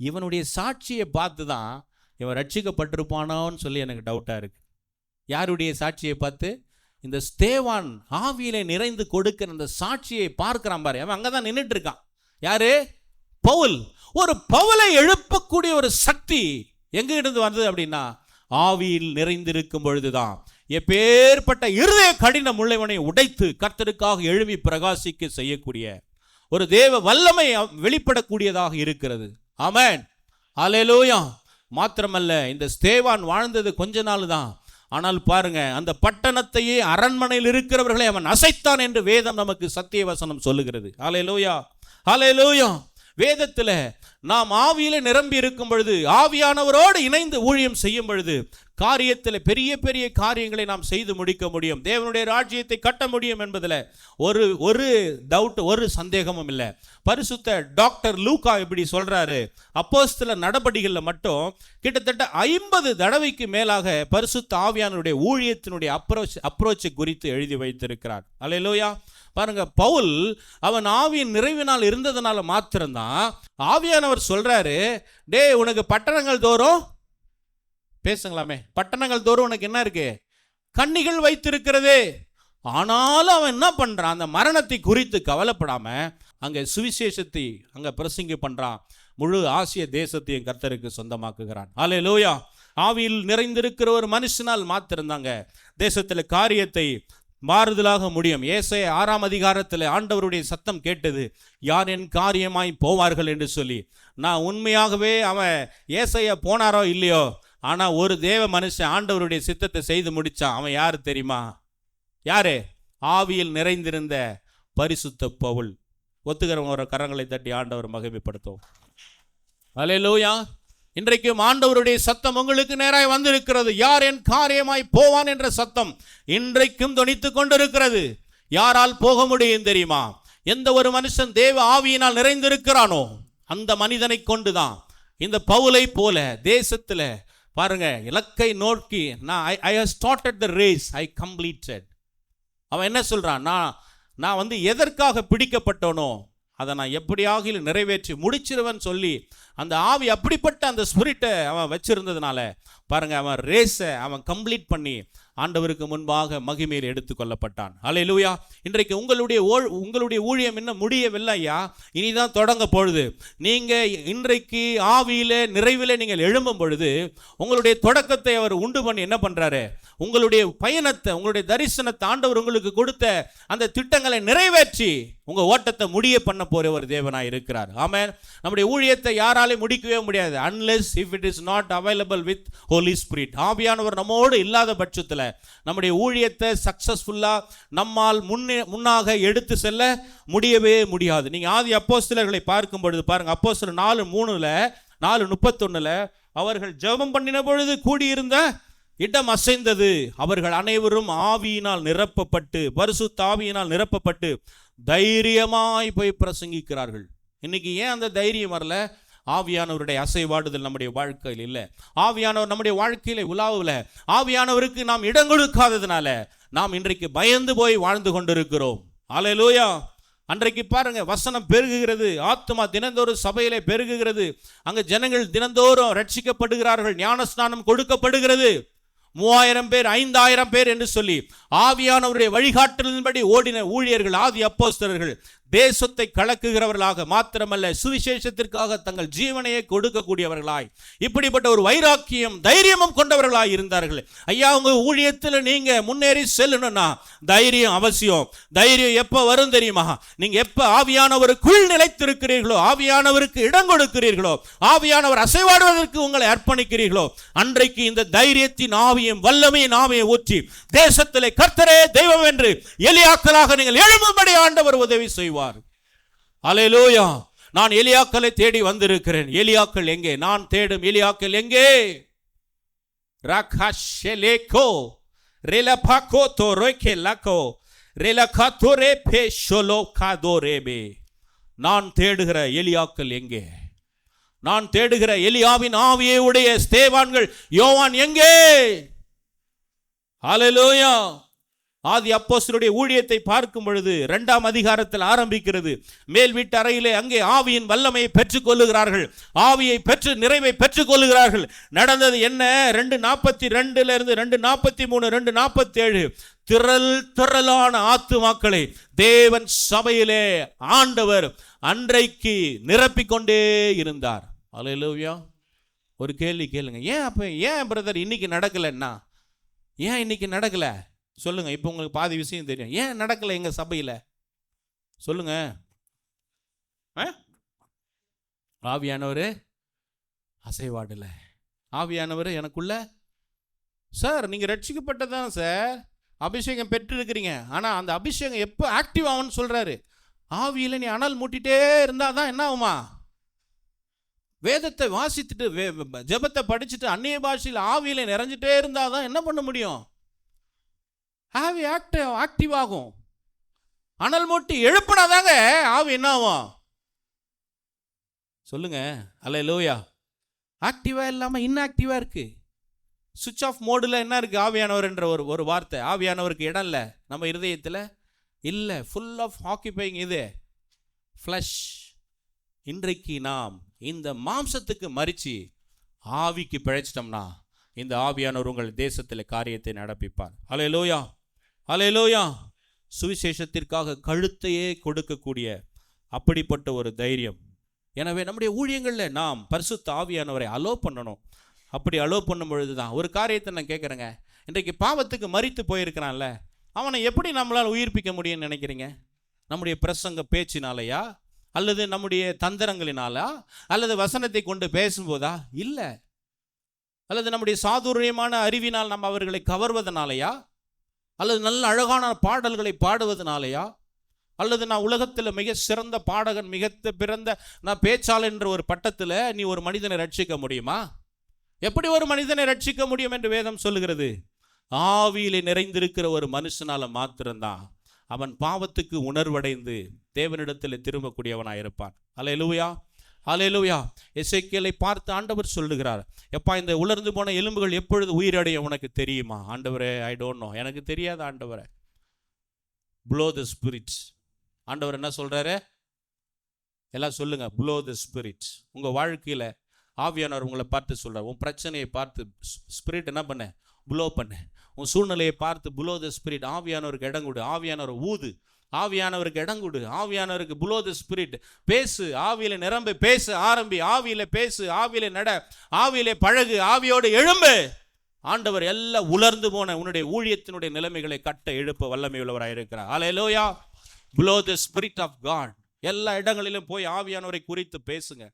இவனுடைய சாட்சியை பார்த்து தான் இவன் ரட்சிக்கப்பட்டிருப்பானோன்னு சொல்லி எனக்கு டவுட்டாக இருக்குது. யாருடைய சாட்சியை பார்த்து? இந்த ஸ்தேவான் ஆவியிலே நிறைந்து கொடுக்கிற அந்த சாட்சியை பார்க்கிறான் பாரு. அவன் அங்கே தான் நின்றுட்டு இருக்கான். யாரு? பவுல். ஒரு பவுலை எழுப்பக்கூடிய ஒரு சக்தி எங்க இருந்து வந்தது அப்படின்னா, ஆவியில் நிறைந்திருக்கும் பொழுதுதான். எப்பேற்பட்ட இருதய கடின முள்ளைவனை உடைத்து கர்த்தருக்காக எழுப்பி பிரகாசிக்க செய்யக்கூடிய ஒரு தேவ வல்லமை வெளிப்படக்கூடியதாக இருக்கிறது. ஆமென். அல்லேலூயா. மாத்திரமல்ல, இந்த ஸ்தேவான் வாழ்ந்தது கொஞ்ச நாள் தான். ஆனால் பாருங்க, அந்த பட்டணத்தையே, அரண்மனையில் இருக்கிறவர்களை அவன் அசைத்தான் என்று வேதம் நமக்கு சத்திய வசனம் சொல்லுகிறது. ஹல்லேலூயா, ஹல்லேலூயா. வேதத்தில் நாம் ஆவியில நிரம்பி இருக்கும் பொழுது, ஆவியானவரோடு இணைந்து ஊழியம் செய்யும் பொழுது, காரியத்தில் பெரிய பெரிய காரியங்களை நாம் செய்து முடிக்க முடியும். தேவனுடைய ராஜ்யத்தை கட்ட முடியும் என்பதில் ஒரு டவுட், ஒரு சந்தேகமும் இல்லை. பரிசுத்த டாக்டர் லூக்கா இப்படி சொல்றாரு. அப்போஸ்தலர் நடபடிகளில் மட்டும் கிட்டத்தட்ட 50 தடவைக்கு மேலாக பரிசுத்த ஆவியானவருடைய ஊழியத்தினுடைய அப்ரோச் குறித்து எழுதி வைத்திருக்கிறார். அல்லேலூயா. பாருங்க, பவுல் அவன் ஆவியின் நிறைவினால் இருந்ததுனால மாத்திரம்தான் ஆவியானவர் சொல்றாரு, டே உனக்கு பட்டணங்கள் தோறும், பேசுங்களாமே, பட்டணங்கள் தோறும் உனக்கு என்ன இருக்கு? கன்னிகள் வைத்திருக்கிறதே. ஆனாலும் அவன் என்ன பண்றான்? அந்த மரணத்தை குறித்து கவலைப்படாம அங்க சுவிசேஷத்தை அங்க பிரசங்கி பண்றான். முழு ஆசிய தேசத்தையும் கர்த்தருக்கு சொந்தமாக்குகிறான். அல்லேலூயா. ஆவியில் நிறைந்திருக்கிற ஒரு மனுஷனால் மாத்திரம்தாங்க தேசத்தில் காரியத்தை மாறுதலாக முடியும். ஏசாயா 6ஆம் அதிகாரத்தில் ஆண்டவருடைய சத்தம் கேட்டது, யார் என் காரியமாய் போவார்கள் என்று சொல்லி. நான் உண்மையாகவே அவன் ஏசாயா போனாரோ இல்லையோ, ஆனால் ஒரு தேவ மனுஷன் ஆண்டவருடைய சித்தத்தை செய்து முடித்தான். அவன் யார் தெரியுமா? யாரு? ஆவியில் நிறைந்திருந்த பரிசுத்த பவுல். ஒத்துக்கிறவங்க ஒரு கரங்களை தட்டி ஆண்டவர் மகிமைப்படுத்தும். அல்லேலூயா. இன்றைக்கும் ஆண்டவருடைய சத்தம் உங்களுக்கு நேராக வந்திருக்கிறது. யார் என் காரியமாய் போவான் என்ற சத்தம் இன்றைக்கும் தொனித்து கொண்டிருக்கிறது. யாரால் போக முடியும் தெரியுமா? எந்த ஒரு மனுஷன் தேவ ஆவியினால் நிறைந்திருக்கிறானோ அந்த மனிதனை கொண்டுதான். இந்த பவுலை போல தேசத்தில் பாருங்க, இலக்கை நோக்கி I have started the race, I completed. அவன் என்ன சொல்றான்? நான் எதற்காக பிடிக்கப்பட்டனோ அதை நான் எப்படியாக நிறைவேற்றி முடிச்சிருவன் சொல்லி அந்த ஆவி அப்படிப்பட்ட அந்த ஸ்பிரிட்டை அவன் வச்சிருந்ததுனால பாருங்க, அவன் ரேஸை அவன் கம்ப்ளீட் பண்ணி ஆண்டவருக்கு முன்பாக மகிமையில் எடுத்துக்கொள்ளப்பட்டான். அல்லேலூயா. இன்றைக்கு உங்களுடைய ஊழியம் இன்னும் முடியவில்லை ஐயா, இனிதான் தொடங்க பொழுது. நீங்கள் இன்றைக்கு ஆவியிலே நிறைவிலே நீங்கள் எழும்பும் பொழுது உங்களுடைய தொடக்கத்தை அவர் உண்டு பண்ணி என்ன பண்ணுறாரு? உங்களுடைய பயணத்தை, உங்களுடைய தரிசனத்தை, ஆண்டவர் உங்களுக்கு கொடுத்த அந்த திட்டங்களை நிறைவேற்றி உங்கள் ஓட்டத்தை முடிய பண்ண போகிற ஒரு தேவனாக இருக்கிறார். ஆமென். நம்முடைய ஊழியத்தை யாராலையும் முடிக்கவே முடியாது unless if it is not available with Holy Spirit. ஆவியானவர் நம்மோடு இல்லாத பட்சத்தில் நம்முடைய ஊழியத்தை சக்சஸ்ஃபுல்லாக நம்மால் முன்னாக எடுத்து செல்ல முடியவே முடியாது. நீங்கள் ஆதி அப்போஸ்தலர்களை பார்க்கும் பொழுது பாருங்க, அப்போஸ்தலர் 4:31 அவர்கள் ஜெபம் பண்ணின பொழுது கூடியிருந்த இடம் அசைந்தது. அவர்கள் அனைவரும் ஆவியினால் நிரப்பப்பட்டு, பரிசுத்த ஆவியினால் நிரப்பப்பட்டு தைரியமாய் போய் பிரசங்கிக்கிறார்கள். இன்னைக்கு ஏன் அந்த தைரியம் வரல? ஆவியானவருடைய அசைவாடுதல் நம்முடைய வாழ்க்கையில் இல்லை. ஆவியானவர் நம்முடைய வாழ்க்கையில உலாவுல ஆவியானவருக்கு நாம் இடம் கொடுக்காததுனால நாம் இன்றைக்கு பயந்து போய் வாழ்ந்து கொண்டிருக்கிறோம். அல்லேலூயா. அன்றைக்கு பாருங்க, வசனம் பெருகுகிறது, ஆத்துமா தினந்தோறும் சபையிலே பெருகுகிறது, அங்க ஜனங்கள் தினந்தோறும் ரட்சிக்கப்படுகிறார்கள், ஞானஸ்நானம் கொடுக்கப்படுகிறது. 3000 பேர் 5000 பேர் என்று சொல்லி ஆவியானவருடைய வழிகாட்டலின்படி ஓடின ஊழியர்கள், ஆதி அப்போஸ்தலர்கள் தேசத்தை கலக்குகிறவர்களாக மாத்திரமல்ல, சுவிசேஷத்திற்காக தங்கள் ஜீவனையை கொடுக்கக்கூடியவர்களாய், இப்படிப்பட்ட ஒரு வைராக்கியம் தைரியமும் கொண்டவர்களாய் இருந்தார்கள். ஐயா, உங்க ஊழியத்தில் நீங்க முன்னேறி செல்லணும்னா தைரியம் அவசியம். தைரியம் எப்ப வரும் தெரியுமா? நீங்க எப்ப ஆவியானவருக்குள் நிலைத்திருக்கிறீர்களோ, ஆவியானவருக்கு இடம் கொடுக்கிறீர்களோ, ஆவியானவர் அசைவாடுவதற்கு உங்களை அர்ப்பணிக்கிறீர்களோ, அன்றைக்கு இந்த தைரியத்தின் ஆவியும் வல்லமையின் ஆவியை ஊற்றி தேசத்திலே கர்த்தரே தெய்வம் என்று எலியாக்களாக நீங்கள் எழும்பும்படி ஆண்டவர் உதவி செய்வார். அல்லேலூயா. நான் எலியாக்களை தேடி வந்திருக்கிறேன். எலியாக்கள் எங்கே? நான் தேடும் எலியாக்கள் எங்கே? ரகஷலேகோ ரெலபாகோ தோரோகே லகோ ரெலகாதோரே பேஷோலோகாதோரேபே. நான் தேடுகிற எலியாக்கள் எங்கே? நான் தேடுகிற எலியாவின் ஆவியை உடைய ஸ்தேவான்கள் யோவான் எங்கே? அல்லேலூயா. ஆதி அப்போஸ்தலருடைய ஊழியத்தை பார்க்கும் பொழுது 2ஆம் அதிகாரத்தில் ஆரம்பிக்கிறது. மேல் வீட்டு அறையிலே அங்கே ஆவியின் வல்லமையை பெற்றுக் கொள்ளுகிறார்கள், ஆவியை பெற்று நிறைவை பெற்றுக் கொள்ளுகிறார்கள். நடந்தது என்ன? 2:42 2:43 2:47 திரளான ஆத்துமாக்களை தேவன் சபையிலே ஆண்டவர் அன்றைக்கு நிரப்பிக்கொண்டே இருந்தார். அல்லேலூயா. ஒரு கேள்வி கேளுங்க, ஏன் பிரதர் இன்னைக்கு நடக்கலன்னா? ஏன் இன்னைக்கு நடக்கல சொல்லுங்க. இப்போ உங்களுக்கு பாதி விஷயம் தெரியும். ஏன் நடக்கல எங்க சபையில்? சொல்லுங்க. ஆவியானவர் அசைவாடல. ஆவியானவர் எனக்குள்ள சார் நீங்கள் ரட்சிக்கப்பட்டதான் சார், அபிஷேகம் பெற்றிருக்கிறீங்க, ஆனால் அந்த அபிஷேகம் எப்போ ஆக்டிவ் ஆகும்னு சொல்கிறாரு. ஆவியில் நீ அனல் மூட்டிகிட்டே இருந்தால் தான் என்ன ஆகுமா? வேதத்தை வாசித்துட்டு ஜெபத்தை படிச்சுட்டு அந்நிய பாஷையில் ஆவியில் நிறைஞ்சிட்டே இருந்தால் தான் என்ன பண்ண முடியும்? ஆவி ஆக்டிவ் ஆகும். அனல் மூட்டி எழுப்பினாதாங்க ஆவி என்ன ஆகும்? சொல்லுங்க. அல்லேலூயா. ஆக்டிவாக இல்லாமல் இன்ஆக்டிவாக இருக்குது. சுவிட்ச் ஆஃப் மோடில் என்ன இருக்குது? ஆவியானவர் என்ற ஒரு வார்த்தை. ஆவியானவருக்கு இடம் இல்லை நம்ம இருதயத்தில், இல்லை. ஃபுல் ஆஃப் ஆக்கிபைங் இது ஃப்ளஷ். இன்றைக்கு நாம் இந்த மாம்சத்துக்கு மறித்து ஆவிக்கு பிழைச்சிட்டோம்னா இந்த ஆவியானவர் உங்கள் தேசத்தில் காரியத்தை நடப்பிப்பார். அல்லேலூயா, அல்லேலூயா. சுவிசேஷத்திற்காக கழுத்தையே கொடுக்கக்கூடிய அப்படிப்பட்ட ஒரு தைரியம். எனவே நம்முடைய ஊழியங்களில் நாம் பரிசுத்த ஆவியானவரை அலோ பண்ணணும். அப்படி அலோ பண்ணும் பொழுது தான் ஒரு காரியத்தை நான் கேட்குறேங்க. இன்றைக்கு பாவத்துக்கு மரித்து போயிருக்கிறான்ல, அவனை எப்படி நம்மளால் உயிர்ப்பிக்க முடியும்னு நினைக்கிறீங்க? நம்முடைய பிரசங்க பேச்சினாலையா, அல்லது நம்முடைய தந்திரங்களினாலா, அல்லது வசனத்தை கொண்டு பேசும்போதா? இல்லை. அல்லது நம்முடைய சாதுரியமான அறிவினால் நம்ம அவர்களை கவர்வதனாலையா, அல்லது நல்ல அழகான பாடல்களை பாடுவதனாலையா, அல்லது நான் உலகத்தில் மிக சிறந்த பாடகன், பிறந்த நான் பேச்சாளர் என்ற ஒரு பட்டத்தில் நீ ஒரு மனிதனை ரட்சிக்க முடியுமா? எப்படி ஒரு மனிதனை ரட்சிக்க முடியும் என்று வேதம் சொல்லுகிறது? ஆவியிலே நிறைந்திருக்கிற ஒரு மனுஷனால மாத்திரம்தான் அவன் பாவத்துக்கு உணர்வடைந்து தேவனிடத்தில் திரும்பக்கூடியவனாக இருப்பான். அல்லேலூயா, அல்லேலூயா. எசேக்கியேலை பார்த்து ஆண்டவர் சொல்லுகிறார், எப்பா இந்த உலர்ந்து போன எலும்புகள் எப்பொழுது உயிரடைய உனக்கு தெரியுமா? ஆண்டவரே, ஐ டோன்ட் நோ, எனக்கு தெரியாது ஆண்டவரே. Flow the spirit. ஆண்டவர் என்ன சொல்றாரு? எல்லாம் சொல்லுங்க, ப்ளோ த ஸ்பிரிட். உங்க வாழ்க்கையில ஆவியானவர் உங்களை பார்த்து சொல்றார், உன் பிரச்சனையை பார்த்து ஸ்பிரிட் என்ன பண்ண? ப்ளோ பண்ண. உன் சூழ்நிலையை பார்த்து ப்ளோ த ஸ்பிரிட். ஆவியானவருக்கு இடம் கொடு, ஆவியானவர் ஊது, ஆவியானவருக்கு இடம் கொடு, ஆவியானவருக்கு ப்ளோ த ஸ்பிரிட். பேசு, ஆவியில நிரம்பு, பேச ஆரம்பி, ஆவியில பேசு, ஆவியில நட, ஆவியில பழகு, ஆவியோடு எழும்பு. ஆண்டவர் எல்லாம் உலர்ந்து போன உன்னுடைய ஊழியத்தினுடைய நிலைமைகளை கட்ட எழுப்ப வல்லமை உள்ளவராக இருக்கிறார். Hallelujah. Blow the spirit of God. எல்லா இடங்களிலும் போய் ஆவியானவரை குறித்து பேசுங்க.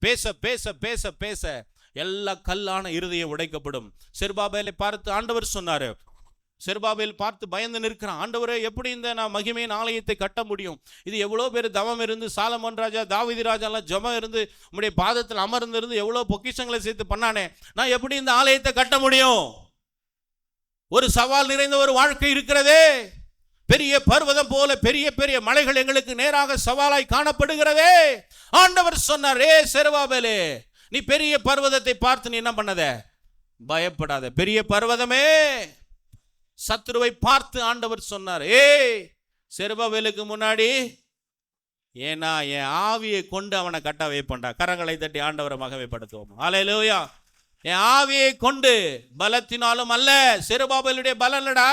பேச பேச பேச பேச எல்லா கல்லான இருதயம் உடைக்கப்படும். செருபாபேலை பார்த்து ஆண்டவர் சொன்னாரு, செருபாபேல் பார்த்து பயந்து நிற்கிறான். ஆண்டவரே, எப்படி இந்த நான் மகிமையின் ஆலயத்தை கட்ட முடியும்? இது எவ்வளோ பேர் தவம் இருந்து, சாலமோன் ராஜா, தாவீது ராஜாலாம் ஜெபம் இருந்து, உம்முடைய பாதத்தில் அமர்ந்து இருந்து எவ்வளோ பொக்கிஷங்களை சேர்த்து பண்ணானே, நான் எப்படி இந்த ஆலயத்தை கட்ட முடியும்? ஒரு சவால் நிறைந்த ஒரு வாழ்க்கை இருக்கிறதே. பெரிய பர்வதம் போல பெரிய பெரிய மலைகள் எங்களுக்கு நேராக சவாலாய் காணப்படுகிறதே. ஆண்டவர் சொன்னார், ஏ செருபாபேலே, நீ பெரிய பர்வதத்தை பார்த்து நீ என்ன பண்ணாத? பயப்படாத. பெரிய பர்வதமே, சத்துருவை பார்த்து ஆண்டவர் சொன்னார், ஏ செருபாபேலுக்கு முன்னாடி ஏன்னா என் ஆவியை கொண்டு அவனை கட்ட வைப்பண்டா. கரங்களை தட்டி ஆண்டவரை மகிமைப்படுத்துவோம். அல்லேலூயா. என் ஆவியை கொண்டு, பலத்தினாலும் அல்ல, செருபாபேலுடைய பலம் இல்லடா,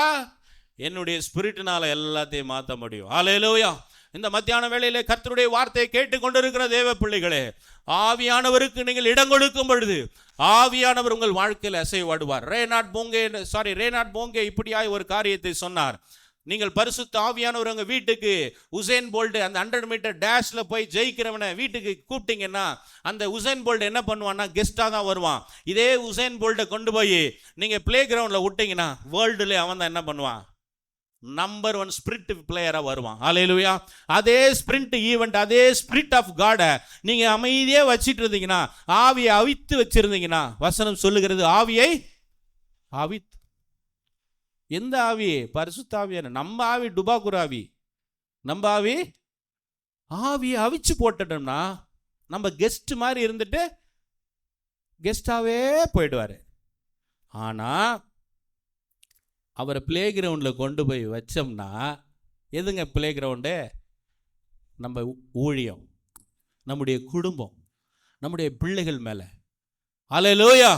என்னுடைய ஸ்பிரிட்டினால எல்லாத்தையும் மாற்ற முடியும். அல்லேலூயா. இந்த மத்தியான வேளையிலே கர்த்தருடைய வார்த்தையை கேட்டுக்கொண்டிருக்கிற தேவ பிள்ளைகளே, ஆவியானவருக்கு நீங்கள் இடம் கொடுக்கும் பொழுது ஆவியானவர் உங்கள் வாழ்க்கையில் அசைவாடுவார். ரேனாட் போங்கே இப்படியாய் ஒரு காரியத்தை சொன்னார். நீங்கள் பரிசுத்த ஆவியானவர் உங்கள் வீட்டுக்கு உசேன் போல்ட் அந்த 100 மீட்டர் டேஷ்ல போய் ஜெயிக்கிறவனை வீட்டுக்கு கூப்பிட்டீங்கன்னா அந்த உசேன் போல்ட் என்ன பண்ணுவான்னா கெஸ்டாக தான் வருவான். இதே உசேன் போல்ட்டை கொண்டு போய் நீங்கள் பிளே கிரவுண்டில் விட்டீங்கன்னா வேர்ல்டுல அவன் தான் என்ன பண்ணுவான்? நம்பர் 1 ஸ்பிரிட் பிளேயரா வருவான். அல்லேலூயா. அதே ஸ்பிரிண்ட் ஈவெண்ட், அதே ஸ்பிரிட் ஆஃப் காட நீங்க அமைதியே வச்சிட்டு இருந்தீங்கன்னா, ஆவியை அவித்து வச்சிருந்தீங்கன்னா, வசனம் சொல்லுகிறது ஆவியை அவித்து. எந்த ஆவி? பரிசுத்த ஆவியான நம்ம ஆவி டுபாக்குர் ஆவி. நம்ம ஆவி ஆவியை அவிச்சு போட்டுட்டோம்னா நம்ம கெஸ்ட் மாதிரி இருந்துட்டு கெஸ்டாவே போயிடுவாரு. ஆனா அவரை பிளே கிரவுண்டில் கொண்டு போய் வச்சோம்னா, எதுங்க பிளே கிரவுண்டு? நம்ம ஊழியம், நம்முடைய குடும்பம், நம்முடைய பிள்ளைகள் மேலே. அல்லேலூயா.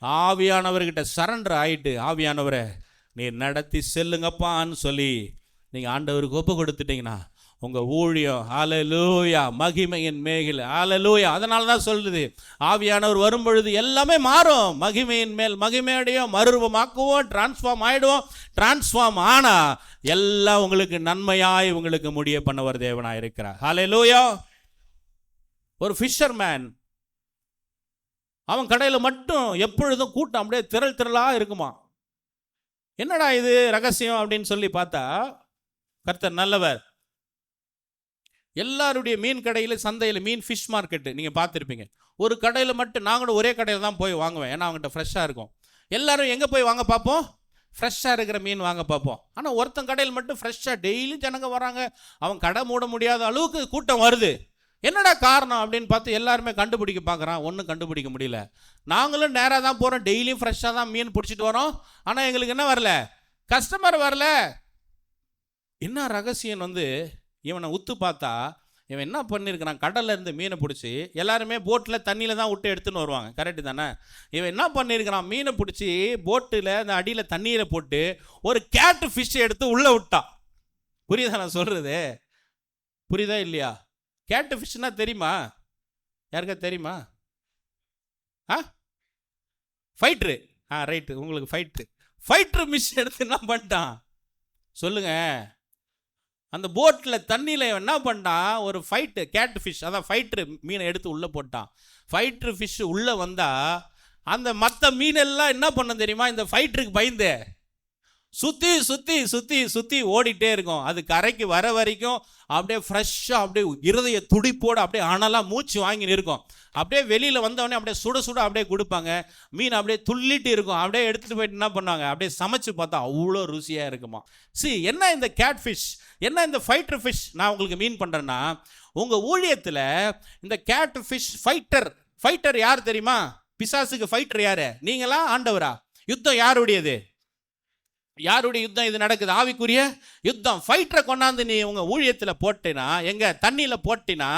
ஆவியானவர்கிட்ட சரண்டர் ஆகிட்டு, ஆவியானவரை நீ நடத்தி செல்லுங்கப்பான்னு சொல்லி நீங்கள் ஆண்டவருக்கு ஒப்பு கொடுத்துட்டீங்கன்னா உங்கள் ஊழியம் அல்லேலூயா மகிமையின் மேகில். அல்லேலூயா. அதனால தான் சொல்லுது, ஆவியானவர் வரும் பொழுது எல்லாமே மாறும். மகிமையின் மேல் மகிமையடையும், மறுரூபமாக்குவோம், டிரான்ஸ்ஃபார்ம் ஆகிடுவோம். டிரான்ஸ்ஃபார்ம் ஆனால் எல்லாம் உங்களுக்கு நன்மையாய் உங்களுக்கு முடிய பண்ணவர் தேவனாக இருக்கிறார். அல்லேலூயா. ஒரு ஃபிஷர்மேன், அவன் கடையில் மட்டும் எப்பொழுதும் கூட்டம் அப்படியே திரளாக இருக்குமா. என்னடா இது ரகசியம் அப்படின்னு சொல்லி பார்த்தா, கர்த்தர் நல்லவர். எல்லாருடைய மீன் கடையில், சந்தையில், மீன் ஃபிஷ் மார்க்கெட்டு நீங்கள் பார்த்துருப்பீங்க. ஒரு கடையில் மட்டும், நாங்களும் ஒரே கடையில் தான் போய் வாங்குவேன், ஏன்னா அவங்ககிட்ட ஃப்ரெஷ்ஷாக இருக்கும். எல்லாரும் எங்கே போய் வாங்க பார்ப்போம்? ஃப்ரெஷ்ஷாக இருக்கிற மீன் வாங்க பார்ப்போம். ஆனால் ஒருத்தன் கடையில் மட்டும் ஃப்ரெஷ்ஷாக டெய்லி ஜனங்க வராங்க, அவன் கடை மூட முடியாத அளவுக்கு கூட்டம் வருது. என்னடா காரணம் அப்படின்னு பார்த்து எல்லாருமே கண்டுபிடிக்க பார்க்குறான், ஒன்றும் கண்டுபிடிக்க முடியல. நாங்களும் நேராக தான் போகிறோம், டெய்லியும் ஃப்ரெஷ்ஷாக தான் மீன் பிடிச்சிட்டு வரோம், ஆனால் எங்களுக்கு என்ன வரல? கஸ்டமர் வரல. என்ன ரகசியம் வந்து, இவனை உத்து பார்த்தா இவன் என்ன பண்ணியிருக்கிறான், கடலில் இருந்து மீனை பிடிச்சி எல்லாருமே போட்டில் தண்ணியில் தான் விட்டு எடுத்துன்னு வருவாங்க, கரெக்டு தானே? இவன் என்ன பண்ணியிருக்கிறான், மீனை பிடிச்சி போட்டில் அந்த அடியில் தண்ணீரை போட்டு ஒரு கேட்டு ஃபிஷ்ஷை எடுத்து உள்ளே விட்டான். புரியுதா நான் சொல்கிறது? புரியுதா இல்லையா? கேட்டு ஃபிஷ்னா தெரியுமா? யாருக்கா தெரியுமா? ஃபைட்ரு. ரைட்டு, உங்களுக்கு ஃபைட்ரு மிஷ் எடுத்து என்ன பண்ணிட்டான் சொல்லுங்க? அந்த போட்டில் தண்ணியில் என்ன பண்ணிட்டான், ஒரு கேட் ஃபிஷ், அதான் ஃபைட்ரு மீனை எடுத்து உள்ளே போட்டான். ஃபைட்ரு ஃபிஷ் உள்ளே வந்தால் அந்த மற்ற மீனெல்லாம் என்ன பண்ண தெரியுமா? இந்த ஃபைட்ருக்கு பயந்து சுற்றி சுற்றி சுற்றி சுற்றி ஓடிட்டே இருக்கும். அது கரைக்கு வர வரைக்கும் அப்படியே ஃப்ரெஷ்ஷாக, அப்படியே இருதய துடிப்போடு, அப்படியே அனலாக மூச்சு வாங்கி இருக்கும். அப்படியே வெளியில் வந்தவொடனே அப்படியே சுட சுட அப்படியே கொடுப்பாங்க. மீன் அப்படியே துள்ளிட்டு இருக்கும். அப்படியே எடுத்துகிட்டு போயிட்டு என்ன பண்ணாங்க, அப்படியே சமைச்சு பார்த்தா அவ்வளோ ருசியாக இருக்குமா. என்ன இந்த கேட் ஃபிஷ், என்ன இந்த ஃபைட்டர் ஃபிஷ் நான் உங்களுக்கு மீன் பண்ணுறேன்னா, உங்கள் ஊழியத்தில் இந்த கேட் ஃபிஷ் ஃபைட்டர் யார் தெரியுமா? பிசாசுக்கு ஃபைட்டர் யார்? நீங்களா ஆண்டவரா? யுத்தம் யாருடையது? யாருடைய யுத்தம் இது நடக்குது? ஆவிக்குரிய யுத்தம். ஃபைட்டரை கொண்டாந்து நீ உங்கள் ஊழியத்தில் போட்டீங்கன்னா, எங்கள் தண்ணியில் போட்டினா,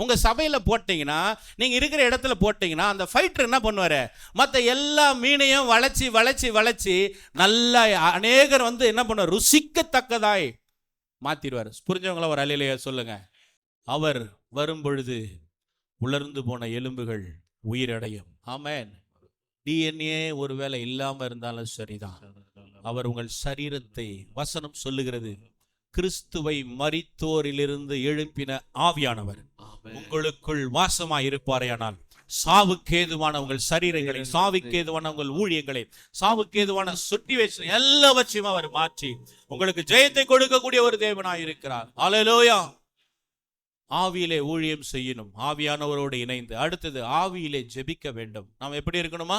உங்கள் சபையில் போட்டிங்கன்னா, நீங்கள் இருக்கிற இடத்துல போட்டிங்கன்னா, அந்த ஃபைட்டர் என்ன பண்ணுவார்? மற்ற எல்லா மீனையும் வளைச்சி வளைச்சி வளைச்சி நல்லா அநேகர் வந்து என்ன பண்ணுவார்? ருசிக்கத்தக்கதாய் மாற்றிடுவார். புரிஞ்சவங்கள ஒரு அல்லேலூயா சொல்லுங்க. அவர் வரும்பொழுது உலர்ந்து போன எலும்புகள் உயிரடையும். ஆமென். டிஎன்ஏ ஒருவேளை இல்லாமல் இருந்தாலும் சரிதான், அவர் உங்கள் சரீரத்தை, வசனம் சொல்லுகிறது, கிறிஸ்துவை மரித்தோரிலிருந்து எழுப்பின ஆவியானவர் உங்களுக்குள் வாசமாய் இருப்பாரேயானால், சாவுக்கேதுவான உங்கள் சரீரங்களை, சாவுக்கேதுவான உங்கள் ஊழியங்களை, சாவுக்கேதுவான சிச்சுவேஷன் எல்லாவற்றையும் அவர் மாற்றி உங்களுக்கு ஜெயத்தை கொடுக்கக்கூடிய ஒரு தேவனாய் இருக்கிறார். அல்லேலூயா. ஆவியிலே ஊழியம் செய்யணும், ஆவியானவரோடு இணைந்து. அடுத்தது, ஆவியிலே ஜெபிக்க வேண்டும். நாம் எப்படி இருக்கணுமா?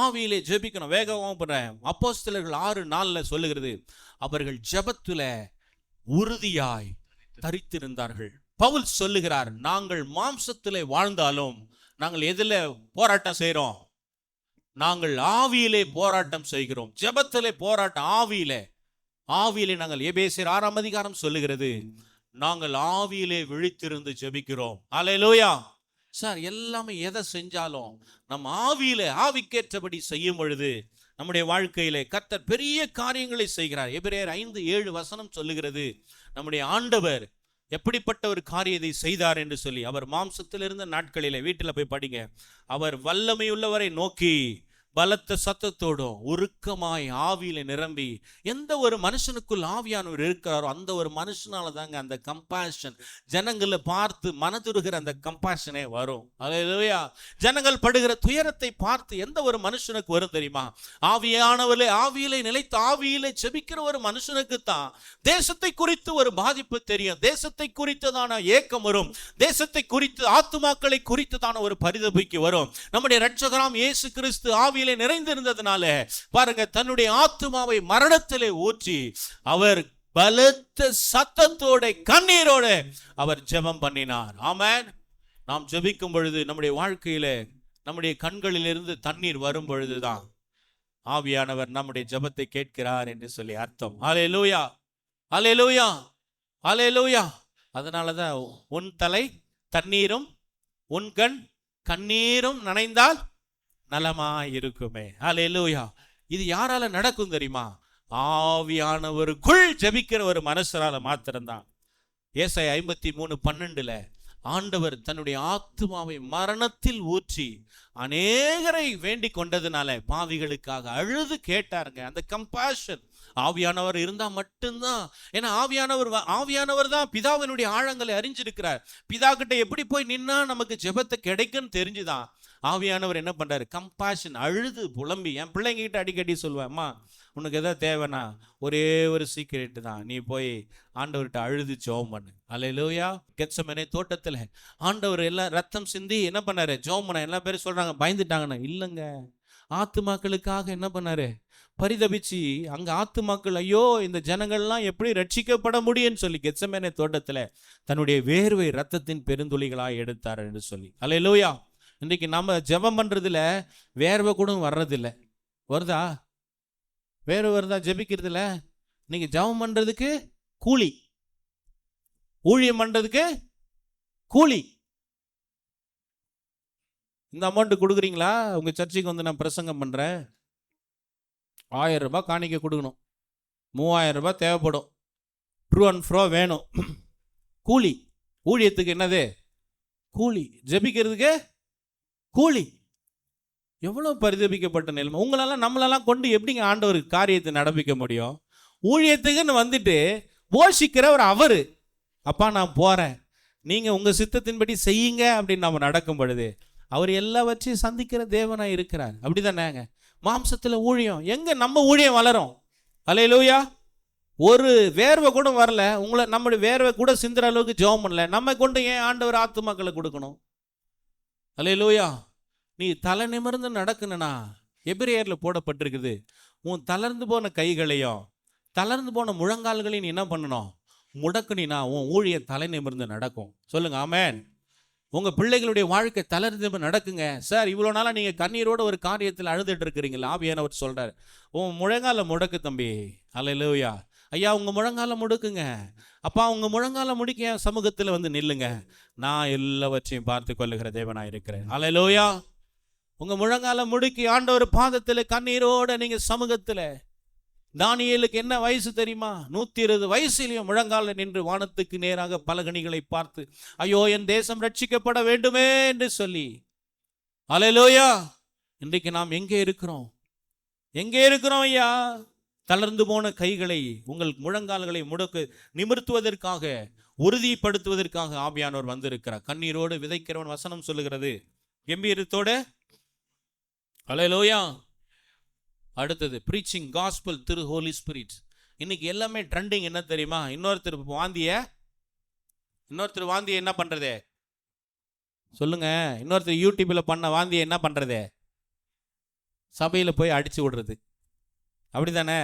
ஆவியிலே ஜெபிக்கணும். வேகமாக பண்ணுறேன். அப்போஸ்தலர்கள் 6:4 சொல்லுகிறது, அவர்கள் ஜெபத்துல உறுதியாய் தரித்திருந்தார்கள். பவுல் சொல்லுகிறார், நாங்கள் மாம்சத்திலே வாழ்ந்தாலும் நாங்கள் எதில் போராட்டம் செய்கிறோம்? நாங்கள் ஆவியிலே போராட்டம் செய்கிறோம். ஜெபத்திலே போராட்டம், ஆவியிலே நாங்கள், எபேசியர் 6ஆம் அதிகாரம் சொல்லுகிறது, நாங்கள் ஆவியிலே விழித்திருந்து ஜெபிக்கிறோம். அல்லேலூயா. சார், எல்லாமே எதை செஞ்சாலும் நம்ம ஆவிக்கேற்றபடி செய்யும் பொழுது நம்முடைய வாழ்க்கையிலே கர்த்தர் பெரிய காரியங்களை செய்கிறார். எபிரேயர் 5:7 சொல்லுகிறது, நம்முடைய ஆண்டவர் எப்படிப்பட்ட ஒரு காரியத்தை செய்தார் என்று சொல்லி. அவர் மாம்சத்தில் இருந்த நாட்களிலே, வீட்டில் போய் படிங்க, அவர் வல்லமையுள்ளவரை நோக்கி பலத்த சத்தத்தோடும் உருக்கமாய் ஆவியில நிரம்பி, எந்த ஒரு மனுஷனுக்குள் ஆவியானவர் இருக்கிறாரோ அந்த ஒரு மனுஷனால தாங்க அந்த கம்பேஷன், ஜனங்களை பார்த்து மனதுருகிற அந்த கம்பேஷனே வரும். அல்லேலூயா. ஜனங்கள் படுகிற துயரத்தை பார்த்து எந்த ஒரு மனுஷனுக்கு வரும் தெரியுமா? ஆவியிலே நிலைத்து ஆவியிலே செபிக்கிற ஒரு மனுஷனுக்கு தான் தேசத்தை குறித்து ஒரு பாதிப்பு தெரியும், தேசத்தை குறித்ததான ஏக்கம் வரும், தேசத்தை குறித்து, ஆத்துமாக்களை குறித்ததான ஒரு பரிதபிக்கு வரும். நம்முடைய இரட்சகராம் இயேசு கிறிஸ்து ஆவி நிறைந்திருந்ததுனால பாருங்க, தன்னுடைய ஆத்துமாவை மரணத்திலே ஊற்றி அவர் பலத்த சத்தத்தோட, கண்ணீரோட அவர் ஜெபம் பண்ணினார். ஆமென். நாம் ஜெபிக்கும் பொழுது நம்முடைய வாழ்க்கையில, நம்முடைய கண்களிலிருந்து தண்ணீர் வரும் பொழுதுதான் ஆவியானவர் நம்முடைய ஜெபத்தை கேட்கிறார் என்று சொல்லி அர்த்தம். அல்லேலூயா, அல்லேலூயா, அல்லேலூயா. அதனாலதான் உன் தலை தண்ணீரும் உன் கண் கண்ணீரும் நனைந்தால் நலமாயிருக்குமே. அல்லேலூயா. இது யாரால நடக்கும் தெரியுமா? ஆவியானவருக்குள் ஜெபிக்கிற ஒரு மனுஷரால மாத்திரம்தான். ஏசாயா 53:12 ஆண்டவர் தன்னுடைய ஆத்துமாவை மரணத்தில் ஊற்றி அநேகரை வேண்டிக் கொண்டதுனால பாவிகளுக்காக அழுது கேட்டாருங்க. அந்த கம்பேஷன், ஆவியானவர் இருந்தால் மட்டும்தான். ஏன்னா ஆவியானவர் தான் பிதாவினுடைய ஆழங்களை அறிஞ்சிருக்கிறார். பிதா கிட்ட எப்படி போய் நின்னா நமக்கு ஜெபத்தை கிடைக்குன்னு தெரிஞ்சுதான் ஆவியானவர் என்ன பண்றாரு, கம்பேஷன், அழுது புலம்பி. என் பிள்ளைங்க கிட்ட அடிக்கடி சொல்லுவேன், அம்மா உனக்கு எதாவது தேவைன்னா ஒரே ஒரு சீக்கிரட்டு தான், நீ போய் ஆண்டவர்கிட்ட அழுது ஜெபம் பண்ணு. அல்லேலூயா. கெத்செமனே தோட்டத்தில் ஆண்டவர் எல்லாம் ரத்தம் சிந்தி என்ன பண்ணாரு, ஜெபம் பண்ண. எல்லா பேரும் சொல்றாங்க பயந்துட்டாங்கன்னு. இல்லைங்க, ஆத்துமாக்களுக்காக என்ன பண்ணாரு, பரிதபிச்சு அங்க ஆத்துமாக்கள், ஐயோ இந்த ஜனங்கள்லாம் எப்படி ரட்சிக்கப்பட முடியும்னு சொல்லி கெத்செமனே தோட்டத்தில் தன்னுடைய வேர்வை ரத்தத்தின் பெருந்துளிகளாக எடுத்தார் என்று சொல்லி. அல்லேலூயா. இன்றைக்கு நம்ம ஜெபம் பண்றதுல வேர்வை கூட வர்றதில்லை. வருதா? வேர்வை வருதா ஜெபிக்கிறதுல? நீங்க ஜெபம் பண்றதுக்கு கூலி, ஊழியம் பண்றதுக்கு கூலி. இந்த அமௌண்ட் கொடுக்குறீங்களா? உங்க சர்ச்சுக்கு வந்து நான் பிரசங்கம் பண்றேன், 1000 ரூபாய் காணிக்க கொடுக்கணும், 3000 ரூபாய் தேவைப்படும், ட்ரூ அண்ட் ஃப்ரோ வேணும். கூலி. ஊழியத்துக்கு என்னது? கூலி. ஜெபிக்கிறதுக்கு கூலி. எவ்வளோ பரிதபிக்கப்பட்ட நிலைமை. உங்களெல்லாம் நம்மளெல்லாம் கொண்டு எப்படிங்க ஆண்டவருக்கு காரியத்தை நடப்பிக்க முடியும்? ஊழியத்துக்குன்னு வந்துட்டு போஷிக்கிறவர் அவரு. அப்பா நான் போகிறேன், நீங்கள் உங்கள் சித்தத்தின்படி செய்யுங்க அப்படின்னு நம்ம நடக்கும் பொழுது அவர் எல்லாவற்றையும் சந்திக்கிற தேவனாக இருக்கிறார். அப்படி தானேங்க? மாம்சத்தில் ஊழியம் எங்கே நம்ம ஊழியம் வளரும்? அல்லேலூயா. ஒரு வேர்வை கூட வரல, நம்மளுடைய வேர்வை கூட சிந்துற அளவுக்கு ஜெபம் பண்ணல, நம்ம கொண்டு ஏன் ஆண்டவர் ஆத்துமாக்களை கொடுக்கணும்? அல்லேலூயா. நீ தலை நிமிர்ந்து நடக்கணும்னா எபிரேயர்ல போடப்பட்டிருக்குது, உன் தளர்ந்து போன கைகளையும் தளர்ந்து போன முழங்கால்களையும் நீ என்ன பண்ணணும், முடக்குனா உன் ஊழிய தலை நிமிர்ந்து நடக்கும். சொல்லுங்க ஆமென். உங்க பிள்ளைகளுடைய வாழ்க்கை தளர்ந்து நடக்குங்க. சார் இவ்வளோ நாளாக நீங்கள் கண்ணீரோட ஒரு காரியத்தில் அழுதுட்டு இருக்கிறீங்களா? ஆவியானவர் சொல்றாரு, உன் முழங்கால முடக்கு தம்பி. அல்லேலூயா. ஐயா உங்கள் முழங்கால முடுக்குங்க. அப்பா உங்கள் முழங்கால முடிக்க என் சமூகத்தில் வந்து நில்லுங்க, நான் எல்லாவற்றையும் பார்த்து கொள்ளுகிற தேவனாக இருக்கிறேன். அல்லேலூயா. உங்கள் முழங்கால முடுக்கி ஆண்டவர் பாதத்தில் கண்ணீரோட நீங்கள் சமூகத்தில். தானியேலுக்கு என்ன வயசு தெரியுமா? 120 வயசுலையும் முழங்கால நின்று வானத்துக்கு நேராக பலகணிகளை பார்த்து, ஐயோ என் தேசம் ரட்சிக்கப்பட வேண்டுமே என்று சொல்லி. அல்லேலூயா. இன்றைக்கு நாம் எங்கே இருக்கிறோம்? எங்கே இருக்கிறோம் ஐயா? தளர்ந்து போன கைகளை, உங்கள் முழங்கால்களை முடக்கு நிமிர்த்துவதற்காக, உறுதிப்படுத்துவதற்காக ஆவியானவர் வந்திருக்கிறார். கண்ணீரோடு விதைக்கிறவன் வசனம் சொல்லுகிறது கம்பீரத்தோட. அல்லேலூயா. அடுத்தது பிரீச்சிங் காஸ்பல் திரு ஹோலி ஸ்பிரிட். இன்னைக்கு எல்லாமே ட்ரெண்டிங் என்ன தெரியுமா? இன்னொருத்தர் வாந்திய என்ன பண்றது சொல்லுங்க? இன்னொருத்தர் யூடியூப்ல பண்ண வாந்திய என்ன பண்றது? சபையில் போய் அடிச்சு விடுறது. அப்படிதானே?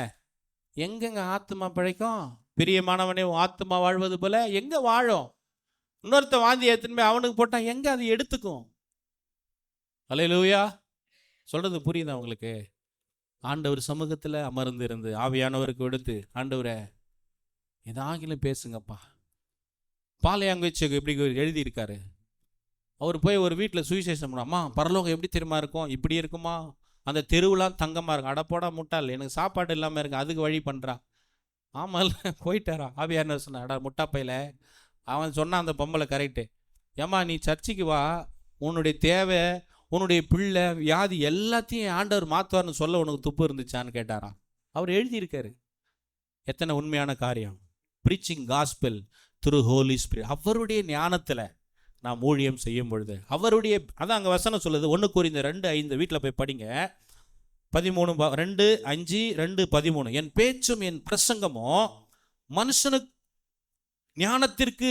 எங்கெங்க ஆத்மா பிழைக்கும்? பிரியமானவனே ஆத்மா வாழ்வது போல எங்க வாழும்? இன்னொருத்த வாந்தி எடுத்துன்னு போய் அவனுக்கு போட்டா எங்க அது எடுத்துக்கும்? அல்லேலூயா. சொல்றது புரியுதா உங்களுக்கு? ஆண்டவர் சமூகத்தில் அமர்ந்து இருந்து ஆவியானவருக்கு எடுத்து, ஆண்டவரை ஏதாகிலும் பேசுங்கப்பா. பாலையாங்குச்சு எப்படி எழுதியிருக்காரு. அவர் போய் ஒரு வீட்டில் சுவிசேஷம் பண்ணாமா, பரலோகம் எப்படி தெரியுமா இருக்கும்? இப்படி இருக்குமா? அந்த தெருவுலாம் தங்கமாக இருக்கும். அடப்போடா முட்டாள், எனக்கு சாப்பாடு இல்லாமல் இருக்கு, அதுக்கு வழி பண்ணுறான். ஆமாம் போயிட்டாரா? ஆவியானவர் சொன்னா, அடா முட்டாப்பையில். அவன் சொன்னான் அந்த பொம்பளை கரெக்டு. ஏம்மா நீ சர்ச்சைக்கு வா, உன்னுடைய தேவை, உன்னுடைய பிள்ளை, வியாதி எல்லாத்தையும் ஆண்டவர் மாற்றுவார்னு சொல்ல உனக்கு துப்பு இருந்துச்சான்னு கேட்டாராம். அவர் எழுதியிருக்காரு. எத்தனை உண்மையான காரியம். Preaching gospel through holy spirit. அவருடைய ஞானத்தில் நாம் ஊழியம் செய்யும் பொழுது அவருடைய, அதான் அங்கே வசனம் சொல்லுது, 1 கொரிந்தியர் 2:5 வீட்டில் போய் படிங்க. 2:5-2:13. என் பேச்சும் என் பிரசங்கமும் மனுஷனுக்கு ஞானத்திற்கு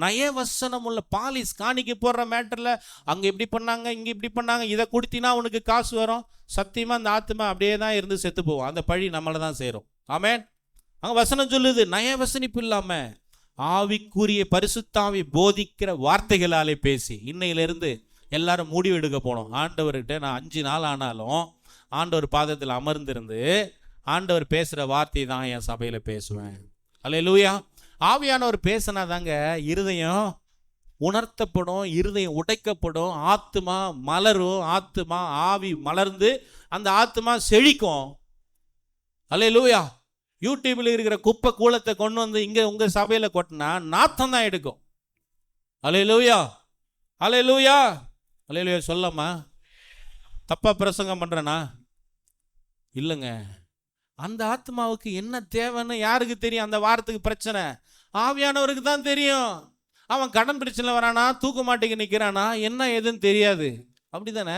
நயவசனம் உள்ள. பாலிஸ் காணிக்கு போடுற மேட்டரில் அங்கே இப்படி பண்ணாங்க, இங்கே இப்படி பண்ணாங்க, இதை கொடுத்தினா உனக்கு காசு வரும். சத்தியமாக அந்த ஆத்மா அப்படியே தான் இருந்து செத்து போவோம். அந்த பழி நம்மளை தான் சேரும். ஆமென். அங்கே வசனம் சொல்லுது, நயவசனிப்பு இல்லாமல் ஆவிக்குரிய பரிசுத்தாவி போதிக்கிற வார்த்தைகளாலே பேசி. இன்னையிலிருந்து எல்லாரும் முடிவு எடுக்க போனோம். ஆண்டவர்கிட்ட நான் 5 நாள் ஆனாலும் ஆண்டவர் பாதத்தில் அமர்ந்திருந்து ஆண்டவர் பேசுகிற வார்த்தை தான் என் சபையில் பேசுவேன். அல்லேலூயா. ஆவியானவர் பேசினா தாங்க இருதயம் உணர்த்தப்படும், இருதயம் உடைக்கப்படும், ஆத்மா மலரும். ஆத்மா ஆவி மலர்ந்து அந்த ஆத்மா செழிக்கும். அல்லேலூயா. யூடியூப்ல இருக்கிற குப்பை கூலத்தை கொண்டு வந்து இங்கே உங்கள் சபையில் கொட்டினா நாத்தம் தான் எடுக்கும். அல்லேலூயா. அல்லேலூயா. அல்லேலூயா. சொல்லமா தப்பா பிரசங்கம் பண்ணுறேனா? இல்லைங்க. அந்த ஆத்மாவுக்கு என்ன தேவைன்னு யாருக்கு தெரியும்? அந்த வாரத்துக்கு பிரச்சனை ஆவியானவருக்கு தான் தெரியும். அவன் கடன் பிரச்சனை வரானா, தூக்க மாட்டேங்க நிற்கிறானா, என்ன ஏதுன்னு தெரியாது. அப்படி தானே?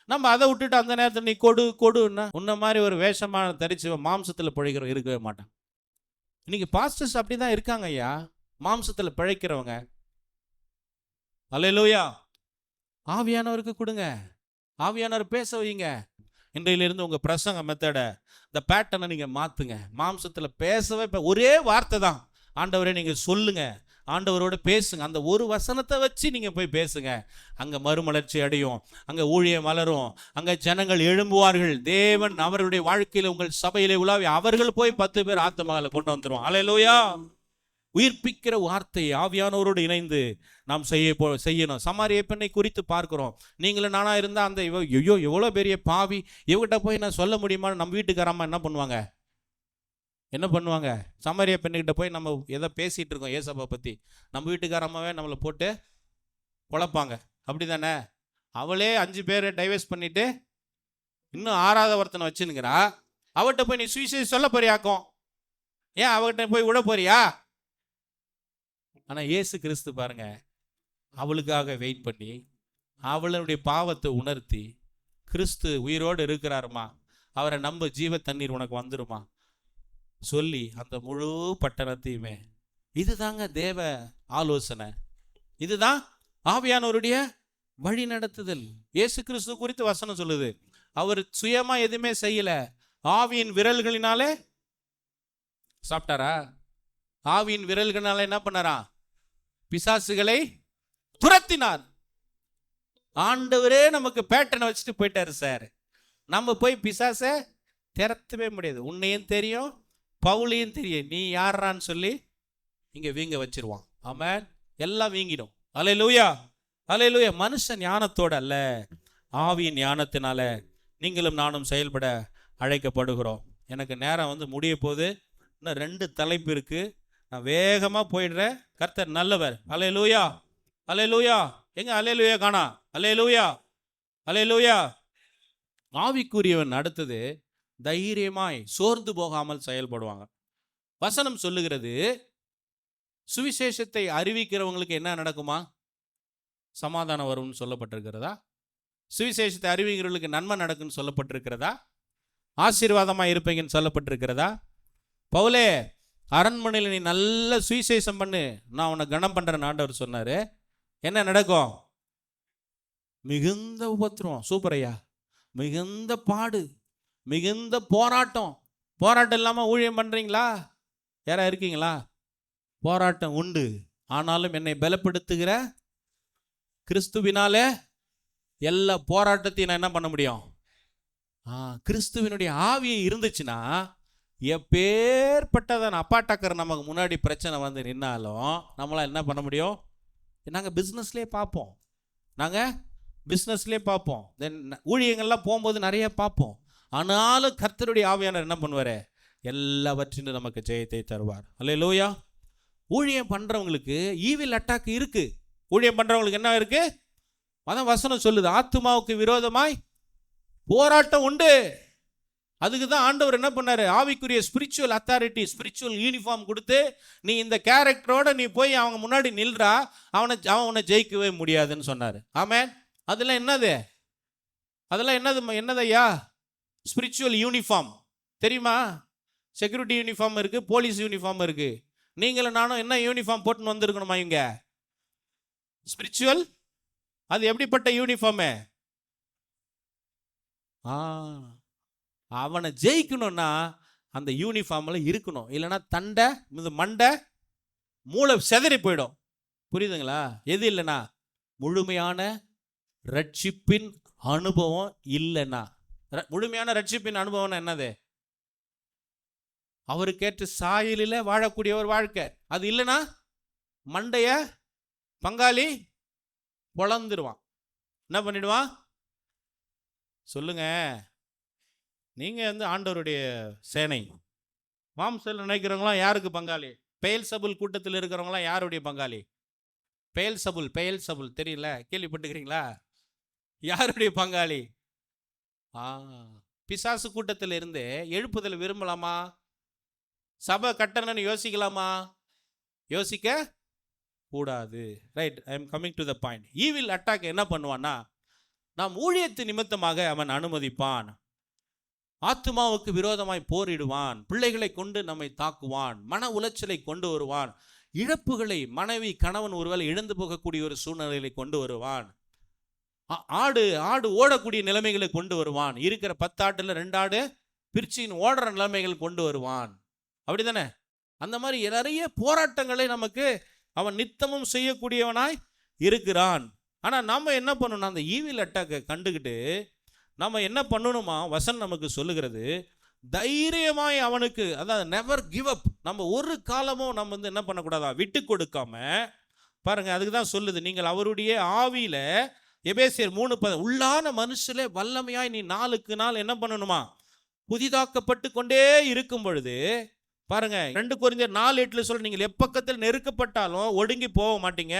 நம்ம அதை விட்டுட்டு அந்த நேரத்தில் நீ கொடுன்னா உன்ன மாதிரி ஒரு வேஷமான தரிச்சு மாம்சத்தில் பிழைக்கிற இருக்கவே மாட்டான். இன்னைக்கு பாஸ்டர்ஸ் அப்படி தான் இருக்காங்க ஐயா, மாம்சத்தில் பிழைக்கிறவங்க. அல்லேலூயா. ஆவியானவருக்கு கொடுங்க, ஆவியானவர் பேச வைங்க. இன்றையிலிருந்து உங்கள் பிரசங்க மெத்தடை, இந்த பேட்டர்னை நீங்கள் மாற்றுங்க. மாம்சத்தில் பேசவே ஒரே வார்த்தை தான், ஆண்டவரே நீங்கள் சொல்லுங்க, ஆண்டவரோட பேசுங்க. அந்த ஒரு வசனத்தை வச்சு நீங்கள் போய் பேசுங்க. அங்கே மறுமலர்ச்சி அடையும், அங்கே ஊழியம் வளரும், அங்கே ஜனங்கள் எழும்புவார்கள். தேவன் அவர்களுடைய வாழ்க்கையில் உங்கள் சபையிலே உலாவி அவர்கள் போய் 10 பேர் ஆத்துமாவை கொண்டு வந்துடுவோம். அல்லேலூயா. உயிர்ப்பிக்கிற வார்த்தை ஆவியானவரோடு இணைந்து நாம் செய்யணும். சமாரிய பெண்ணை குறித்து பார்க்கிறோம். நீங்களும் நானா இருந்தால் அந்த ஐயோ எவ்வளோ பெரிய பாவி, இவகிட்ட போய் நான் சொல்ல முடியுமான்னு நம்ம வீட்டுக்காரம்மா என்ன பண்ணுவாங்க? சமாரிய பெண்ணுக்கிட்ட போய் நம்ம எதை பேசிகிட்டு இருக்கோம் ஏசப்பா பற்றி, நம்ம வீட்டுக்காரம்மாவே நம்மளை போட்டு குழப்பாங்க. அப்படி தானே? அவளே 5 பேரை டைவர்ஸ் பண்ணிவிட்டு இன்னும் 6வது ஒருத்தனை வச்சுன்னுக்கிறா. அவகிட்ட போய் நீ சுவிசேஷம் சொல்ல போறியாக்கும், ஏன் அவகிட்ட போய் விட போறியா? ஆனால் இயேசு கிறிஸ்து பாருங்க, அவளுக்காக வெயிட் பண்ணி அவளுடைய பாவத்தை உணர்த்தி, கிறிஸ்து உயிரோடு இருக்கிறாருமா, அவரை நம்ப, ஜீவ தண்ணீர் உனக்கு வந்துருமா சொல்லி அந்த முழு பட்டணத்தையுமே. இதுதாங்க தேவ ஆலோசனை, இதுதான் ஆவியானவருடைய வழி நடத்துதல். இயேசு கிறிஸ்து குறித்து வசனம் சொல்லுது, அவர் சுயமா எதுவுமே செய்யல, ஆவியின் விரல்களினாலே சாப்பிட்டாரா? ஆவியின் விரல்களினால என்ன பண்ணாரா? பிசாசுகளை துரத்தினார். ஆண்டவரே நமக்கு பேட்டர்னை வச்சுட்டு போயிட்டாரு சார். நம்ம போய் பிசாசை திறத்தவே முடியாது. உன்னையும் தெரியும், பவுலையும் தெரியும், நீ யாரான்னு சொல்லி இங்கே வீங்க வச்சிருவான். ஆமென். எல்லாம் வீங்கிடும். அல்லேலூயா, அல்லேலூயா. மனுஷன் ஞானத்தோடு அல்ல, ஆவியின் ஞானத்தினால நீங்களும் நானும் செயல்பட அழைக்கப்படுகிறோம். எனக்கு நேரம் முடிய போது, இன்னும் 2 தலைப்பு இருக்குது, நான் வேகமாக போயிடுறேன். கர்த்தர் நல்லவர். அல்லேலூயா, அல்லேலூயா. எங்க அல்லேலூயா காணா? அல்லேலூயா, அல்லேலூயா. ஆவிக்குரியவன் அடுத்தது தைரியமாய் சோர்ந்து போகாமல் செயல்படுவாங்க. வசனம் சொல்லுகிறது, சுவிசேஷத்தை அறிவிக்கிறவங்களுக்கு என்ன நடக்குமா? சமாதானம் வரும்னு சொல்லப்பட்டிருக்கிறதா? சுவிசேஷத்தை அறிவிக்கிறவர்களுக்கு நன்மை நடக்குன்னு சொல்லப்பட்டிருக்கிறதா? ஆசீர்வாதமாக இருப்பீங்கன்னு சொல்லப்பட்டிருக்கிறதா? பவுலே, அரண்மனையில் நீ நல்ல சுவிசேஷம் பண்ணு, நான் உன்னை கனம் பண்ணுறேன் ஆண்டவர் சொன்னார். என்ன நடக்கும்? மிகுந்த உபத்திரம். சூப்பர் ஐயா. மிகுந்த பாடு, மிகுந்த போராட்டம். போராட்டம் இல்லாமல் ஊழியம் பண்ணுறீங்களா? யாரா இருக்கீங்களா? போராட்டம் உண்டு. ஆனாலும் என்னை பலப்படுத்துகிற கிறிஸ்துவினாலே எல்லா போராட்டத்தையும் நான் என்ன பண்ண முடியும்? கிறிஸ்துவினுடைய ஆவியை இருந்துச்சுன்னா, எப்பேற்பட்டதான் அப்பாட்டக்கர் நமக்கு முன்னாடி பிரச்சனை வந்து நின்னாலும் நம்மளால் என்ன பண்ண முடியும்? நாங்கள் பிஸ்னஸ்லேயே பார்ப்போம், தென் ஊழியங்கள்லாம் போகும்போது நிறைய பார்ப்போம். ஆனாலும் கர்த்தருடைய ஆவியானவர் என்ன பண்ணுவார்? எல்லாவற்றிலும் நமக்கு ஜெயத்தை தருவார். அல்லேலூயா. ஊழியம் பண்ணுறவங்களுக்கு ஈவில் அட்டாக் இருக்குது. ஊழியம் பண்ணுறவங்களுக்கு என்ன இருக்குது? அதான் வசனம் சொல்லுது, ஆத்துமாவுக்கு விரோதமாய் போராட்டம் உண்டு. அதுக்கு தான் ஆண்டவர் என்ன பண்ணாரு? ஆவிக்குரிய ஸ்பிரிச்சுவல் அத்தாரிட்டி, ஸ்பிரிச்சுவல் யூனிஃபார்ம் கொடுத்து, நீ இந்த கேரக்டரோட நீ போய் அவங்க முன்னாடி நில்றா, அவனை ஜெயிக்கவே முடியாதுன்னு சொன்னார். ஆமென். அதெல்லாம் என்னதையா? ஸ்பிரிச்சுவல் யூனிஃபார்ம் தெரியுமா? செக்யூரிட்டி யூனிஃபார்ம் இருக்குது, போலீஸ் யூனிஃபார்ம் இருக்குது. நீங்களும் நானும் என்ன யூனிஃபார்ம் போட்டுன்னு வந்திருக்கணுமா? இங்க ஸ்பிரிச்சுவல். அது எப்படிப்பட்ட யூனிஃபார்மு? அவனை ஜெயிக்கணும்னா அந்த யூனிஃபார்மில் இருக்கணும். இல்லைன்னா தண்டை மண்டை மூளை செதறி போயிடும். புரியுதுங்களா? எது இல்லைன்னா முழுமையான ரட்சிப்பின் அனுபவம் இல்லைன்னா. முழுமையான ரட்சிப்பின் அனுபவம்னா என்னது? அவருக்கேற்ற சாயலில் வாழக்கூடிய ஒரு வாழ்க்கை. அது இல்லைன்னா மண்டைய பங்காளி பொழந்துருவான். என்ன பண்ணிடுவான்? சொல்லுங்க. நீங்கள் ஆண்டவருடைய சேனை. மாம்சத்தில் நினைக்கிறவங்களாம் யாருக்கு பங்காளி? பெயல்சபுல் கூட்டத்தில் இருக்கிறவங்களாம் யாருடைய பங்காளி? பெயல்சபுல் தெரியல, கேள்விப்பட்டுக்கிறீங்களா? யாருடைய பங்காளி? பிசாசு கூட்டத்தில் இருந்து எழுப்புதல் விரும்பலாமா? சபை கட்டணும்னு யோசிக்கலாமா? யோசிக்க கூடாது. Right, I am coming to the point. Evil attack என்ன பண்ணுவான்னா, நாம் ஊழியத்து நிமித்தமாக அவன் அனுமதிப்பான், ஆத்துமாவுக்கு விரோதமாய் போரிடுவான், பிள்ளைகளை கொண்டு நம்மை தாக்குவான், மன உளைச்சலை கொண்டு வருவான், இழப்புகளை மனைவி கணவன் ஒருவேளை இழந்து போகக்கூடிய ஒரு சூழ்நிலைகளை கொண்டு வருவான், ஆடு ஓடக்கூடிய நிலைமைகளை கொண்டு வருவான், இருக்கிற 10 ஆட்டுல 2 ஆடு பிரிச்சின் ஓடுற நிலைமைகள் கொண்டு வருவான். அப்படிதானே? அந்த மாதிரி நிறைய போராட்டங்களை நமக்கு அவன் நித்தமும் செய்யக்கூடியவனாய் இருக்கிறான். ஆனால் நம்ம என்ன பண்ணணும்? அந்த ஈவில் அட்டாக்கை கண்டுக்கிட்டு நம்ம என்ன பண்ணணுமா? வசனம் நமக்கு சொல்லுகிறது, தைரியமாய் அவனுக்கு, அதாவது நெவர் கிவ் அப். நம்ம ஒரு காலமும் நம்ம வந்து என்ன பண்ணக்கூடாதா? விட்டு கொடுக்காம பாருங்க. அதுக்கு தான் சொல்லுது, நீங்கள் அவருடைய ஆவியில, எபேசியர் 3:10, உள்ளான மனுஷலே வல்லமையாய் நீ நாளுக்கு நாள் என்ன பண்ணணுமா? புதிதாக்கப்பட்டு கொண்டே இருக்கும் பொழுது பாருங்க, 2 கொரிந்தியர் 4:8 சொல்ற, நீங்கள் எப்பக்கத்தில் நெருக்கப்பட்டாலும் ஒடுங்கி போக மாட்டீங்க,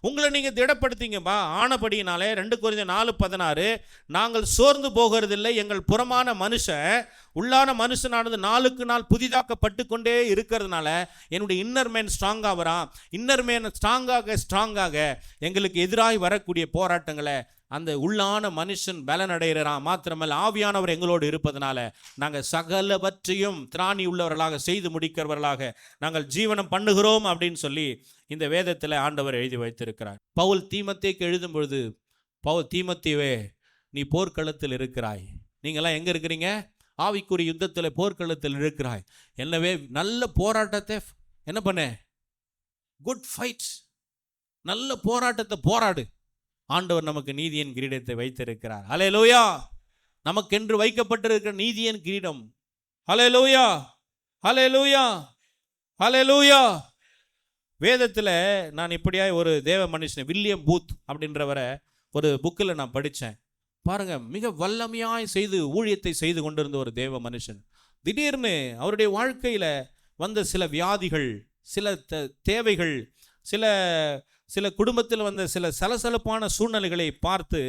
உங்களை நீங்க திடப்படுத்திங்கப்பா ஆனபடியினாலே. 2 கொரிந்தியர் 4:16, நாங்கள் சோர்ந்து போகிறதில்லை, எங்கள் புறமான மனுஷன் உள்ளான மனுஷனானது நாளுக்கு நாள் புதிதாக்கப்பட்டு கொண்டே இருக்கிறதுனால என்னுடைய இன்னர் மேன் ஸ்ட்ராங்காக வரான். இன்னர் மேன் ஸ்ட்ராங்காக எங்களுக்கு எதிராக வரக்கூடிய போராட்டங்களை அந்த உள்ளான மனுஷன் பலனடைகிறான். மாத்திரமல்ல, ஆவியானவர் எங்களோடு இருப்பதனால நாங்கள் சகலவற்றையும் திராணி உள்ளவர்களாக செய்து முடிக்கிறவர்களாக நாங்கள் ஜீவனம் பண்ணுகிறோம் அப்படின்னு சொல்லி இந்த வேதத்தில் ஆண்டவர் எழுதி வைத்திருக்கிறார். பவுல் தீமோத்தேயுக்கு எழுதும் பொழுது, தீமோத்தேயுவே, நீ போர்க்களத்தில் இருக்கிறாய். நீங்களாம் எங்கே இருக்கிறீங்க? ஆவிக்குரிய யுத்தத்தில் போர்க்களத்தில் இருக்கிறாய். எனவே நல்ல போராட்டத்தை என்ன பண்ண? குட் ஃபைட், நல்ல போராட்டத்தை போராடு. ஆண்டவர் நமக்கு நீதியின் கிரீடத்தை வைத்திருக்கிறார். ஹல்லேலூயா! நமக்கென்று வைக்கப்பட்டிருக்கிற நீதியின் கிரீடம். ஹல்லேலூயா! ஹல்லேலூயா! ஹல்லேலூயா! வேதத்தில் நான் இப்படியாய் ஒரு தேவ மனுஷன், வில்லியம் பூத் அப்படின்றவரை ஒரு புக்கில் நான் படித்தேன். பாருங்க, மிக வல்லமையாய் ஊழியத்தை செய்து கொண்டிருந்த ஒரு தேவ மனுஷன். திடீர்னு அவருடைய வாழ்க்கையில் வந்த சில வியாதிகள், சில தேவைகள், சில குடும்பத்தில் வந்த சில சலசலப்பான சூழ்நிலைகளை பார்த்து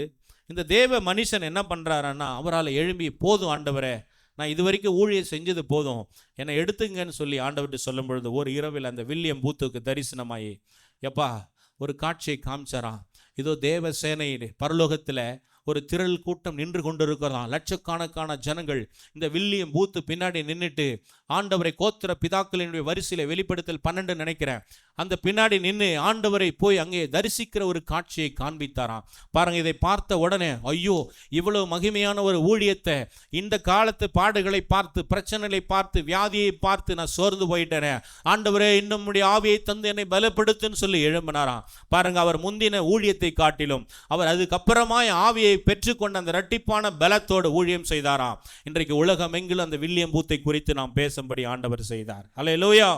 இந்த தேவ மனுஷன் என்ன பண்ணுறாருன்னா, அவரால் எழும்பி, போதும் ஆண்டவரே, நான் இது வரைக்கும் ஊழியம் செஞ்சது போதும், என்னை எடுத்துங்கன்னு சொல்லி ஆண்டவர்கிட்ட சொல்லும் பொழுது ஒரு இரவில் அந்த வில்லியம் பூத்துக்கு தரிசனமாயி எப்பா ஒரு காட்சியை காமிச்சாராம். இதோ தேவ சேனை பரலோகத்தில் ஒரு திரள் கூட்டம் நின்று கொண்டிருக்கிறதாம். லட்சக்கணக்கான ஜனங்கள் இந்த வில்லியம் பூத்து பின்னாடி நின்றுட்டு ஆண்டவரை, கோத்திர பிதாக்களினுடைய வரிசையில் வெளிப்படுத்தல் 12 நினைக்கிறேன், அந்த பின்னாடி நின்று ஆண்டவரை போய் அங்கே தரிசிக்கிற ஒரு காட்சியை காண்பித்தாராம். பாருங்க, இதை பார்த்த உடனே, ஐயோ, இவ்வளவு மகிமையான ஒரு ஊழியத்தை, இந்த காலத்து பாடுகளை பார்த்து, பிரச்சனைகளை பார்த்து, வியாதியை பார்த்து நான் சோர்ந்து போயிட்டேனே, ஆண்டவரே இன்னும் உம்முடைய ஆவியை தந்து என்னை பலப்படுத்துன்னு சொல்லி எழும்பினாராம். பாருங்க, அவர் முந்தின ஊழியத்தை காட்டிலும் அவர் அதுக்கப்புறமாய் ஆவியை பெற்றுக்கொண்ட அந்த இரட்டிப்பான பலத்தோடு ஊழியம் செய்தாராம். இன்றைக்கு உலகம் எங்கிலும் அந்த வில்லியம் பூத்தை குறித்து நாம் பேசும்படி ஆண்டவர் செய்தார். ஹல்லேலூயா!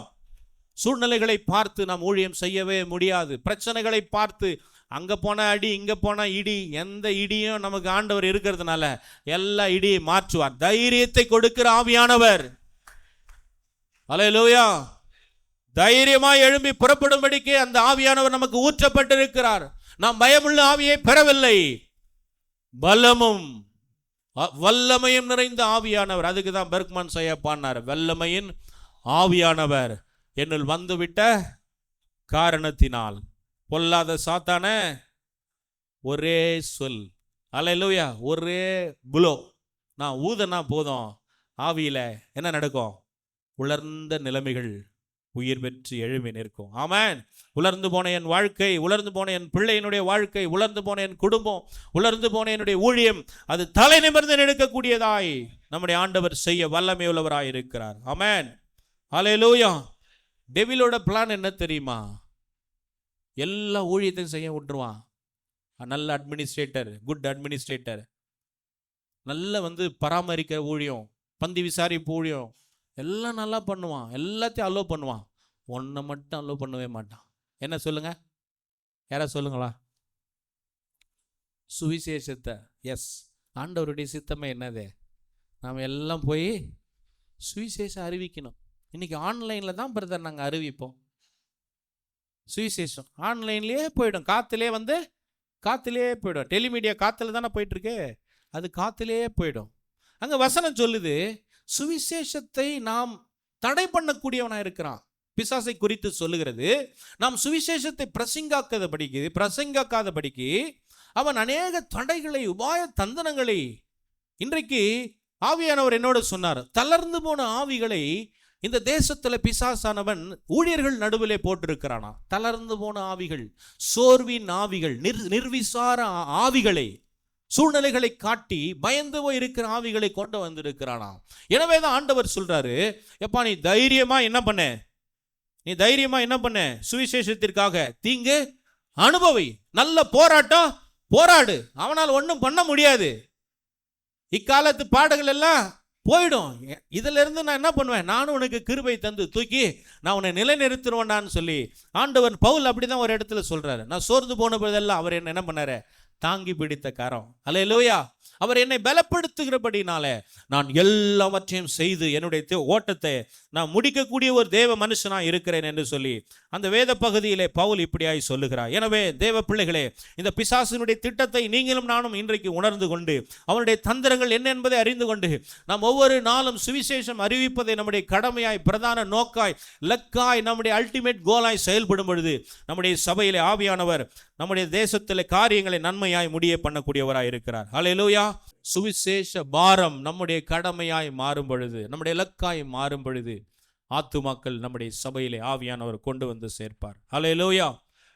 சூழ்நிலைகளை பார்த்து நாம் ஊழியம் செய்யவே முடியாது. பிரச்சனைகளை பார்த்து அங்கே போன அடி, இங்கே போன இடி, எந்த இடியும் நமக்கு ஆண்டவர் இருக்கிறதுனால எல்லா இடியை மாற்றுவார். தைரியத்தை கொடுக்கிற ஆவியானவர். ஹல்லேலூயா! தைரியமாய் எழும்பி புறப்படும்படிக்கு அந்த ஆவியானவர் நமக்கு ஊற்றப்பட்டிருக்கிறார். நாம் பயமுள்ள ஆவியை பெறவில்லை, பலமும் வல்லமையும் நிறைந்த ஆவியானவர். அதுக்கு தான் பெர்க்மன் செய்ய பாடினார், வல்லமையின் ஆவியானவர் என்னுள் வந்துவிட்ட காரணத்தினால் பொல்லாத சாத்தான ஒரே சொல், அல்லேலூயா, ஒரே புலோ, நான் ஊதனா போதும், ஆவியில என்ன நடக்கும்? உலர்ந்த நிலைமைகள் உயிர் பெற்று எழும்பி நிற்கும். ஆமென். உலர்ந்து போன என் வாழ்க்கை, உலர்ந்து போன என் பிள்ளையினுடைய வாழ்க்கை, உலர்ந்து போன என் குடும்பம், உலர்ந்து போன என்னுடைய ஊழியம், அது தலை நிமிர்ந்து நிற்கக்கூடியதாய் நம்முடைய ஆண்டவர் செய்ய வல்லமை உள்ளவராய் இருக்கிறார். ஆமென். ஹல்லேலூயா! டெவிலோட பிளான் என்ன தெரியுமா? எல்லா ஊழியத்தையும் செய்ய விட்டுருவான். நல்ல அட்மினிஸ்ட்ரேட்டர், குட் அட்மினிஸ்ட்ரேட்டர், நல்ல பராமரிக்கிற ஊழியம், பந்தி விசாரிப்பு ஊழியம், எல்லாம் நல்லா பண்ணுவான், எல்லாத்தையும் அலோவ் பண்ணுவான். ஒன்றை மட்டும் அலோவ் பண்ணவே மாட்டான். என்ன சொல்லுங்க? யாரா சொல்லுங்களா? சுவிசேஷத்தை. எஸ், ஆண்டவருடைய சித்தமே என்னது? நாம் எல்லாம் போய் சுவிசேஷம் அறிவிக்கணும். இன்னைக்கு ஆன்லைனில் தான் பிரதர் நாங்கள் அறிவிப்போம். சுவிசேஷம் ஆன்லைன்லேயே போயிடும், காற்றுலேயே போயிடும். டெலிமீடியா காற்றுல தானே போயிட்டுருக்கு, அது காற்றுலேயே போயிடும். அங்க வசனம் சொல்லுது, சுவிசேஷத்தை நாம் தடை பண்ணக்கூடியவனா இருக்கிறான். பிசாசை குறித்து சொல்லுகிறது, நாம் சுவிசேஷத்தை பிரசங்காக்காதபடிக்கு அவன் அநேக தடைகளை, உபாய தந்தனங்களை. இன்றைக்கு ஆவியானவர் என்னோட சொன்னார், தளர்ந்து போன ஆவிகளை இந்த தேசத்துல பிசாசானவன் ஊழியர்கள் நடுவிலே போட்டிருக்கிறானா. தளர்ந்து போன ஆவிகள், சோர்வின் ஆவிகள், நிர்விசார ஆவிகளை, சூழ்நிலைகளை காட்டி பயந்து போய் இருக்கிற ஆவிகளை கொண்டு வந்திருக்கிறானா. எனவே தான் ஆண்டவர் சொல்றாரு, எப்பா நீ தைரியமா என்ன பண்ண, சுவிசேஷத்திற்காக தீங்கு அனுபவி, நல்ல போராட்டம் போராடு, அவனால் ஒன்றும் பண்ண முடியாது. இக்காலத்து பாடுகள் எல்லாம் போயிடும். இதுல இருந்து நான் என்ன பண்ணுவேன், நானும் உனக்கு கிருபை தந்து தூக்கி நான் உன்னை நிலைநிறுத்திடுவேன்டான்னு சொல்லி ஆண்டவர் பவுல் அப்படிதான் ஒரு இடத்துல சொல்றாரு. நான் சோர்ந்து போன போதெல்லாம் அவர் என்ன பண்ணாரு, தாங்கி பிடித்த கரம். அல்லேலூயா. அவர் என்னை பலப்படுத்துகிறபடினால நான் எல்லாவற்றையும் செய்து என்னுடைய ஓட்டத்தை நான் முடிக்கக்கூடிய ஒரு தேவ மனுஷனா இருக்கிறேன் என்று சொல்லி அந்த வேத பகுதியிலே பவுல் இப்படியாய் சொல்லுகிறார். எனவே தேவ பிள்ளைகளே, இந்த பிசாசினுடைய திட்டத்தை நீங்களும் நானும் இன்றைக்கு உணர்ந்து கொண்டு அவனுடைய தந்திரங்கள் என்ன என்பதை அறிந்து கொண்டு நாம் ஒவ்வொரு நாளும் சுவிசேஷம் அறிவிப்பதை நம்முடைய கடமையாய், பிரதான நோக்காய், லக்காய், நம்முடைய அல்டிமேட் கோலாய் செயல்படும் பொழுது நம்முடைய சபையிலே ஆவியானவர் நம்முடைய தேசத்தில் காரியங்களை நன்மையாய் முடிய பண்ணக்கூடியவராய் இருக்கிறார். ஹல்லேலூயா. சுவிசேஷ பாரம் நம்முடைய கடமையாய் மாறும் பொழுது, நம்முடைய இலக்காய் மாறும் பொழுது ஆத்துமாக்கள் நம்முடைய சபையிலே ஆவியானவர் கொண்டு வந்து சேர்ப்பார். ஹல்லேலூயா.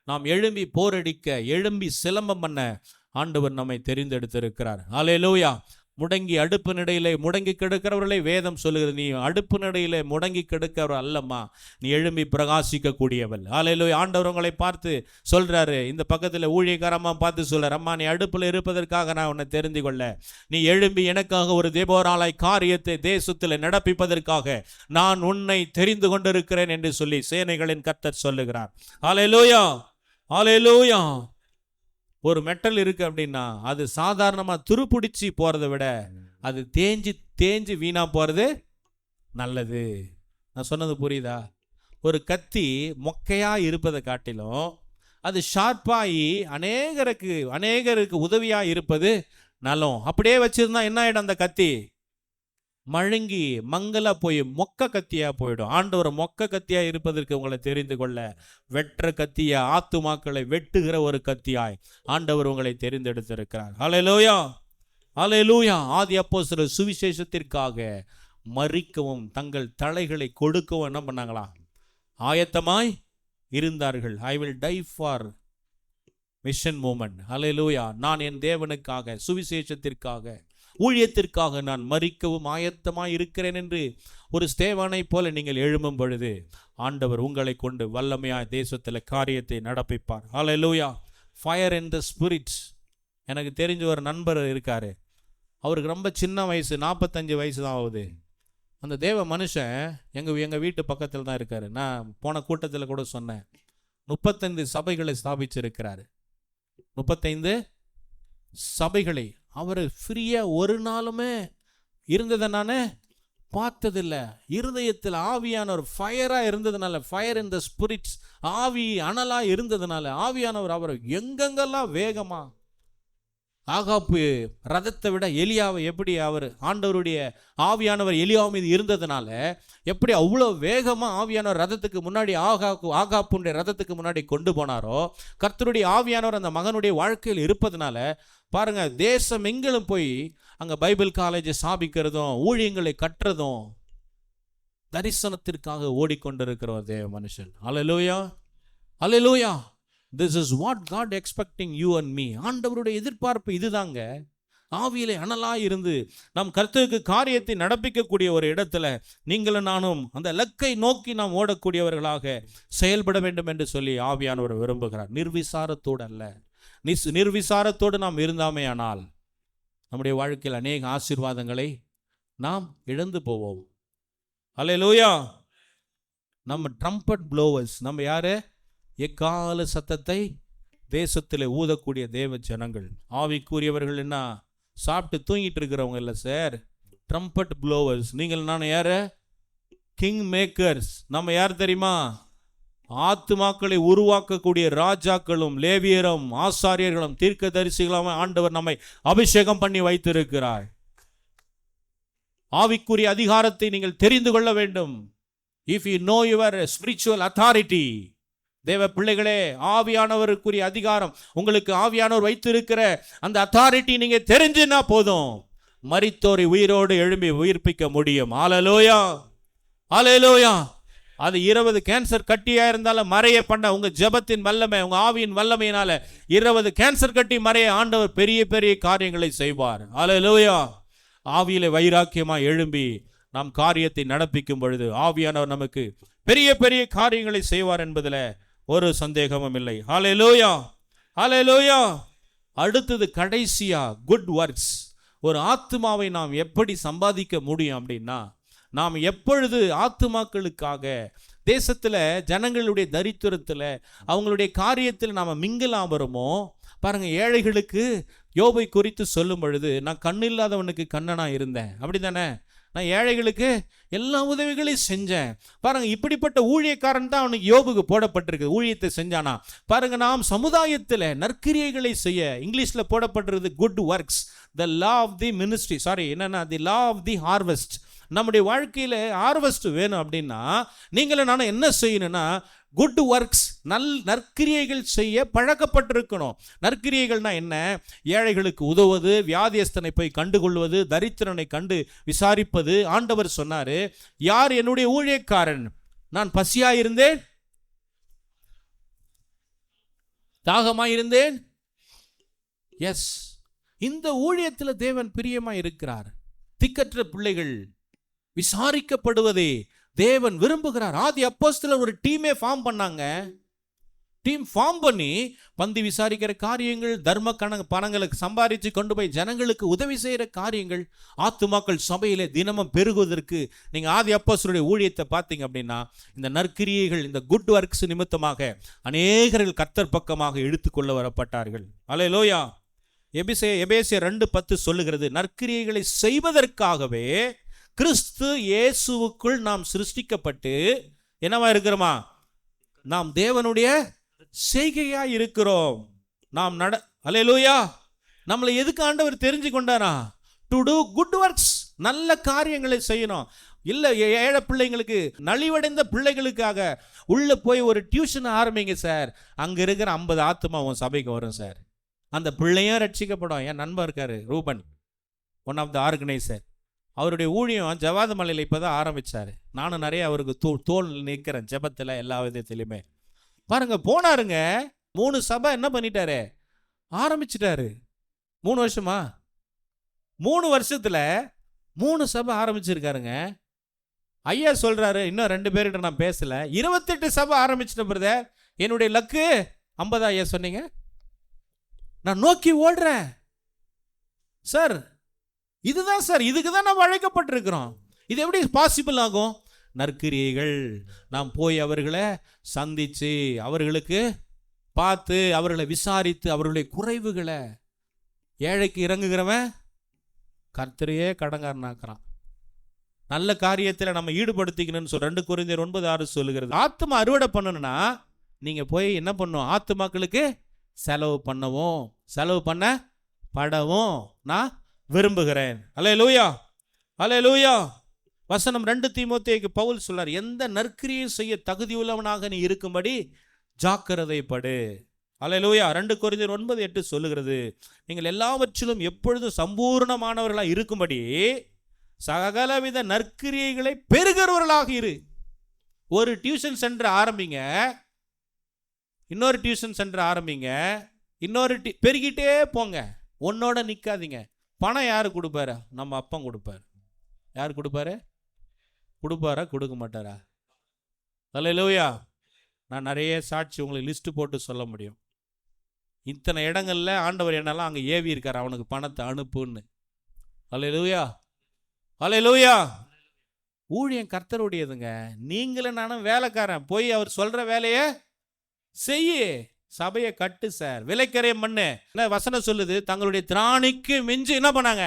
நாம் எழும்பி போரடிக்க, எழும்பி சிலம்பம் பண்ண ஆண்டவர் நம்மை தெரிந்தெடுத்திருக்கிறார். ஹல்லேலூயா. முடங்கி அடுப்பு நடையிலே முடங்கி கிடக்கிறவர்களை வேதம் சொல்லுகிறது, நீ அடுப்பு நடையிலே முடங்கி கிடக்கிறவர் அல்லம்மா, நீ எழும்பி பிரகாசிக்க கூடியவள். ஹல்லேலூயா. ஆண்டவர் உங்களை பார்த்து சொல்றாரு, இந்த பக்கத்தில் ஊழியக்காரம்மா பார்த்து சொல்றார், அம்மா நீ அடுப்பில் இருப்பதற்காக நான் உன்னை தெரிந்து கொள்ள, நீ எழும்பி எனக்காக ஒரு தேவராலாய் காரியத்தை தேசத்தில் நடப்பிப்பதற்காக நான் உன்னை தெரிந்து கொண்டிருக்கிறேன் என்று சொல்லி சேனைகளின் கர்த்தர் சொல்லுகிறார். ஹல்லேலூயா. ஹல்லேலூயா. ஒரு மெட்டல் இருக்கு அப்படின்னா அது சாதாரணமாக துருப்பிடிச்சு போகிறத விட அது தேஞ்சு வீணா போகிறது நல்லது. நான் சொன்னது புரியுதா? ஒரு கத்தி மொக்கையாக இருப்பதை காட்டிலும் அது ஷார்ப்பாகி அநேகருக்கு உதவியாக இருப்பது நலம். அப்படியே வச்சிருந்தா என்ன ஆகிடும், அந்த கத்தி மழுங்கி மங்கலா போய் மொக்க கத்தியா போயிடும். ஆண்டவர் மொக்க கத்தியா இருப்பதற்கு உங்களை தெரிந்து கொள்ள, வெற்ற கத்தியா, ஆத்துமாக்களை வெட்டுகிற ஒரு கத்தியாய் ஆண்டவர் உங்களை தெரிந்தெடுத்திருக்கிறார். ஹல்லேலூயா. ஹல்லேலூயா. ஆதி அப்போஸ்தலர் சுவிசேஷத்திற்காக மரிக்கவும் தங்கள் தலைகளை கொடுக்கவும் என்ன பண்ணாங்களா, ஆயத்தமாய் இருந்தார்கள். I will die for mission moment. Hallelujah. நான் என் தேவனுக்காக, சுவிசேஷத்திற்காக, ஊழியத்திற்காக நான் மரிக்கவும் ஆயத்தமாய் இருக்கிறேன் என்று ஒரு ஸ்தேவானை போல நீங்கள் எழும்பும் பொழுது ஆண்டவர் உங்களை கொண்டு வல்லமையாய் தேசத்தில் காரியத்தை நடப்பிப்பார். ஹல்லேலூயா. ஃபயர் இன் த ஸ்பிரிட்ஸ். எனக்கு தெரிஞ்ச ஒரு நண்பர் இருக்காரு, அவருக்கு ரொம்ப சின்ன வயசு, 45 வயசு தான் ஆகுது. அந்த தேவ மனுஷன் எங்கள் வீட்டு பக்கத்தில் தான் இருக்கார். நான் போன கூட்டத்தில் கூட சொன்னேன், 35 சபைகளை ஸ்தாபிச்சிருக்கிறாரு. 35 சபைகளை அவர் ஃப்ரீயாக ஒரு நாளுமே இருந்ததை நான் பார்த்ததில்லை. இருதயத்தில் ஆவியானவர் ஃபயராக இருந்ததுனால, ஃபயர் இன் த ஸ்பிரிட்ஸ், ஆவி அனலாக இருந்ததுனால ஆவியானவர் அவர் எங்கெங்கெல்லாம் வேகமாக, ஆகாப்பு ரதத்தை விட எலியாவை எப்படி அவர் ஆண்டவருடைய ஆவியானவர் எலியா மீது இருந்ததுனால எப்படி அவ்வளோ வேகமாக ஆவியானவர் ரதத்துக்கு முன்னாடி ஆகாப்புடைய ரதத்துக்கு முன்னாடி கொண்டு போனாரோ, கர்த்தருடைய ஆவியானவர் அந்த மகனுடைய வாழ்க்கையில் இருப்பதனால பாருங்க, தேசம் எங்களும் போய் அங்கே பைபிள் காலேஜை ஸ்தாபிக்கிறதும் ஊழியங்களை கட்டுறதும் தரிசனத்திற்காக ஓடிக்கொண்டிருக்கிற ஒரு தேவ மனுஷன். ஹல்லேலூயா. ஹல்லேலூயா. This is what God expecting you and me. ஆண்டவருடைய எதிர்பார்ப்பு இதுதாங்க. ஆவியிலே அனலாய் இருந்து நாம் கர்த்தருக்கு காரியத்தை நடப்பிக்கக்கூடிய ஒரு இடத்துல நீங்களும் நானும் அந்த இலக்கை நோக்கி நாம் ஓடக்கூடியவர்களாக செயல்பட வேண்டும் என்று சொல்லி ஆவியானவர் விரும்புகிறார். நிர்விசாரத்தோடு அல்ல. நிர்விசாரத்தோடு நாம் இருந்தாமே ஆனால் நம்முடைய வாழ்க்கையில் அநேக ஆசீர்வாதங்களை நாம் இழந்து போவோம். ஹல்லேலூயா. நம்ம ட்ரம்பட் ப்ளோவர்ஸ். நம்ம யாரு? எக்கால சத்தத்தை தேசத்தில் ஊதக்கூடிய தேவ ஜனங்கள். ஆவிக்குரியவர்கள் என்ன சாப்பிட்டு தூங்கிட்டு இருக்கிறவங்க இல்லை சார், ட்ரம்பட் ப்ளோவர்ஸ். நீங்கள் நான் யார்? King makers. நம்ம யார் தெரியுமா? ஆத்துமாக்களை உருவாக்கக்கூடிய ராஜாக்களும் லேவியரும் ஆசாரியர்களும் தீர்க்கதரிசிகளும் ஆண்டவர் நம்மை அபிஷேகம் பண்ணி வைத்திருக்கிறார். ஆவிக்குரிய அதிகாரத்தை நீங்கள் தெரிந்து கொள்ள வேண்டும். If you know your spiritual authority, தேவ பிள்ளைகளே, ஆவியானவருக்குரிய அதிகாரம், உங்களுக்கு ஆவியானவர் வைத்திருக்கிற அந்த அத்தாரிட்டி நீங்க தெரிஞ்சுன்னா போதும், மரித்தோரை உயிரோடு எழும்பி உயிர்ப்பிக்க முடியும். ஹல்லேலூயா, ஹல்லேலூயா. அது 20 கேன்சர் கட்டியா இருந்தாலும் மறைய பண்ண உங்க ஜெபத்தின் வல்லமை, உங்க ஆவியின் வல்லமையினால 20 கேன்சர் கட்டி மறைய ஆண்டவர் பெரிய பெரிய காரியங்களை செய்வார். ஹல்லேலூயா. ஆவியில வைராக்கியமா எழும்பி நாம் காரியத்தை நடப்பிக்கும் பொழுது ஆவியானவர் நமக்கு பெரிய பெரிய காரியங்களை செய்வார் என்பதில் ஒரு சந்தேகமும் இல்லை. ஹல்லேலூயா, ஹல்லேலூயா. அடுத்தது கடைசியா குட் ஒர்க்ஸ். ஒரு ஆத்துமாவை நாம் எப்படி சம்பாதிக்க முடியும் அப்படின்னா, நாம் எப்பொழுது ஆத்துமாக்களுக்காக தேசத்தில் ஜனங்களுடைய தரித்திரத்தில் அவங்களுடைய காரியத்தில் நாம் மிங்கலாம் வருமோ பாருங்க. ஏழைகளுக்கு யோபை குறித்து சொல்லும் பொழுது, நான் கண்ணில்லாதவனுக்கு கண்ணனா இருந்தேன், அப்படி தானே? நான் ஏழைகளுக்கு எல்லா உதவிகளையும் செஞ்சேன். பாருங்க, இப்படிப்பட்ட ஊழியக்காரன் தான் அவனுக்கு யோபுக்கு போடப்பட்டிருக்கு. ஊழியத்தை செஞ்சானா பாருங்க. நாம் சமுதாயத்தில் நற்கிரியைகளை செய்ய, இங்கிலீஷில் போடப்பட்டிருக்கு good works, the law of the ministry, என்னன்னா the law of the harvest. நம்முடைய வாழ்க்கையில் ஹார்வெஸ்ட் வேணும் அப்படின்னா நீங்களும் நானும் என்ன செய்யணும்னா குட் ஒர்க்ஸ், நற்கிரியைகள் செய்ய பழக்கப்பட்டிருக்கணும். நற்கிரியைகள்னா என்ன? ஏழைகளுக்கு உதவுவது, வியாதியஸ்தனை போய் கண்டுகொள்வது, தரித்திரனை கண்டு விசாரிப்பது. ஆண்டவர் சொன்னாரு, யார் என்னுடைய ஊழியக்காரன்? நான் பசியாயிருந்தேன், தாகமாயிருந்தேன். எஸ், இந்த ஊழியத்தில் தேவன் பிரியமாய் இருக்கிறார். திக்கற்ற பிள்ளைகள் விசாரிக்கப்படுவதே தேவன் விரும்புகிறார். ஆதி அப்போஸ்தலர் ஒரு டீமே ஃபார்ம் பண்ணாங்க. டீம் ஃபார்ம் பண்ணி பந்தி விசாரிக்கிற காரியங்கள், தர்ம பணங்களுக்கு சம்பாதிச்சு கொண்டு போய் ஜனங்களுக்கு உதவி செய்கிற காரியங்கள், ஆத்துமாக்கள் சபையிலே தினமும் பெருகுவதற்கு நீங்கள் ஆதி அப்போஸ்தலருடைய ஊழியத்தை பார்த்தீங்க அப்படின்னா, இந்த நற்கிரியைகள், இந்த குட் ஒர்க்ஸ் நிமித்தமாக அநேகர்கள் கர்த்தர் பக்கமாக இழுத்துக்கொள்ள வரப்பட்டார்கள். அல்லேலூயா. எபேசியர் 2:10 சொல்லுகிறது, நற்கிரியைகளை செய்வதற்காகவே கிறிஸ்து இயேசுவுக்குள் நாம் சிருஷ்டிக்கப்பட்டு என்னவா இருக்கிறோமா? நாம் தேவனுடைய செய்கையா இருக்கிறோம். நாம் அல்லேலூயா. நம்மளை எதுக்கு ஆண்டவர் தெரிஞ்சு கொண்டாரா? டு டு குட் ஒர்க்ஸ், நல்ல காரியங்களை செய்யணும். இல்லை, ஏழை பிள்ளைங்களுக்கு, நலிவடைந்த பிள்ளைகளுக்காக உள்ள போய் ஒரு டியூஷன் ஆரம்பிங்க சார். அங்கே இருக்கிற 50 ஆத்துமா உன் சபைக்கு வரும் சார். அந்த பிள்ளையும் ரட்சிக்கப்படும். என் நண்பர் இருக்காரு Reuben, one of the organiser. அவருடைய ஊழியம் ஜவாது மலையில் இப்போ தான் ஆரம்பித்தார். நானும் நிறைய அவருக்கு தோல் நிற்கிறேன் ஜெபத்தில், எல்லா விதத்துலையுமே. பாருங்க, போனாருங்க 3 சபை என்ன பண்ணிட்டாரு? ஆரம்பிச்சிட்டாரு. 3 வருஷமா? 3 வருஷத்தில் 3 சபை ஆரம்பிச்சிருக்காருங்க. ஐயா சொல்கிறாரு, இன்னும் 2 பேர்கிட்ட நான் பேசலை, 28 சபை ஆரம்பிச்சிட்டேன் பிரதர். என்னுடைய லக்கு 50. ஐயா சொன்னீங்க, நான் நோக்கி ஓடுறேன் சார். இதுதான் சார், இதுக்கு தான் நம்ம அழைக்கப்பட்டிருக்கிறோம். இது எப்படி பாசிபிள் ஆகும்? நற்கிரியைகள். நாம் போய் அவர்களை சந்தித்து, அவர்களுக்கு பார்த்து, அவர்களை விசாரித்து, அவர்களுடைய குறைவுகளை, ஏழைக்கு இறங்குகிறவன் கர்த்தரையே கடங்காரனாக்குறான். நல்ல காரியத்தில் நம்ம ஈடுபடுத்திக்கணும்னு 2 கொரிந்தியர் 9:6 சொல்லுகிறது. ஆத்துமா அறுவடை பண்ணணும்னா நீங்கள் போய் என்ன பண்ணணும்? ஆத்துமாக்களுக்கு செலவு பண்ணவும், செலவு பண்ண படவும் நான் விரும்புகிறேன். அல்லேலூயா, அல்லேலூயா. வசனம் 2 தீமோத்தேயுக்கு பவுல் சொல்றார், எந்த நற்கிரியை செய்ய தகுதியுள்ளவனாக நீ இருக்கும்படி ஜாக்கிரதைப்படு. அல்லேலூயா. 2 கொரிந்தியர் 9:8 சொல்லுகிறது, நீங்கள் எல்லாவற்றிலும் எப்பொழுதும் சம்பூர்ணமானவர்களாக இருக்கும்படி சகலவித நற்கிரியைகளை பெறுகிறவர்களாக இரு. ஒரு டியூஷன் சென்டர் ஆரம்பிங்க, இன்னொரு டியூஷன் சென்டர் ஆரம்பிங்க, இன்னொரு பெருகிட்டே போங்க. ஒன்னோட நிற்காதீங்க. பணம் யாரு கொடுப்பாரு? நம்ம அப்பா கொடுப்பாரு. யார் கொடுப்பாரு? கொடுப்பாரா, கொடுக்க மாட்டாரா? அல்லேலூயா. நான் நிறைய சாட்சி உங்களுக்கு லிஸ்ட்டு போட்டு சொல்ல முடியும். இத்தனை இடங்கள்ல ஆண்டவர் என்னெல்லாம் அங்கே ஏவி இருக்கார், அவனுக்கு பணத்தை அனுப்புன்னு. அல்லேலூயா, அல்லேலூயா. ஊழியம் கர்த்தருடையதுங்க. நீங்களும் நானும் வேலைக்காரன். போய் அவர் சொல்ற வேலையை செய்ய, சபையை கட்டு சார், விலைக்கரையம் பண்ணு. வசனம் சொல்லுது, தங்களுடைய திராணிக்கு மிஞ்சி என்ன பண்ணாங்க?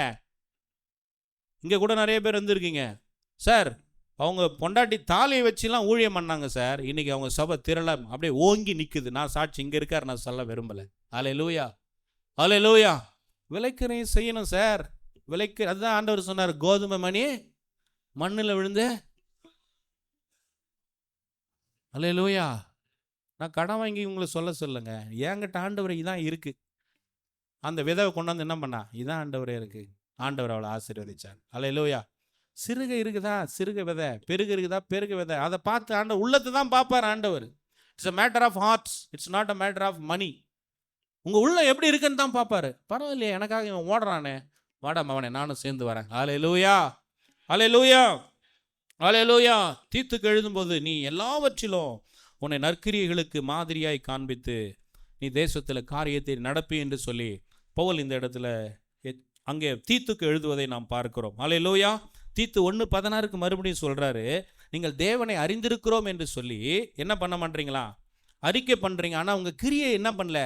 இங்க கூட நிறைய பேர் வந்திருக்கீங்க சார், அவங்க பொண்டாட்டி தாலியை வச்சுலாம் ஊழியம் பண்ணாங்க சார். இன்னைக்கு அவங்க சபை திரள அப்படியே ஓங்கி நிற்குது. நான் சாட்சி இங்கே இருக்கார், நான் சொல்ல விரும்பலை. அல்லேலூயா, அல்லேலூயா. விலைக்கரையம் செய்யணும் சார். அதுதான் ஆண்டவர் சொன்னார், கோதுமை மணி மண்ணில் விழுந்து அல்லேலூயா. நான் கடன் வாங்கி உங்களை சொல்லுங்க, என்கிட்ட ஆண்டவர் இதான் இருக்கு. அந்த விதவை கொண்டாந்து என்ன பண்ணா, இதான் ஆண்டவரே இருக்கு. ஆண்டவர் அவளை ஆசீர்வதிச்சார். அல்லேலூயா. சிறுக இருக்குதா, சிறுக விதை, பெருகு இருக்குதா, பெருகு விதை, அதை பார்த்து ஆண்டவர் உள்ளத்தை தான் பார்ப்பார் ஆண்டவர். It's a matter of hearts, it's not a matter of money. உங்கள் உள்ள எப்படி இருக்குன்னு தான் பார்ப்பாரு. பரவாயில்லையே, எனக்காக இவன் ஓடுறானே, வாடா மவனே நானும் சேர்ந்து வரேன். அல்லேலூயா, அல்லேலூயா, அல்லேலூயா. தீத்துக்கு எழுதும்போது, நீ எல்லாவற்றிலும் உன்னை நற்கிரியைகளுக்கு மாதிரியாய் காண்பித்து நீ தேசத்தில் காரியத்தை நடப்பி என்று சொல்லி பவுல் இந்த இடத்துல அங்கே தீத்துக்கு எழுதுவதை நாம் பார்க்கிறோம். அல்லேலூயா. தீத்து 1:16 மறுபடியும் சொல்றாரு, நீங்கள் தேவனை அறிந்திருக்கிறோம் என்று சொல்லி என்ன பண்ண மாட்டீங்களா, அறிக்கை பண்றீங்க. ஆனால் உங்க கிரியை என்ன பண்ணல,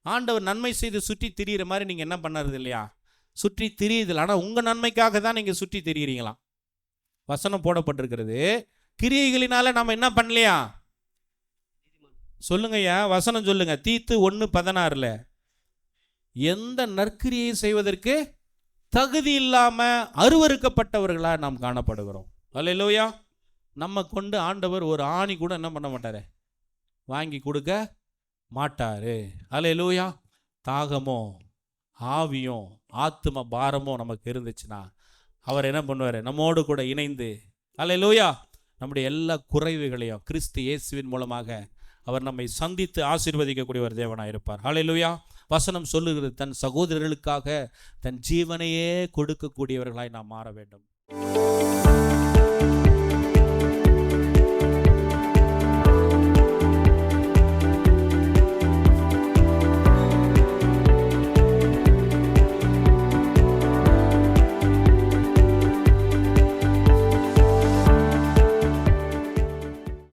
ஆண்டவர் நன்மை செய்து சுற்றி திரியிற மாதிரி நீங்கள் என்ன பண்ணுறது இல்லையா, சுற்றி திரியுதில்லை. ஆனால் உங்கள் நன்மைக்காக தான் நீங்கள் சுற்றி திரியிறீங்களாம். வசனம் போடப்பட்டிருக்கிறது. கிரியைகளினால நம்ம என்ன பண்ணலையா, சொல்லுங்கய்யா, வசனம் சொல்லுங்க. தீத்து 1:16 எந்த நற்கிரியை செய்வதற்கு தகுதி இல்லாம அருவருக்கப்பட்டவர்களா நாம் காணப்படுகிறோம். அல்லேலூயா. நம்ம கொண்டு ஆண்டவர் ஒரு ஆணி கூட என்ன பண்ண மாட்டாரு, வாங்கி கொடுக்க மாட்டாரு. அல்லேலூயா. தாகமோ ஆவியோ ஆத்தும பாரமோ நமக்கு இருந்துச்சுன்னா அவர் என்ன பண்ணுவார், நம்மோடு கூட இணைந்து அல்லேலூயா நம்முடைய எல்லா குறைவுகளையும் கிறிஸ்து இயேசுவின் மூலமாக அவர் நம்மை சந்தித்து ஆசீர்வதிக்கக்கூடிய ஒரு தேவனாக இருப்பார். அல்லேலூயா. வசனம் சொல்லுகிறது, தன் சகோதரர்களுக்காக தன் ஜீவனையே கொடுக்கக்கூடியவர்களாய் நாம் மாற வேண்டும்.